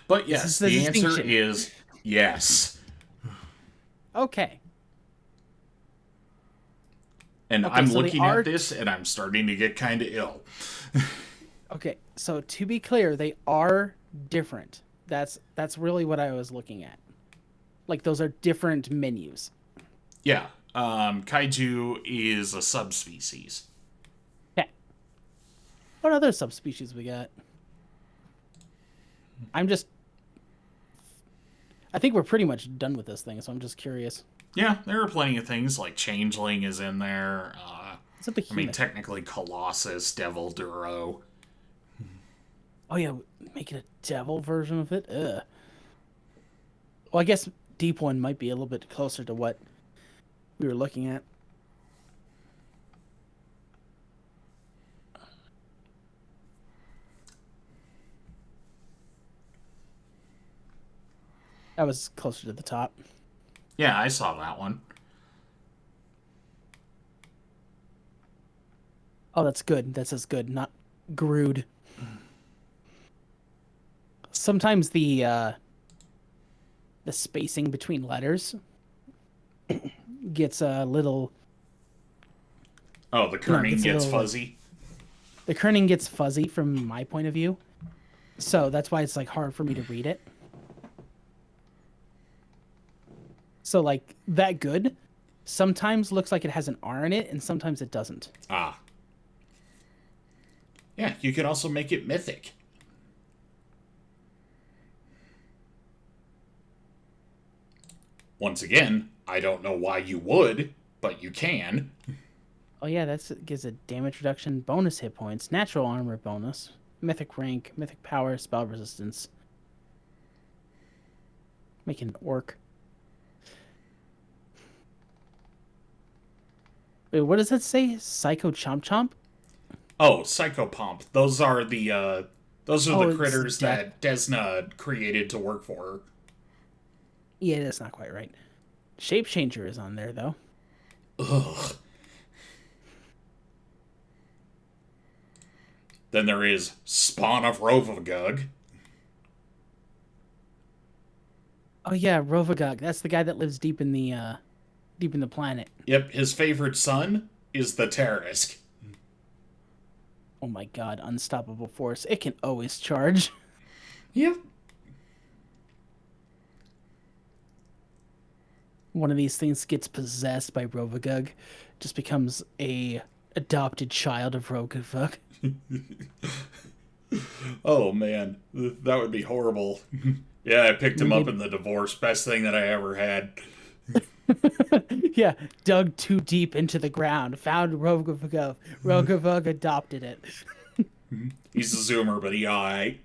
But yes, the answer is yes. Okay. And okay, I'm looking at this, and I'm starting to get kind of ill. Okay, so to be clear, they are different. That's really what I was looking at. Like, those are different menus. Yeah. Kaiju is a subspecies. Okay. What other subspecies we got? I think we're pretty much done with this thing, so I'm just curious. Yeah, there are plenty of things, like Changeling is in there. I mean, technically Colossus, Devil Duro. Oh yeah, make it a devil version of it? Ugh. Well, I guess Deep One might be a little bit closer to what we were looking at. That was closer to the top. Yeah, I saw that one. Oh, that's good. That says good, not Grood. Sometimes the spacing between letters gets a little... Oh, the kerning gets fuzzy? The kerning gets fuzzy from my point of view. So that's why it's like hard for me to read it. So like that good sometimes looks like it has an R in it and sometimes it doesn't. Ah. Yeah, you could also make it mythic. Once again, I don't know why you would, but you can. Oh yeah, that gives a damage reduction, bonus hit points, natural armor bonus, mythic rank, mythic power, spell resistance. Making an orc. Wait, what does that say? Psycho Chomp Chomp? Oh, Psychopomp. Those are the critters that Desna created to work for her. Yeah, that's not quite right. Shape Changer is on there though. Ugh. Then there is Spawn of Rovagug. Oh yeah, Rovagug. That's the guy that lives deep in the planet. Yep, his favorite son is the Tarisk. Oh my god, unstoppable force. It can always charge. Yep. One of these things gets possessed by Rovagug, just becomes a adopted child of Rovagug. Oh man, that would be horrible. Yeah, I picked him up in the divorce. Best thing that I ever had. Yeah, dug too deep into the ground, found Rovagug. Rovagug adopted it. He's a zoomer, but he alright.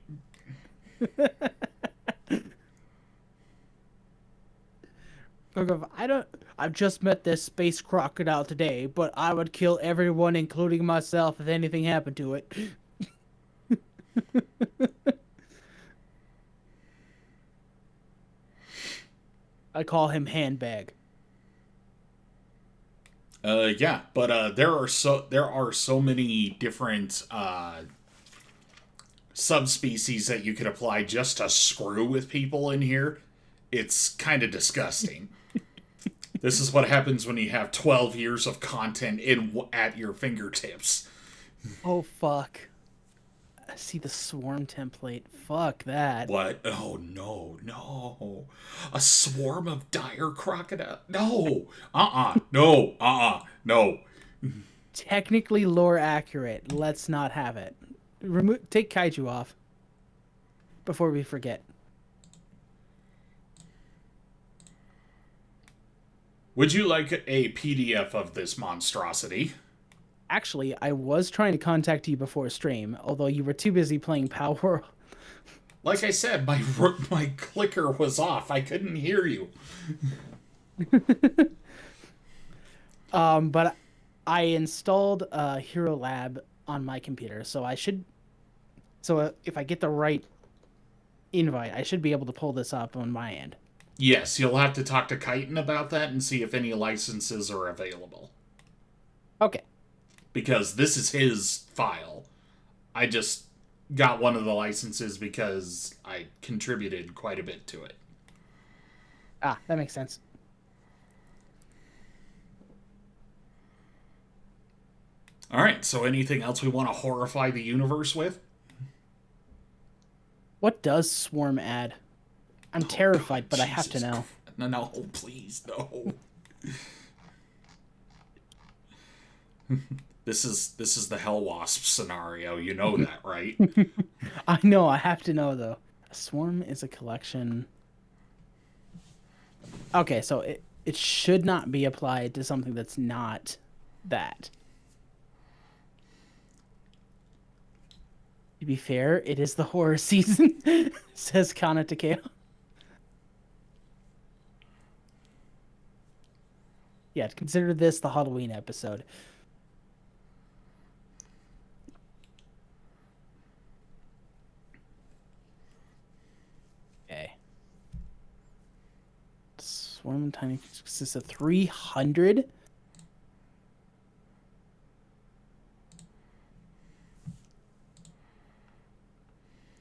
I've just met this space crocodile today, but I would kill everyone, including myself, if anything happened to it. I call him Handbag. Yeah, but there are so many different subspecies that you could apply just to screw with people in here. It's kind of disgusting. This is what happens when you have 12 years of content at your fingertips. Oh fuck. I see the swarm template. Fuck that. What? Oh no. A swarm of dire crocodile? No. No. Technically lore accurate. Let's not have it. Take Kaiju off. Before we forget. Would you like a PDF of this monstrosity? Actually, I was trying to contact you before stream, although you were too busy playing Power. Like I said, my clicker was off. I couldn't hear you. But I installed Hero Lab on my computer, so I should. So if I get the right invite, I should be able to pull this up on my end. Yes, you'll have to talk to Chitin about that and see if any licenses are available. Okay. Because this is his file. I just got one of the licenses because I contributed quite a bit to it. Ah, that makes sense. Alright, so anything else we want to horrify the universe with? What does Swarm add? I'm terrified, but Jesus, I have to know. No, please, no. This is the Hell Wasp scenario. You know that, right? I know. I have to know, though. A swarm is a collection. Okay, so it should not be applied to something that's not that. To be fair, it is the horror season, says Kana Takeo. Yeah, consider this the Halloween episode. Okay. Swarm tiny consists of 300.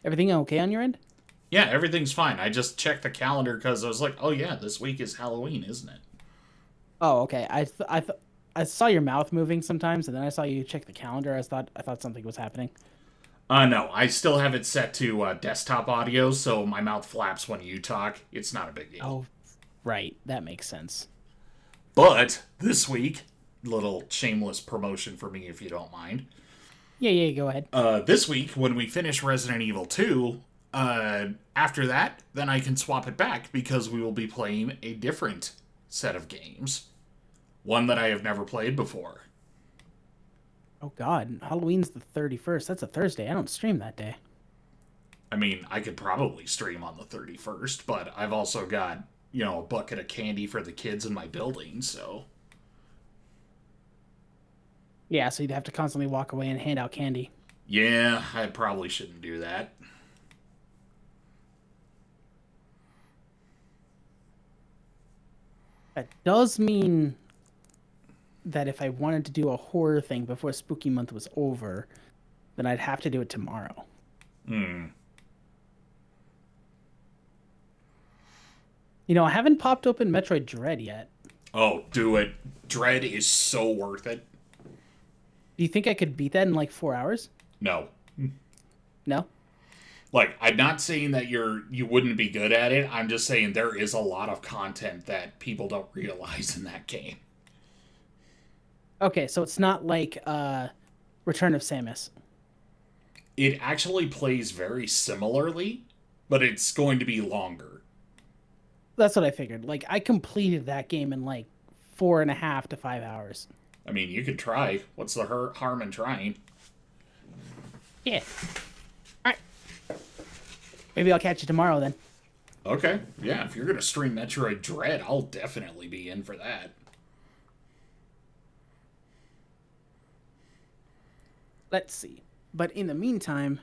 Everything okay on your end? Yeah, everything's fine. I just checked the calendar because I was like, oh yeah, this week is Halloween, isn't it? Oh, okay. I saw your mouth moving sometimes, and then I saw you check the calendar. I thought something was happening. No, I still have it set to desktop audio, so my mouth flaps when you talk. It's not a big deal. Oh, right. That makes sense. But this week, little shameless promotion for me, if you don't mind. Yeah, go ahead. This week, when we finish Resident Evil 2, after that, then I can swap it back because we will be playing a different set of games. One that I have never played before. Oh god, Halloween's the 31st. That's a Thursday. I don't stream that day. I mean, I could probably stream on the 31st, but I've also got, a bucket of candy for the kids in my building, so... Yeah, so you'd have to constantly walk away and hand out candy. Yeah, I probably shouldn't do that. That does mean that if I wanted to do a horror thing before Spooky Month was over, then I'd have to do it tomorrow. I haven't popped open Metroid Dread yet. Oh, do it. Dread is so worth it. Do you think I could beat that in like 4 hours? No. No? Like, I'm not saying that you wouldn't be good at it. I'm just saying there is a lot of content that people don't realize in that game. Okay, so it's not like Return of Samus. It actually plays very similarly, but it's going to be longer. That's what I figured. Like, I completed that game in like 4.5 to 5 hours. I mean, you could try. What's the harm in trying? Yeah. All right. Maybe I'll catch you tomorrow then. Okay. Yeah, if you're going to stream Metroid Dread, I'll definitely be in for that. Let's see. But in the meantime,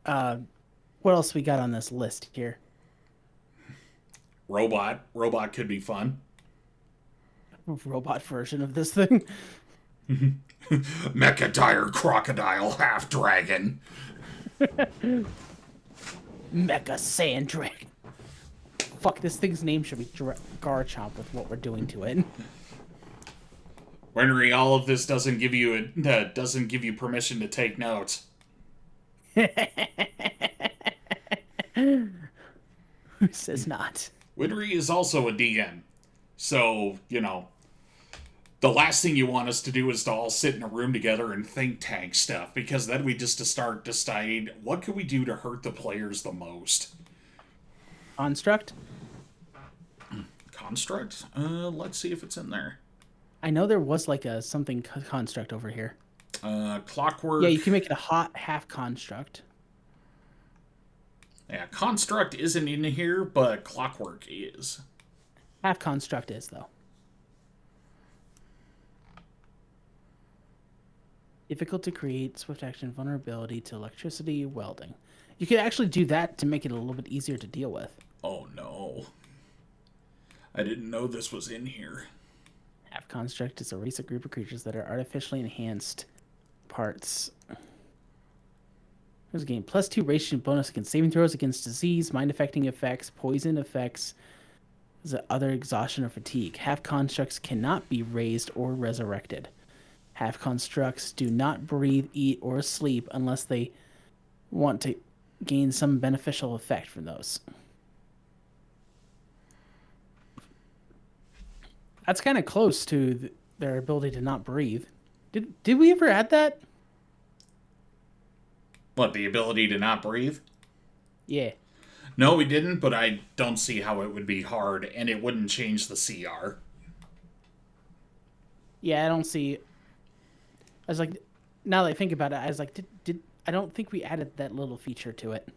what else we got on this list here? Robot. Robot could be fun. Robot version of this thing. Mecha Dire Crocodile Half Dragon. Mecha Sand Dragon. Fuck, this thing's name should be Garchomp with what we're doing to it. Henry, all of this doesn't give you permission to take notes. Who says not? Winry is also a DM. So, the last thing you want us to do is to all sit in a room together and think tank stuff, because then we just start deciding what can we do to hurt the players the most. Construct? Construct? Let's see if it's in there. I know there was like a something construct over here. Clockwork. Yeah, you can make it a hot half construct. Yeah, construct isn't in here, but clockwork is. Half construct is, though. Difficult to create, swift action, vulnerability to electricity, welding. You could actually do that to make it a little bit easier to deal with. Oh no. I didn't know this was in here. Half construct is a race of group of creatures that are artificially enhanced parts. There's a game. +2 ration bonus against saving throws, against disease, mind-affecting effects, poison effects, other exhaustion or fatigue. Half constructs cannot be raised or resurrected. Half constructs do not breathe, eat, or sleep unless they want to gain some beneficial effect from those. That's kind of close to their ability to not breathe. Did we ever add that? What, the ability to not breathe? Yeah. No, we didn't, but I don't see how it would be hard, and it wouldn't change the CR. Yeah, I don't see... I was like, now that I think about it, I was like, I don't think we added that little feature to it.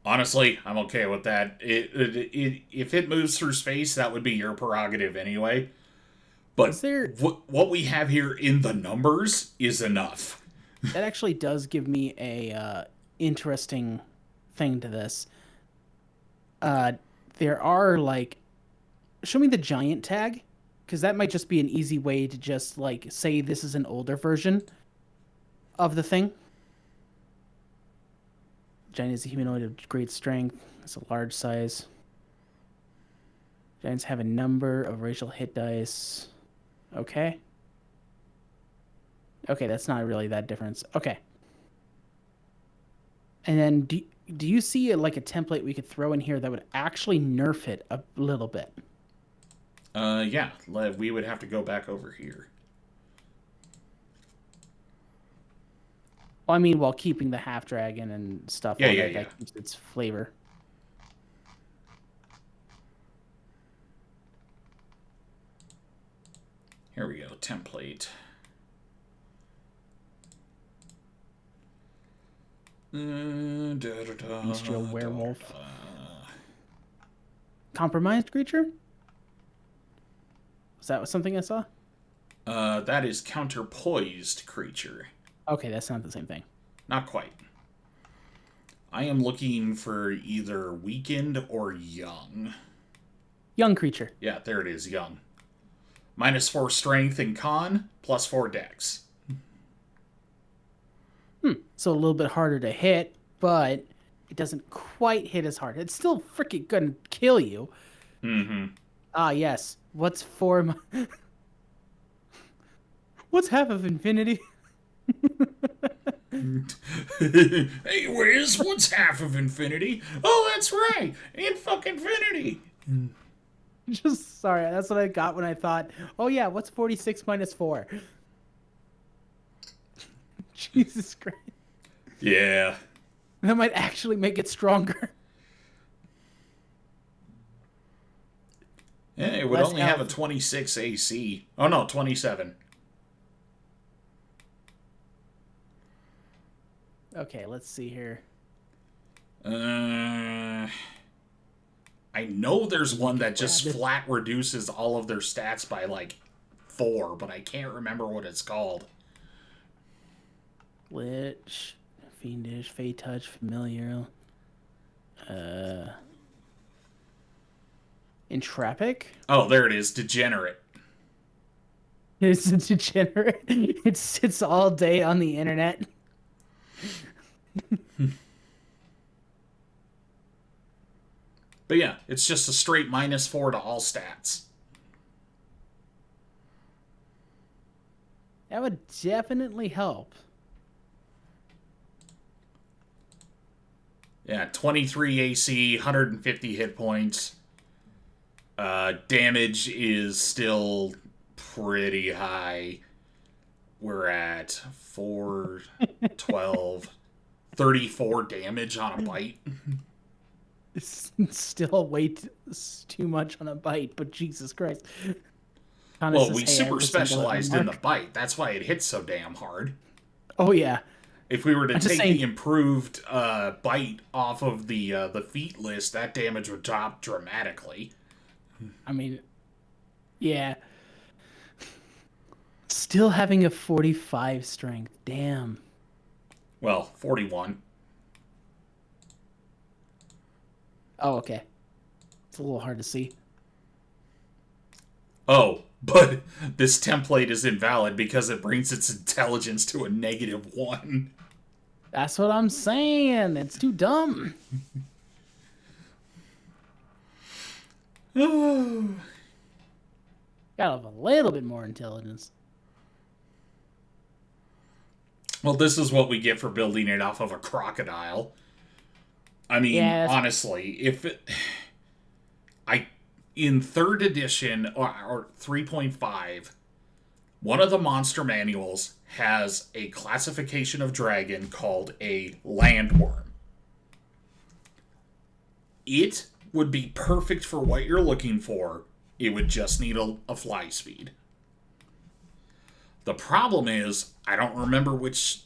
Honestly, I'm okay with that. If it moves through space, that would be your prerogative anyway. But what we have here in the numbers is enough. That actually does give me a interesting thing to this. There are, like... Show me the giant tag, because that might just be an easy way to just, like, say this is an older version of the thing. Giant is a humanoid of great strength. It's a large size. Giants have a number of racial hit dice. Okay. Okay, that's not really that difference. Okay. And then do you see like a template we could throw in here that would actually nerf it a little bit? Yeah. We would have to go back over here. Well, I mean, while keeping the half dragon and stuff. Yeah. That keeps its flavor. Here we go. Template. Bestial werewolf. Compromised creature? Was that something I saw? That is counterpoised creature. Okay, that's not the same thing. Not quite. I am looking for either weakened or young. Young creature. Yeah, there it is, young. -4 strength and con, +4 dex. So a little bit harder to hit, but it doesn't quite hit as hard. It's still freaking gonna kill you. Mm-hmm. Ah, yes. What's half of infinity? Hey, Wiz, what's half of infinity? Oh, that's right. Infinity. Just sorry, that's what I got when I thought, oh yeah, what's 46 - 4? Jesus Christ. Yeah. That might actually make it stronger. Yeah, it would only have a 26 AC. Oh no, 27. Okay, let's see here. I know there's one that just flat reduces all of their stats by like 4, but I can't remember what it's called. Lich, Fiendish, Fey Touch, Familiar. Entrapic? Oh, there it is. Degenerate. It's a degenerate. It sits all day on the internet. But yeah, it's just a straight -4 to all stats. That would definitely help. Yeah, 23 AC, 150 hit points. Damage is still pretty high. We're at 4, 12, 34 damage on a bite. It's still way too much on a bite, but Jesus Christ. Well, we super specialized in the bite. That's why it hits so damn hard. Oh, yeah. If we were to take the improved bite off of the feat list, that damage would drop dramatically. I mean, yeah. Still having a 45 strength. Damn. Well, 41. Oh, okay. It's a little hard to see. Oh, but this template is invalid because it brings its intelligence to a -1. That's what I'm saying. It's too dumb. Gotta have a little bit more intelligence. Well, this is what we get for building it off of a crocodile. I mean, honestly, if it... In 3rd edition, or 3.5, one of the monster manuals has a classification of dragon called a landworm. It would be perfect for what you're looking for. It would just need a fly speed. The problem is, I don't remember which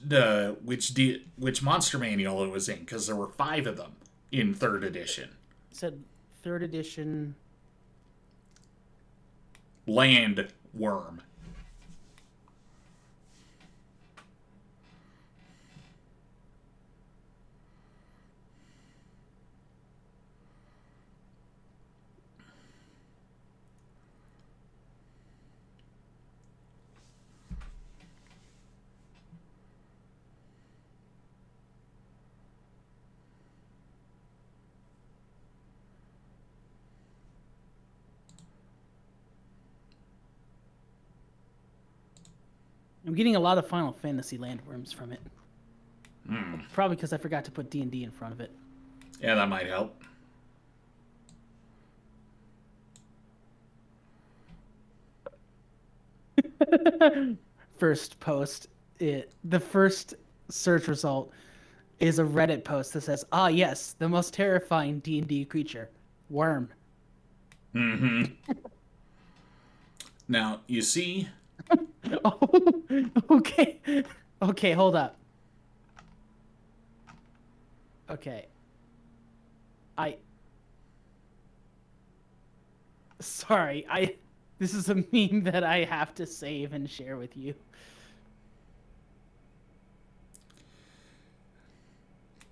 monster manual it was in, because there were 5 of them in 3rd edition. It said 3rd edition... Landworm. I'm getting a lot of Final Fantasy landworms from it. Probably because I forgot to put D&D in front of it. Yeah, that might help. First post, the first search result is a Reddit post that says, "Ah, yes, the most terrifying D&D creature, worm." Mm-hmm. Now, you see... Oh, okay. Okay, hold up. Okay. Sorry, this is a meme that I have to save and share with you.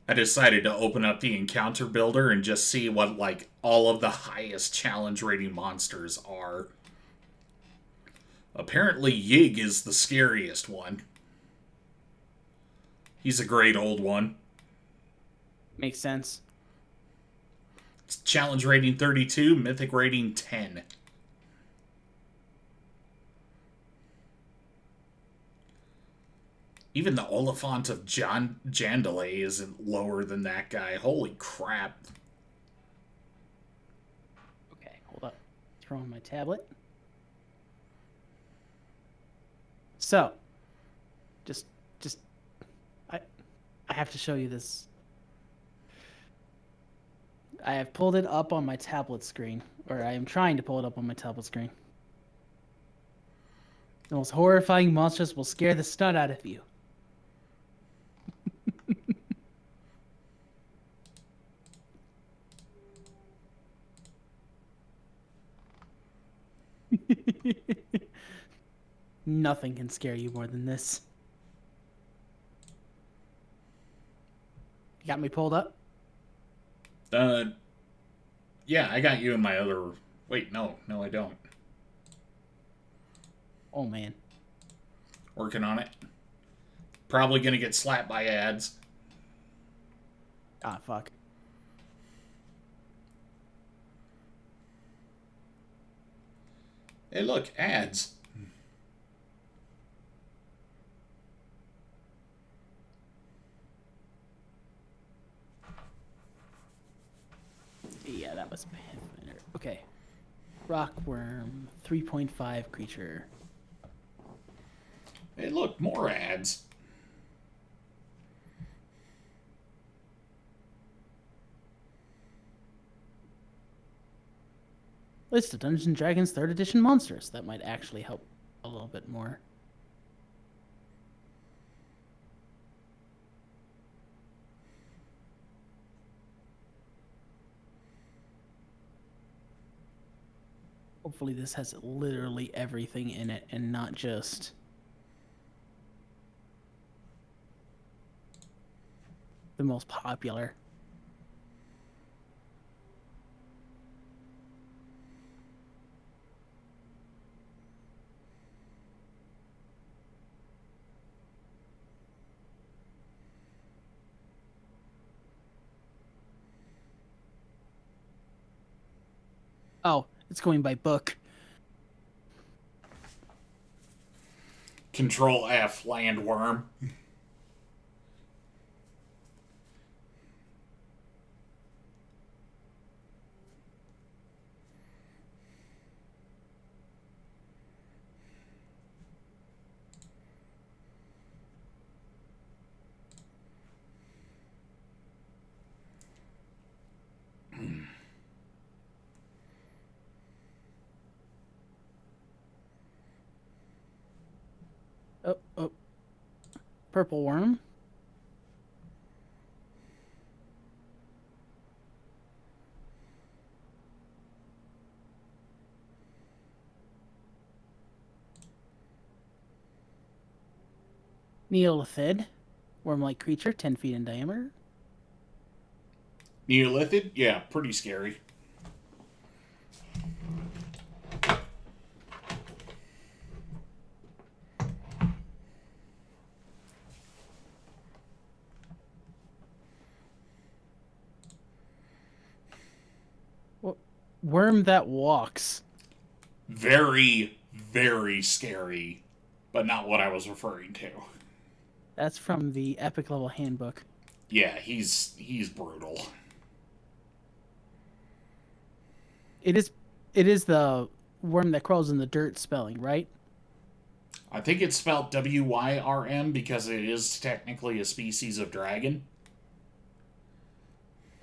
I decided to open up the encounter builder and just see what, like, all of the highest challenge rating monsters are. Apparently, Yig is the scariest one. He's a great old one. Makes sense. It's challenge rating 32, mythic rating 10. Even the Oliphant of Jandalay isn't lower than that guy. Holy crap. Okay, hold up. Throw on my tablet. So, I have to show you this. I have pulled it up on my tablet screen, or I am trying to pull it up on my tablet screen. The most horrifying monsters will scare the snot out of you. Nothing can scare you more than this. You got me pulled up? Yeah, I got you in my other... Wait, no, I don't. Oh, man. Working on it. Probably gonna get slapped by ads. Ah, fuck. Hey, look, ads. Yeah, that was Pathfinder. Okay. Rockworm, 3.5 creature. Hey, look, more ads. List of Dungeons and Dragons 3rd edition monsters. That might actually help a little bit more. Hopefully this has literally everything in it and not just the most popular. Oh, it's going by book. Control F, landworm. Oh. Purple worm. Neolithid. Worm-like creature, 10 feet in diameter. Neolithid? Yeah, pretty scary. Worm that walks. Very, very scary, but not what I was referring to. That's from the Epic Level Handbook. Yeah, he's brutal. It is the worm that crawls in the dirt spelling, right? I think it's spelled WYRM because it is technically a species of dragon.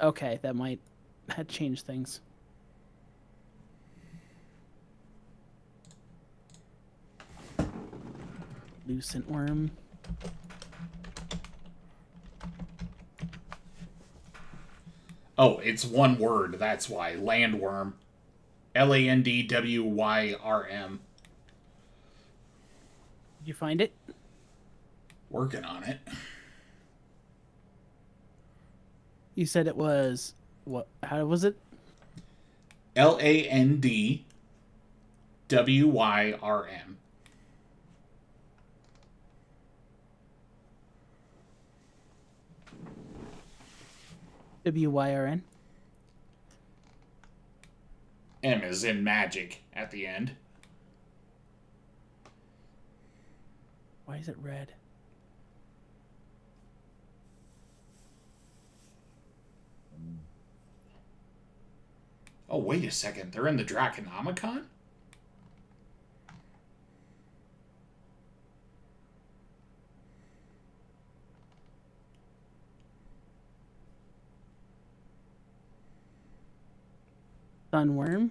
Okay, that might change things. Lucent worm. Oh, it's one word, that's why. Landworm. LANDWYRM. Did you find it? Working on it. You said it was what? How was it? LANDWYRM. WYRN. M is in magic at the end. Why is it red? Oh, wait a second. They're in the Draconomicon? Sunworm.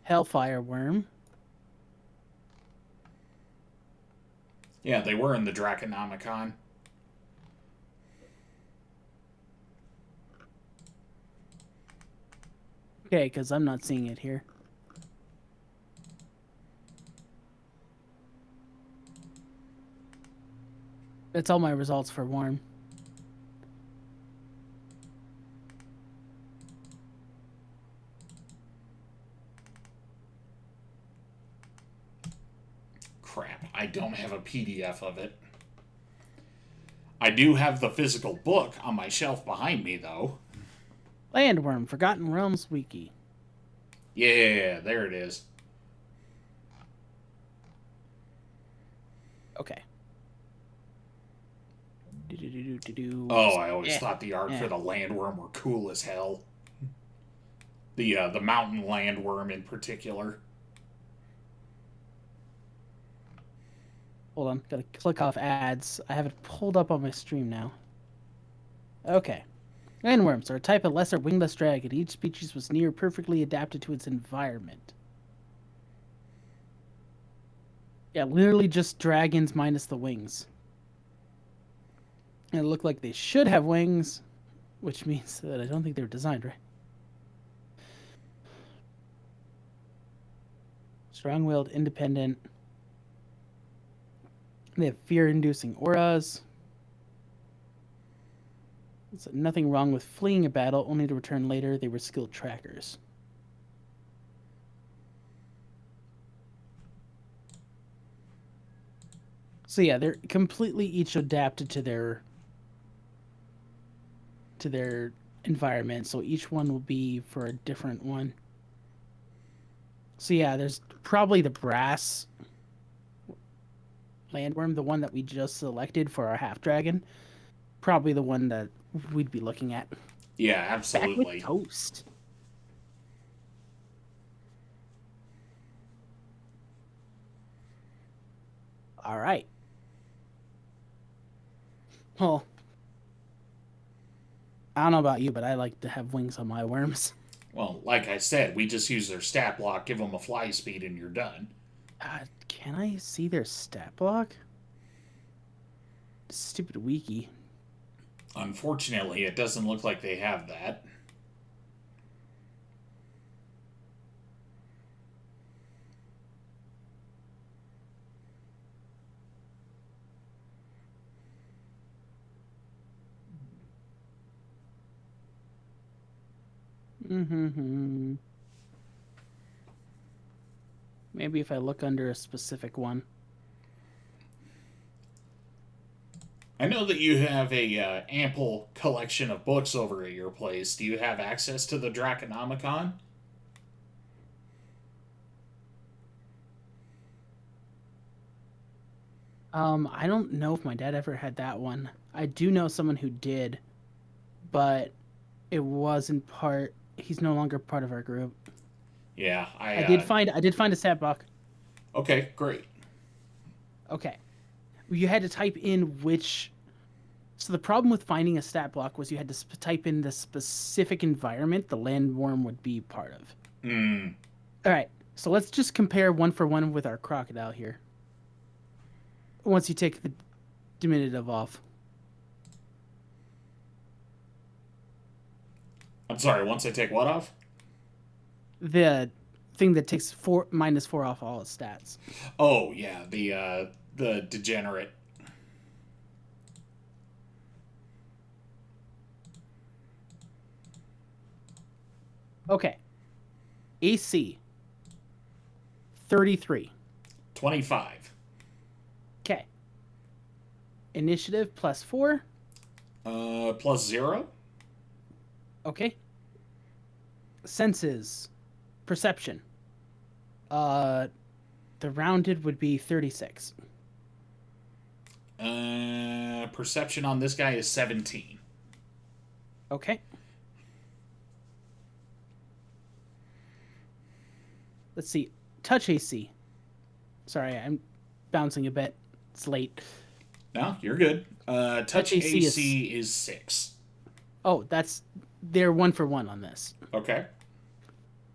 Hellfire worm. Yeah, they were in the Draconomicon. Okay, because I'm not seeing it here. That's all my results for worm. Crap, I don't have a PDF of it. I do have the physical book on my shelf behind me, though. Landworm, Forgotten Realms Wiki. Yeah, there it is. Okay. Oh, I always thought the art for the landworm were cool as hell. The mountain landworm in particular. Hold on, gotta click off ads. I have it pulled up on my stream now. Okay. Landworms are a type of lesser wingless dragon. Each species was near perfectly adapted to its environment. Yeah, literally just dragons minus the wings. And it looked like they should have wings, which means that I don't think they were designed right. Strong-willed, independent. They have fear-inducing auras. There's nothing wrong with fleeing a battle, only to return later. They were skilled trackers. So yeah, they're completely each adapted to their environment. So each one will be for a different one. So yeah, there's probably the brass landworm, the one that we just selected for our half dragon. Probably the one that we'd be looking at. Yeah, absolutely. Back with toast. All right. Well, I don't know about you, but I like to have wings on my worms. Well, like I said, we just use their stat block, give them a fly speed, and you're done. Can I see their stat block? Stupid wiki. Unfortunately, it doesn't look like they have that. Mm-hmm. Maybe if I look under a specific one. I know that you have a ample collection of books over at your place. Do you have access to the Draconomicon? I don't know if my dad ever had that one. I do know someone who did, but it wasn't part. He's no longer part of our group. Yeah, I did find a stat block. Okay, great. Okay, you had to type in which. So the problem with finding a stat block was you had to type in the specific environment the landworm would be part of. All right, so let's just compare one for one with our crocodile here. Once you take the diminutive off. I'm sorry, once I take what off? The thing that takes -4 off all its stats. Oh, yeah, the degenerate. Okay. AC 33. 25. Okay. Initiative +4. +0. Okay. Senses. Perception. The rounded would be 36. Perception on this guy is 17. Okay. Let's see. Touch AC. Sorry, I'm bouncing a bit. It's late. No, you're good. Touch AC is 6. Oh, they're 1 for 1 on this. Okay.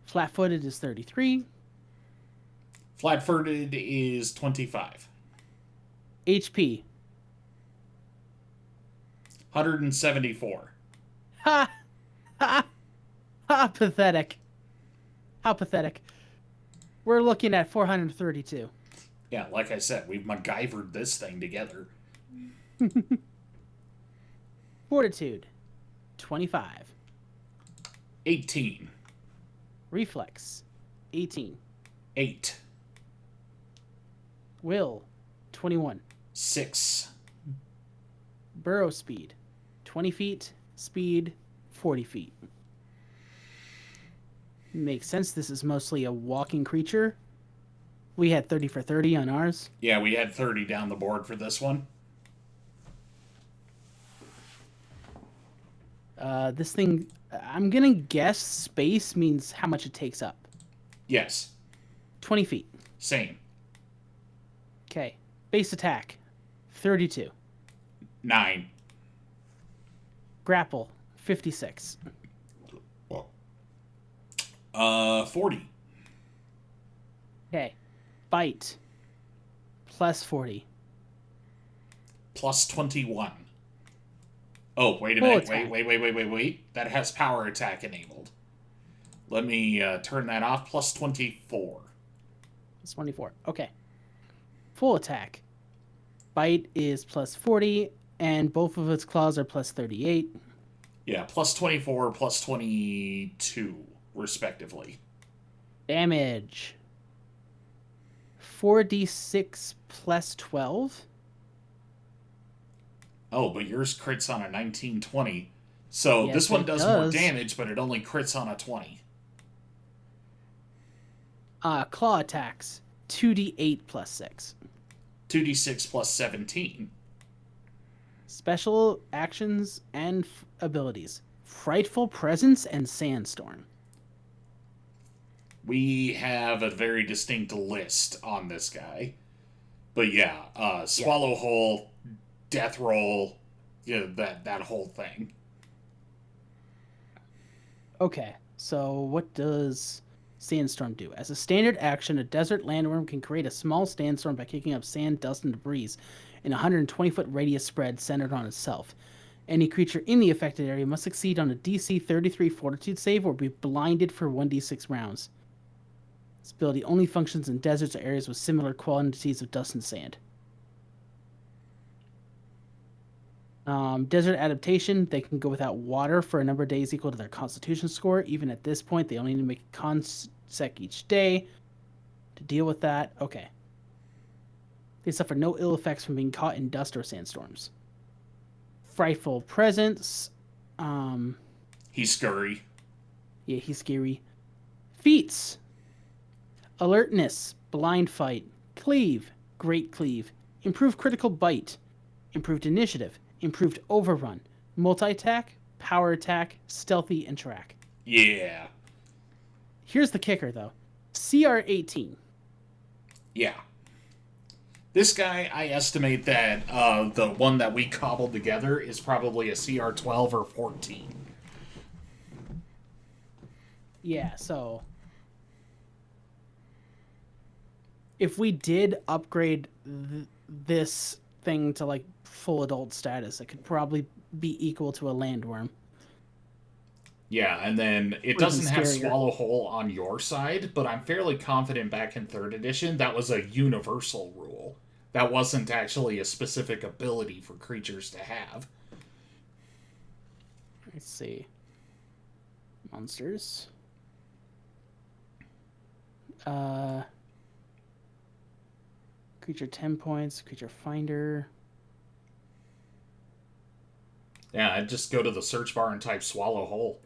Flat-footed is 33. Flat-footed is 25. HP. 174. Ha! Ha! Ha! Pathetic. How pathetic. We're looking at 432. Yeah, like I said, we've MacGyvered this thing together. Fortitude. 25. 18. Reflex. 18. 8. Will. 21. 6. Burrow speed. 20 feet. Speed. 40 feet. Makes sense. This is mostly a walking creature. We had 30 for 30 on ours. Yeah, we had 30 down the board for this one. This thing, I'm going to guess space means how much it takes up. Yes. 20 feet. Same. Okay. Base attack. 32. 9. Grapple, 56. 40. Okay. Bite, plus 40. Plus 21. Oh, wait a Full minute. attack. Wait. That has power attack enabled. Let me turn that off. Plus 24. Plus 24. Okay. Full attack. Bite is plus 40, and both of its claws are plus 38. Yeah, plus 24, plus 22, respectively. Damage. 4d6 plus 12. Oh, but yours crits on a 1920. So Yes, this one it does more damage, but it only crits on a 20. Claw attacks. 2d8 plus 6. 2d6 plus 17. Special actions and abilities. Frightful Presence and Sandstorm. We have a very distinct list on this guy. But yeah, Swallow Hole, Death Roll, that whole thing. Okay, so what does Sandstorm do? As a standard action, a desert landworm can create a small sandstorm by kicking up sand, dust, and debris in a 120-foot radius spread centered on itself. Any creature in the affected area must succeed on a DC 33 Fortitude save or be blinded for 1d6 rounds. This ability only functions in deserts or areas with similar quantities of dust and sand. Desert adaptation, they can go without water for a number of days equal to their constitution score. Even at this point, they only need to make a con sec each day to deal with that. Okay. They suffer no ill effects from being caught in dust or sandstorms. Frightful Presence. He's scurry. Yeah, he's scary. Feats. Alertness, Blind Fight, Cleave, Great Cleave, Improved Critical Bite, Improved Initiative, Improved Overrun, Multi-Attack, Power Attack, Stealthy, and Track. Yeah. Here's the kicker, though. CR 18. Yeah. This guy, I estimate that the one that we cobbled together is probably a CR 12 or 14. Yeah, so if we did upgrade this thing to like full adult status, it could probably be equal to a landworm. Yeah, and then it doesn't have Swallow Hole on your side, but I'm fairly confident back in 3rd edition that was a universal rule. That wasn't actually a specific ability for creatures to have. Let's see. Monsters. Creature 10 points, creature finder. Yeah, I'd just go to the search bar and type Swallow Hole.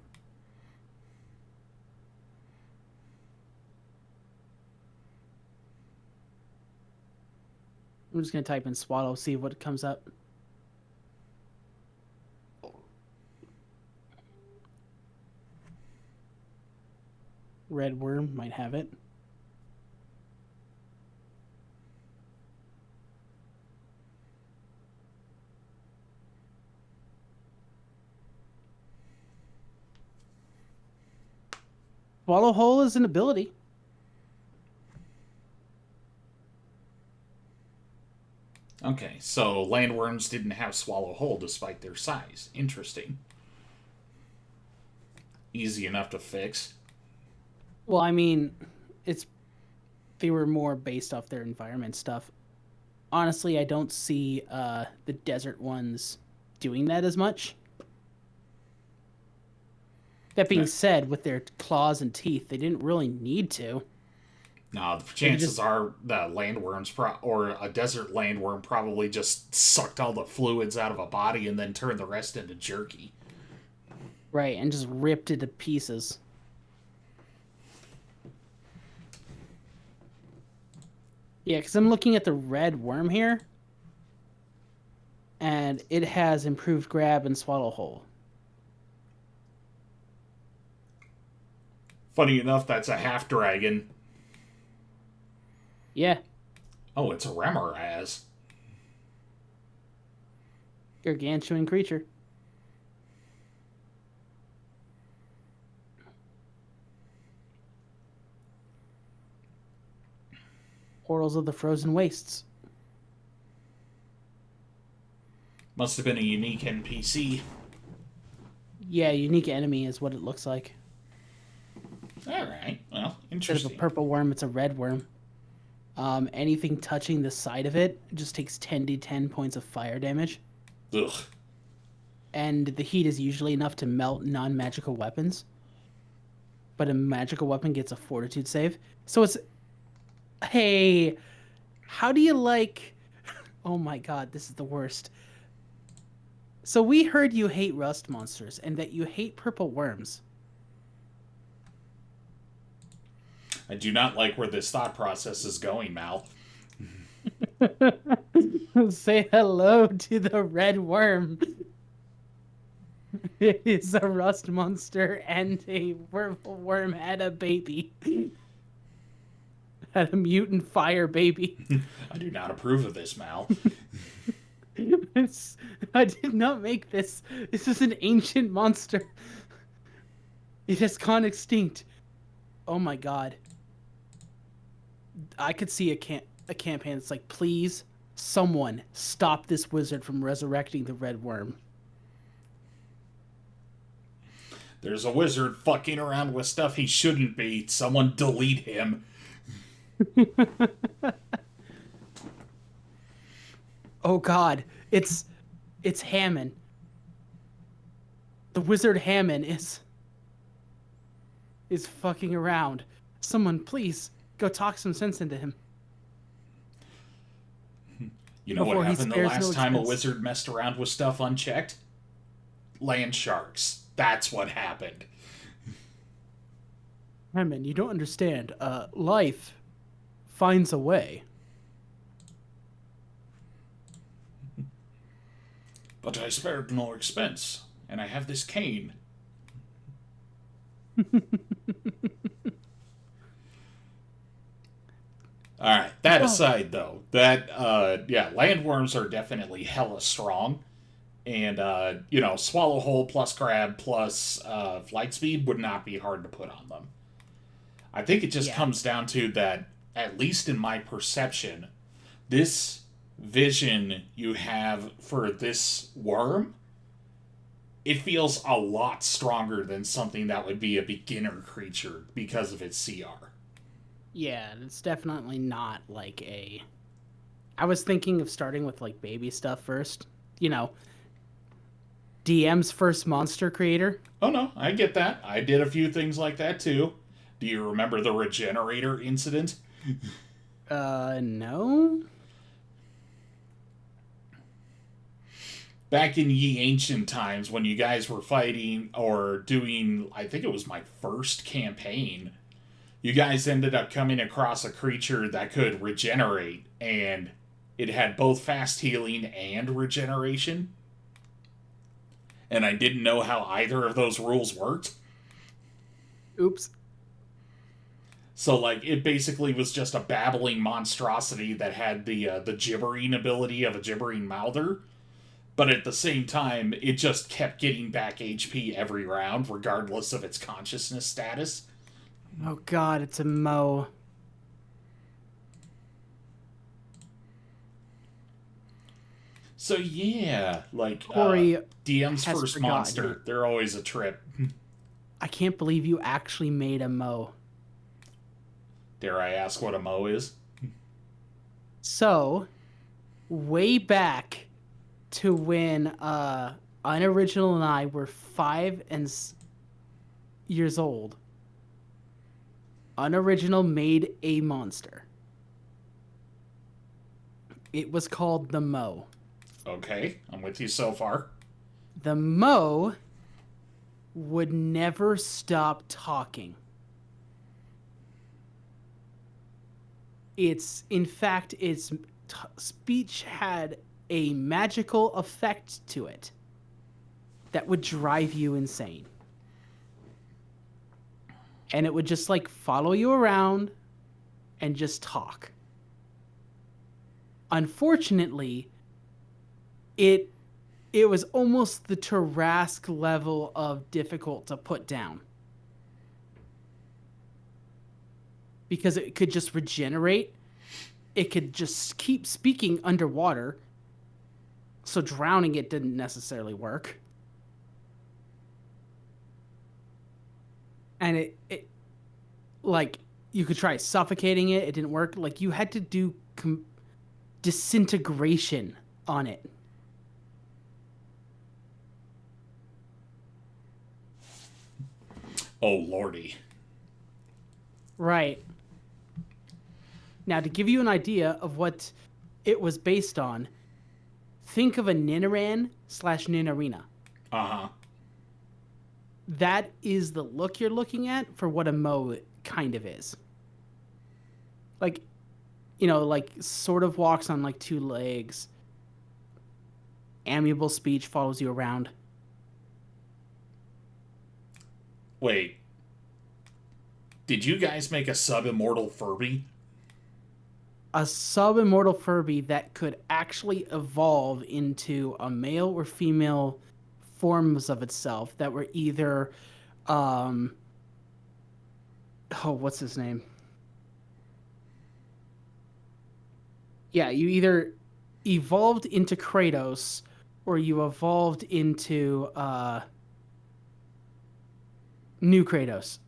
I'm just going to type in swallow, see what comes up. Red worm might have it. Swallow hole is an ability. Okay, so landworms didn't have Swallow Hole despite their size. Interesting. Easy enough to fix. Well, I mean, they were more based off their environment stuff. Honestly, I don't see the desert ones doing that as much. That being said, with their claws and teeth, they didn't really need to. No, the chances are that landworms or a desert landworm probably just sucked all the fluids out of a body and then turned the rest into jerky. Right, and just ripped it to pieces. Yeah, because I'm looking at the red worm here, and it has improved grab and swallow hole. Funny enough, that's a half dragon. Yeah. Oh, it's a Remoraz. Gargantuan creature. portals of the frozen wastes. Must have been a unique NPC. Yeah, unique enemy is what it looks like. Alright, well, interesting. Instead of a purple worm, it's a red worm. Anything touching the side of it just takes 10d10 points of fire damage. Ugh. And the heat is usually enough to melt non-magical weapons. But a magical weapon gets a fortitude save. So it's... Hey, how do you like... Oh my god, this is the worst. So we heard you hate rust monsters and that you hate purple worms. I do not like where this thought process is going, Mal. Say hello to the red worm. It is a rust monster and a purple worm had a baby. Had a mutant fire baby. I do not approve of this, Mal. I did not make this. This is an ancient monster. It has gone extinct. Oh my god. I could see a campaign that's like, please, someone stop this wizard from resurrecting the red worm. There's a wizard fucking around with stuff he shouldn't be. Someone delete him. Oh god, it's Hammond. The wizard Hammond is fucking around. Someone please go talk some sense into him. You know what happened the last time a wizard messed around with stuff unchecked? Land sharks. That's what happened. Hammond, you don't understand. Life finds a way. But I spared no expense, and I have this cane. Alright, that aside, though, landworms are definitely hella strong. And, swallow hole plus grab plus flight speed would not be hard to put on them. I think it just comes down to that, at least in my perception, this vision you have for this worm, it feels a lot stronger than something that would be a beginner creature because of its CR. Yeah, it's definitely not like a... I was thinking of starting with like baby stuff first. You know, DM's first monster creator. Oh no, I get that. I did a few things like that too. Do you remember the Regenerator incident? No. Back in ye ancient times when you guys were fighting or doing, I think it was my first campaign, you guys ended up coming across a creature that could regenerate, and it had both fast healing and regeneration. And I didn't know how either of those rules worked. Oops. So, like, it basically was just a babbling monstrosity that had the gibbering ability of a gibbering mouther. But at the same time, it just kept getting back HP every round, regardless of its consciousness status. Oh god, it's a Mo. So yeah, like, Corey DM's first monster, they're always a trip. I can't believe you actually made a Mo. Dare I ask what a Mo is? So, way back to when Unoriginal and I were 5 years old, Unoriginal made a monster. It was called the Mo. Okay, I'm with you so far. The Mo would never stop talking. Its speech had a magical effect to it that would drive you insane. And it would just like follow you around and just talk. Unfortunately, it was almost the Tarrasque level of difficult to put down. Because it could just regenerate it could just keep speaking underwater. So drowning it didn't necessarily work. And it like you could try suffocating it, it didn't work. Like you had to do disintegration on it. Oh lordy. Right. Now to give you an idea of what it was based on, think of a Ninaran/Ninarina. Uh-huh. That is the look you're looking at for what a Mo kind of is. Like, like sort of walks on like two legs. Amiable speech, follows you around. Wait. Did you guys make a sub-immortal Furby? A sub-immortal Furby that could actually evolve into a male or female forms of itself that were either what's his name? Yeah, you either evolved into Kratos or you evolved into new Kratos.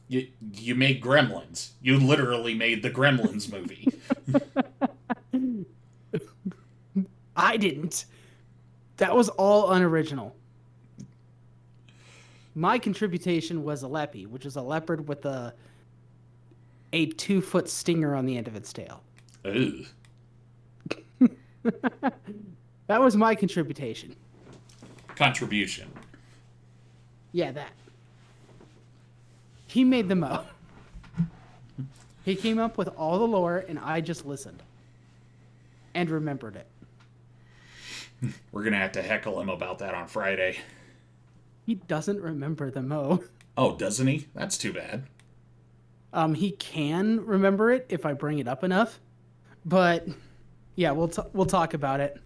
You made Gremlins. You literally made the Gremlins movie. I didn't. That was all unoriginal. My contribution was a Leppy, which is a leopard with a 2-foot stinger on the end of its tail. Ooh. That was my contribution. Contribution. Yeah, that. He made the Mo. He came up with all the lore, and I just listened. And remembered it. We're going to have to heckle him about that on Friday. He doesn't remember the Mo. Oh, doesn't he? That's too bad. He can remember it if I bring it up enough. But, yeah, we'll talk about it.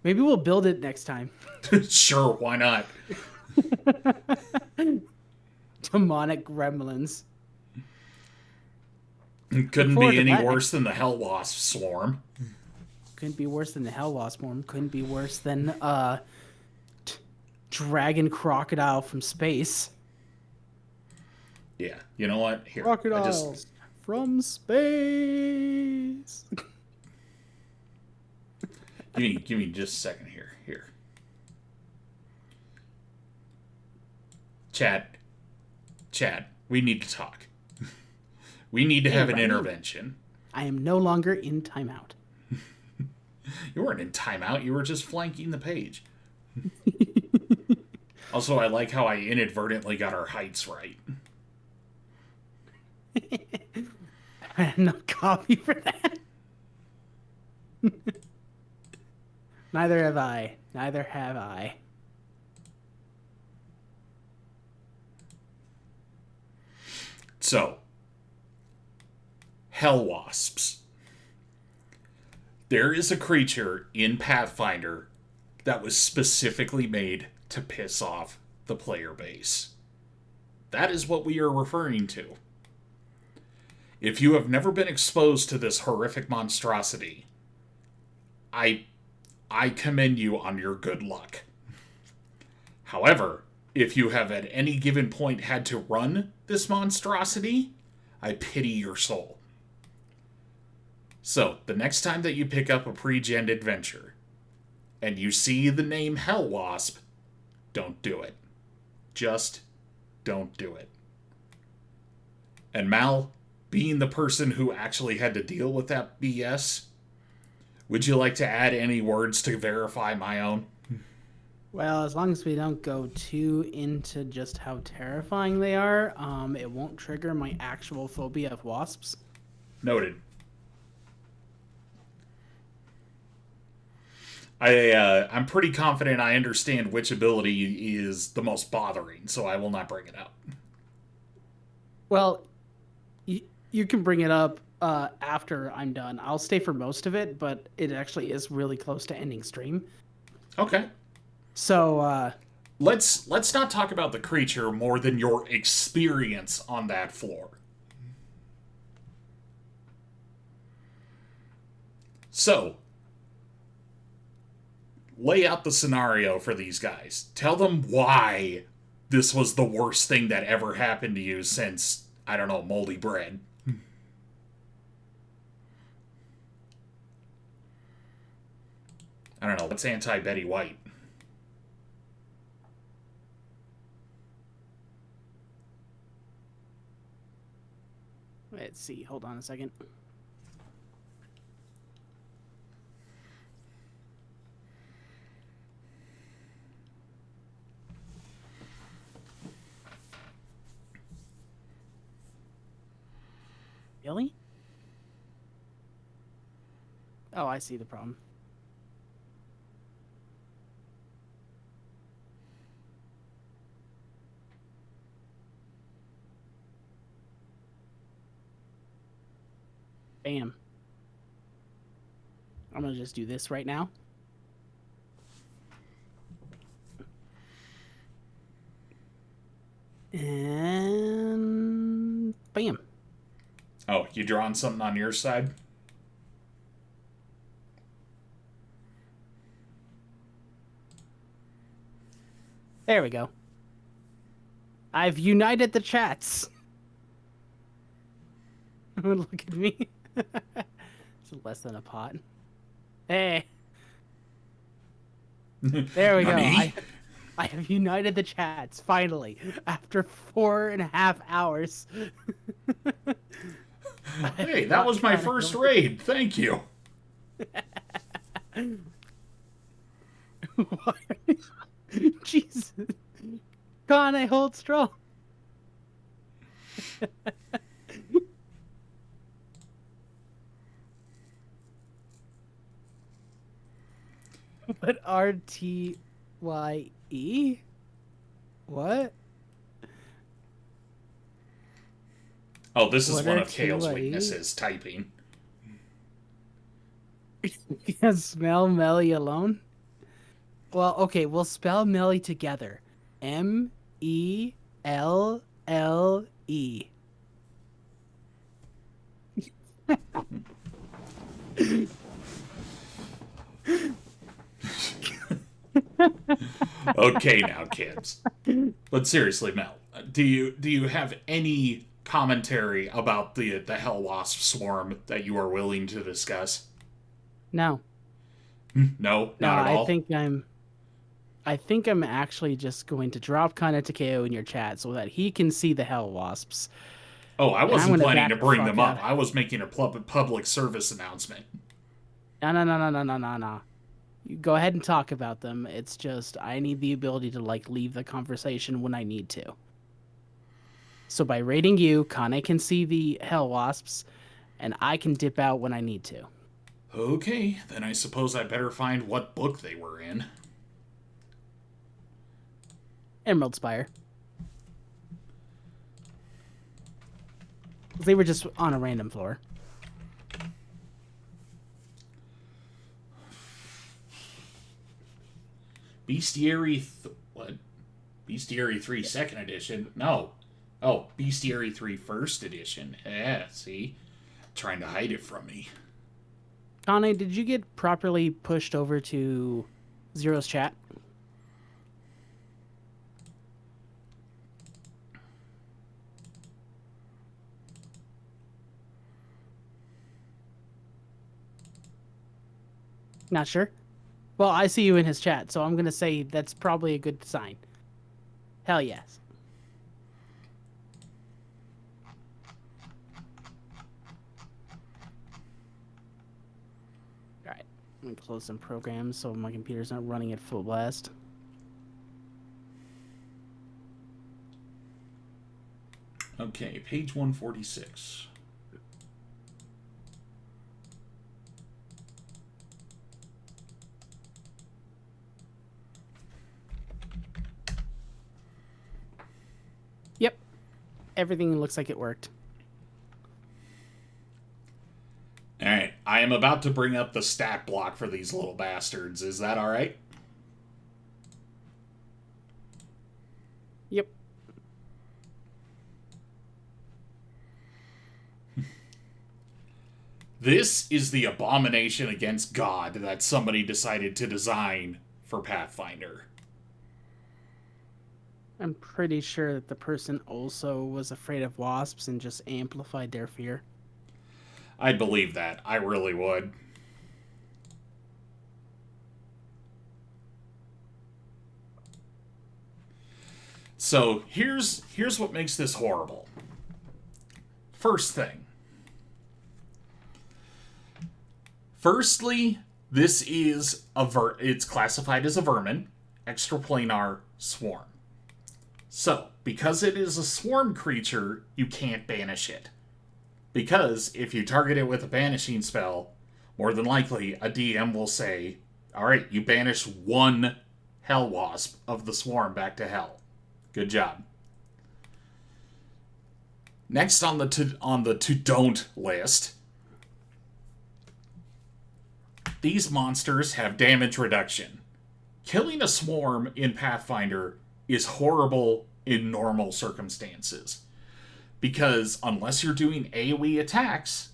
Maybe we'll build it next time. Sure, why not? Demonic gremlins. Couldn't be any worse than the Hell Wasp swarm. Couldn't be worse than the Hell Wasp swarm. Couldn't be worse than dragon crocodile from space. Yeah, you know what? Here, crocodiles from space. give me just a second here. Chad, we need to talk. We need to have an intervention. I am no longer in timeout. You weren't in timeout. You were just flanking the page. Also, I like how I inadvertently got our heights right. I have no copy for that. Neither have I. So, Hell Wasps. There is a creature in Pathfinder that was specifically made to piss off the player base. That is what we are referring to. If you have never been exposed to this horrific monstrosity, I commend you on your good luck. However, if you have at any given point had to run this monstrosity, I pity your soul. So, the next time that you pick up a pre-gen adventure, and you see the name Hell Wasp, don't do it. Just don't do it. And Mal, being the person who actually had to deal with that BS, would you like to add any words to verify my own? Well, as long as we don't go too into just how terrifying they are, it won't trigger my actual phobia of wasps. Noted. I'm pretty confident I understand which ability is the most bothering, so I will not bring it up. Well, you can bring it up after I'm done. I'll stay for most of it, but it actually is really close to ending stream. Okay. So let's not talk about the creature more than your experience on that floor. So, lay out the scenario for these guys. Tell them why this was the worst thing that ever happened to you since, I don't know, moldy bread. I don't know, what's anti-Betty White? Let's see. Hold on a second. Really? Oh, I see the problem. Bam. I'm gonna just do this right now. And bam. Oh, you drawing something on your side? There we go. I've united the chats. Look at me. It's less than a pot. Hey. There we go. I have united the chats, finally. After 4.5 hours. Hey, that was my first raid. Thank you. Jesus. Con, I hold strong. What RTYE? What? Oh, this is one of Kale's weaknesses, typing. You can smell Melly alone? Well, okay, we'll spell Melly together. MELLE. Okay now, kids. But seriously, Mel, do you have any commentary about the Hell Wasp swarm that you are willing to discuss? No. No, not at all. I think I'm actually just going to drop Kana Takeo in your chat so that he can see the Hell Wasps. Oh, I wasn't planning to bring them up. I was making a public service announcement. No. You go ahead and talk about them. It's just I need the ability to leave the conversation when I need to. So by rating you, Kane can see the Hell Wasps, and I can dip out when I need to. Okay, then I suppose I better find what book they were in. Emerald Spire. They were just on a random floor. Bestiary... what? Bestiary 3 2nd edition? No. Oh, Bestiary 3 1st edition. Yeah, see? Trying to hide it from me. Kane, did you get properly pushed over to Zero's chat? Not sure? Well, I see you in his chat, so I'm going to say that's probably a good sign. Hell yes. Alright, I'm going to close some programs so my computer's not running at full blast. Okay, page 146. Yep. Everything looks like it worked. Alright, I am about to bring up the stat block for these little bastards. Is that alright? Yep. This is the abomination against God that somebody decided to design for Pathfinder. I'm pretty sure that the person also was afraid of wasps and just amplified their fear. I'd believe that. I really would. So here's what makes this horrible. First thing. Firstly, this is it's classified as a vermin, extraplanar swarm. So, because it is a swarm creature, you can't banish it. Because if you target it with a banishing spell, more than likely a DM will say, alright, you banish one hell wasp of the swarm back to hell. Good job. Next on the to don't list, these monsters have damage reduction. Killing a swarm in Pathfinder is horrible in normal circumstances. Because unless you're doing AoE attacks,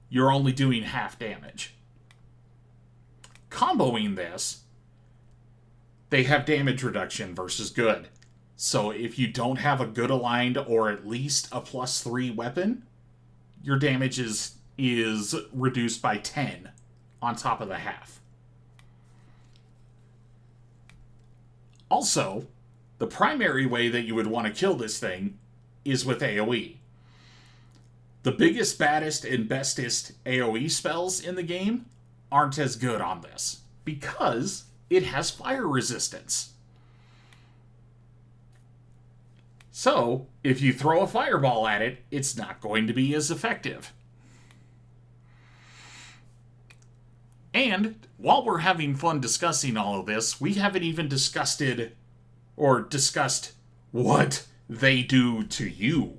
you're only doing half damage. Comboing this, they have damage reduction versus good. So if you don't have a good aligned or at least a +3 weapon, your damage is reduced by 10 on top of the half. Also, the primary way that you would want to kill this thing is with AoE. The biggest, baddest, and bestest AoE spells in the game aren't as good on this, because it has fire resistance. So, if you throw a fireball at it, it's not going to be as effective. And, while we're having fun discussing all of this, we haven't even discussed what they do to you.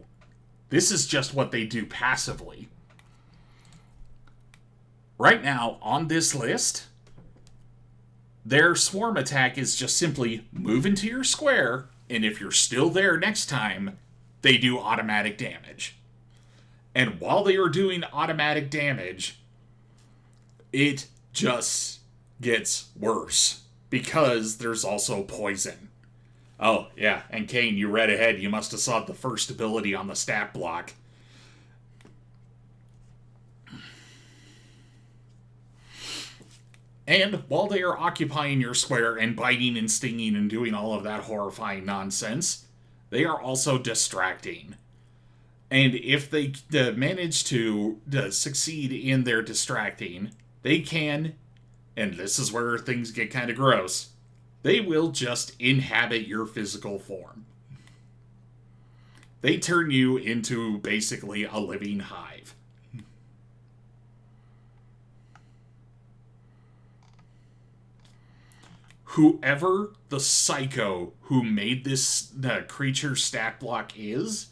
This is just what they do passively. Right now, on this list, their swarm attack is just simply move into your square, and if you're still there next time, they do automatic damage. And while they are doing automatic damage, it just gets worse, because there's also poison. Oh, yeah, and Kane, you read ahead. You must have saw the first ability on the stat block. And while they are occupying your square and biting and stinging and doing all of that horrifying nonsense, they are also distracting. And if they manage to succeed in their distracting, they can, and this is where things get kind of gross, they will just inhabit your physical form. They turn you into basically a living hive. Whoever the psycho who made this creature stat block is,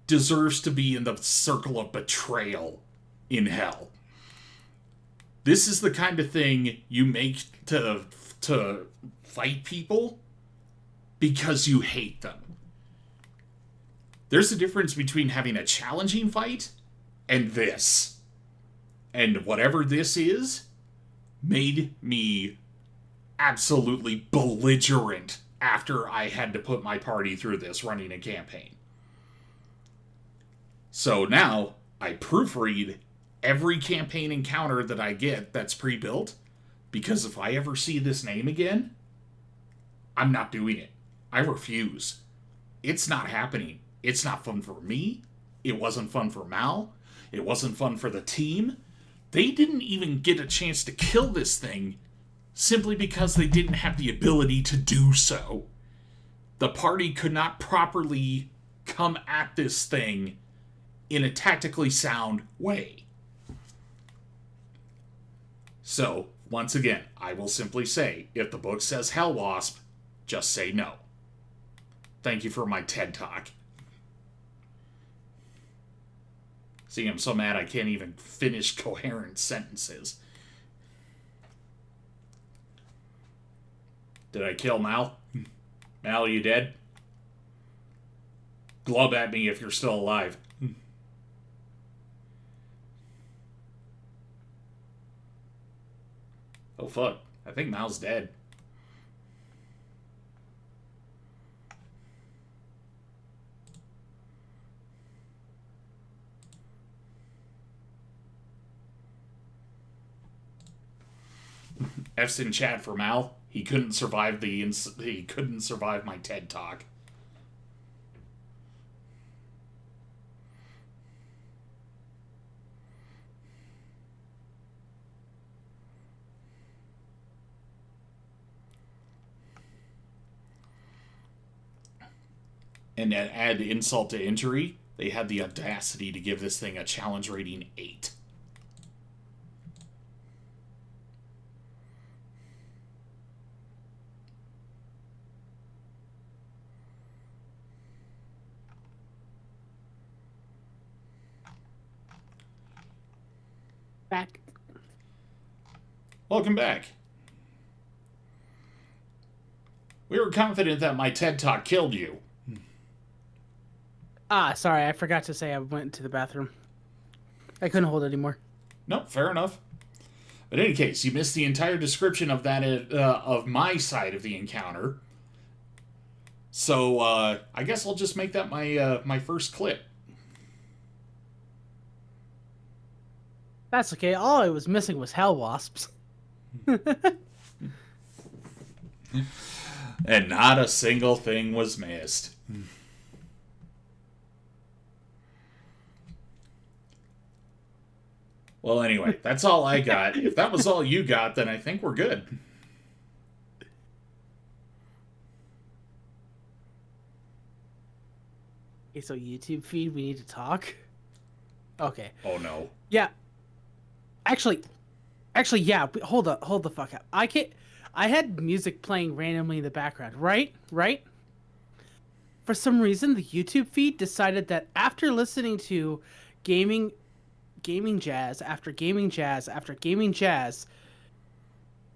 deserves to be in the circle of betrayal in hell. This is the kind of thing you make to fight people because you hate them. There's a difference between having a challenging fight and this. And whatever this is made me absolutely belligerent after I had to put my party through this running a campaign. So now I proofread every campaign encounter that I get that's pre-built, because if I ever see this name again, I'm not doing it. I refuse. It's not happening. It's not fun for me. It wasn't fun for Mal. It wasn't fun for the team. They didn't even get a chance to kill this thing simply because they didn't have the ability to do so. The party could not properly come at this thing in a tactically sound way. So, once again, I will simply say, if the book says Hell Wasp, just say no. Thank you for my TED Talk. See, I'm so mad I can't even finish coherent sentences. Did I kill Mal? Mal, are you dead? glub at me if you're still alive. Oh, fuck. I think Mal's dead. F's in chat for Mal. He couldn't survive my TED talk. And to add insult to injury, they had the audacity to give this thing a challenge rating 8. Back. Welcome back. We were confident that my TED Talk killed you. Sorry, I forgot to say I went to the bathroom. I couldn't hold it anymore. Nope, fair enough. But in any case, you missed the entire description of that of my side of the encounter. So I guess I'll just make that my first clip. That's okay. All I was missing was hell wasps. And not a single thing was missed. Well, anyway, that's all I got. If that was all you got, then I think we're good. Okay, so YouTube feed, we need to talk. Okay. Oh no. Yeah. Actually, yeah. Hold the fuck up. I had music playing randomly in the background, right? For some reason, the YouTube feed decided that after listening to gaming jazz after gaming jazz after gaming jazz,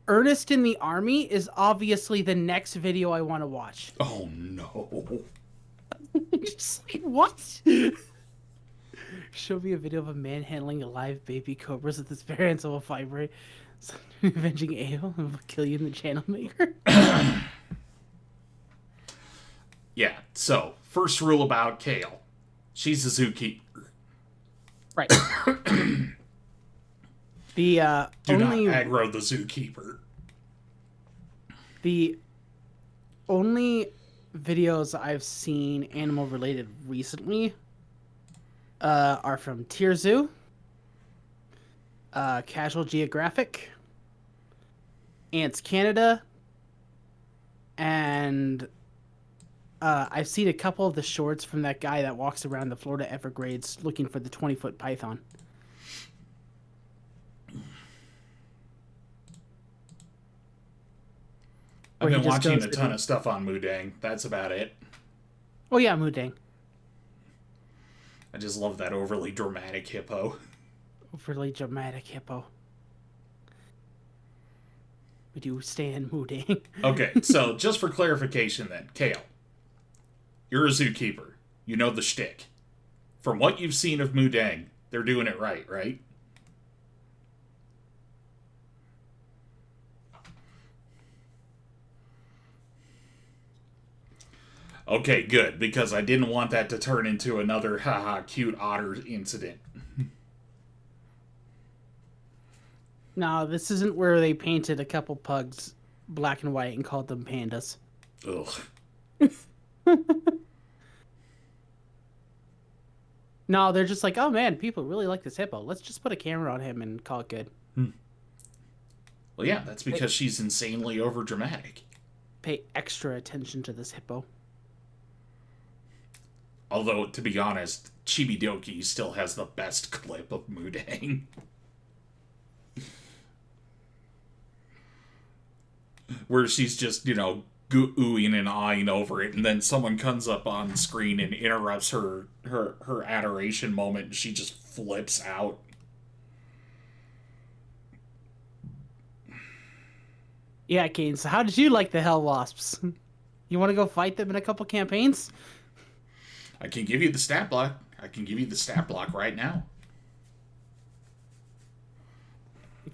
Ernest in the Army is obviously the next video I want to watch. Oh no. Just like, what? Show me a video of a man handling a live baby cobras with his parents will vibrate. Avenging ale and will kill you in the channel maker. Yeah, so first rule about Kale. She's a zookeeper. Right. The Do only not aggro the zookeeper. The only videos I've seen animal related recently are from Tier Zoo, Casual Geographic, Ants Canada, and I've seen a couple of the shorts from that guy that walks around the Florida Everglades looking for the 20-foot python. I've been watching a ton of stuff on Mudang. That's about it. Oh yeah, Mudang. I just love that overly dramatic hippo. Overly dramatic hippo. We do stand Mudang. Okay, so just for clarification then, Kale. You're a zookeeper. You know the shtick. From what you've seen of Mudang, they're doing it right? Okay, good, because I didn't want that to turn into another haha cute otter incident. No, this isn't where they painted a couple pugs black and white and called them pandas. Ugh. No, they're just like, oh man, people really like this hippo. Let's just put a camera on him and call it good. Well, yeah, that's because she's insanely overdramatic. Pay extra attention to this hippo. Although, to be honest, Chibidoki still has the best clip of Mudang. Where she's just, oohing and eyeing over it, and then someone comes up on screen and interrupts her adoration moment, and she just flips out. Yeah, Kane, so how did you like the Hell Wasps? You want to go fight them in a couple campaigns? I can give you the stat block. I can give you the stat block right now.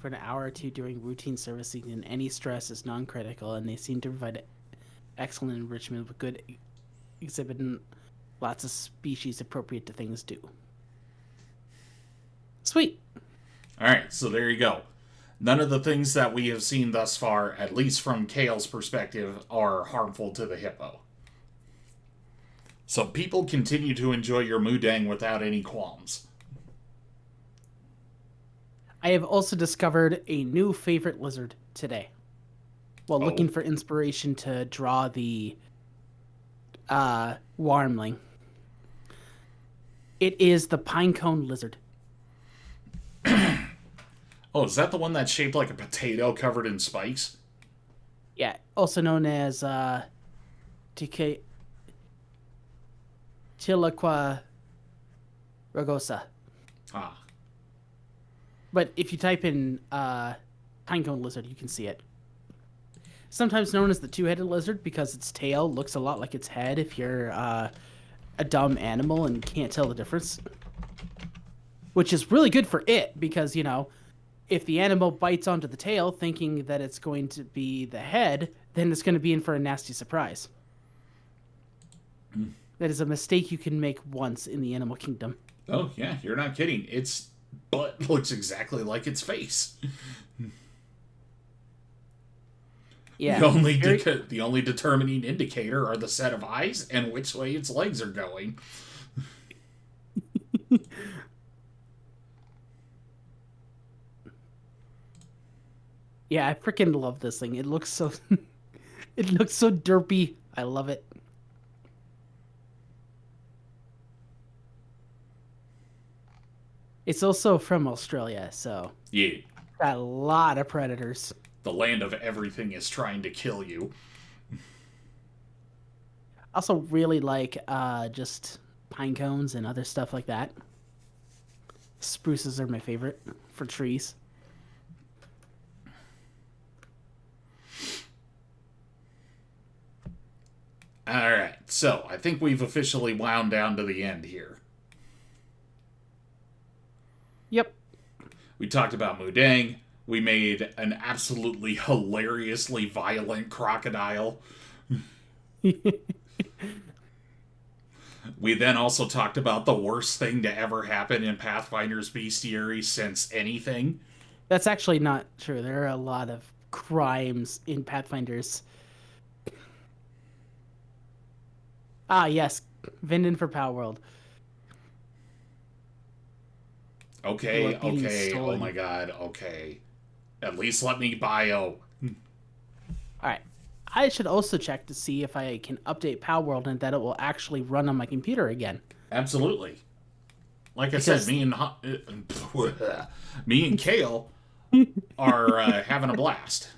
For an hour or two during routine servicing, and any stress is non-critical, and they seem to provide excellent enrichment with good exhibit and lots of species appropriate to things do. Sweet. All right, so there you go. None of the things that we have seen thus far, at least from Kale's perspective, are harmful to the hippo. So people continue to enjoy your Mudang without any qualms. I have also discovered a new favorite lizard today. While looking for inspiration to draw the Warmling. It is the pinecone lizard. Oh, is that the one that's shaped like a potato covered in spikes? Yeah, also known as Tilaqua rugosa. Ah. But if you type in pinecone lizard, you can see it. Sometimes known as the two-headed lizard because its tail looks a lot like its head if you're a dumb animal and can't tell the difference. Which is really good for it because, you know, if the animal bites onto the tail thinking that it's going to be the head, then it's going to be in for a nasty surprise. That is a mistake you can make once in the animal kingdom. Oh, yeah, you're not kidding. Its butt looks exactly like its face. Yeah. The only determining indicator are the set of eyes and which way its legs are going. Yeah, I freaking love this thing. It looks so it looks so derpy. I love it. It's also from Australia, so yeah, got a lot of predators. The land of everything is trying to kill you. Also really like just pine cones and other stuff like that. Spruces are my favorite for trees. Alright, so I think we've officially wound down to the end here. Yep. We talked about Mudang. We made an absolutely hilariously violent crocodile. We then also talked about the worst thing to ever happen in Pathfinder's bestiary since anything. That's actually not true. There are a lot of crimes in Pathfinders. Ah, yes. Vindon for Power World. Okay. Oh my god, okay. At least let me bio. Alright. I should also check to see if I can update Power World and that it will actually run on my computer again. Absolutely. Like I said, me and Kale are having a blast.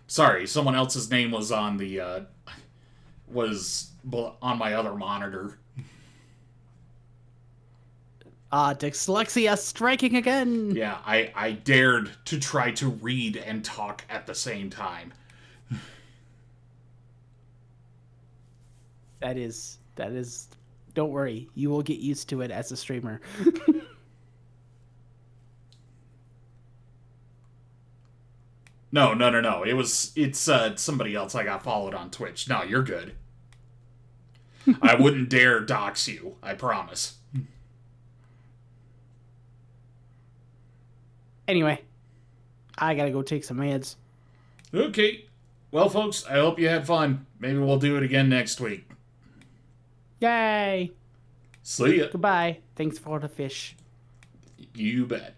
Sorry, someone else's name was on the was on my other monitor. Dyslexia striking again. Yeah, I dared to try to read and talk at the same time. That is, don't worry, you will get used to it as a streamer. No. It's somebody else I got followed on Twitch. No, you're good. I wouldn't dare dox you, I promise. Anyway, I gotta go take some meds. Okay. Well, folks, I hope you had fun. Maybe we'll do it again next week. Yay! See ya. Goodbye. Thanks for the fish. You bet.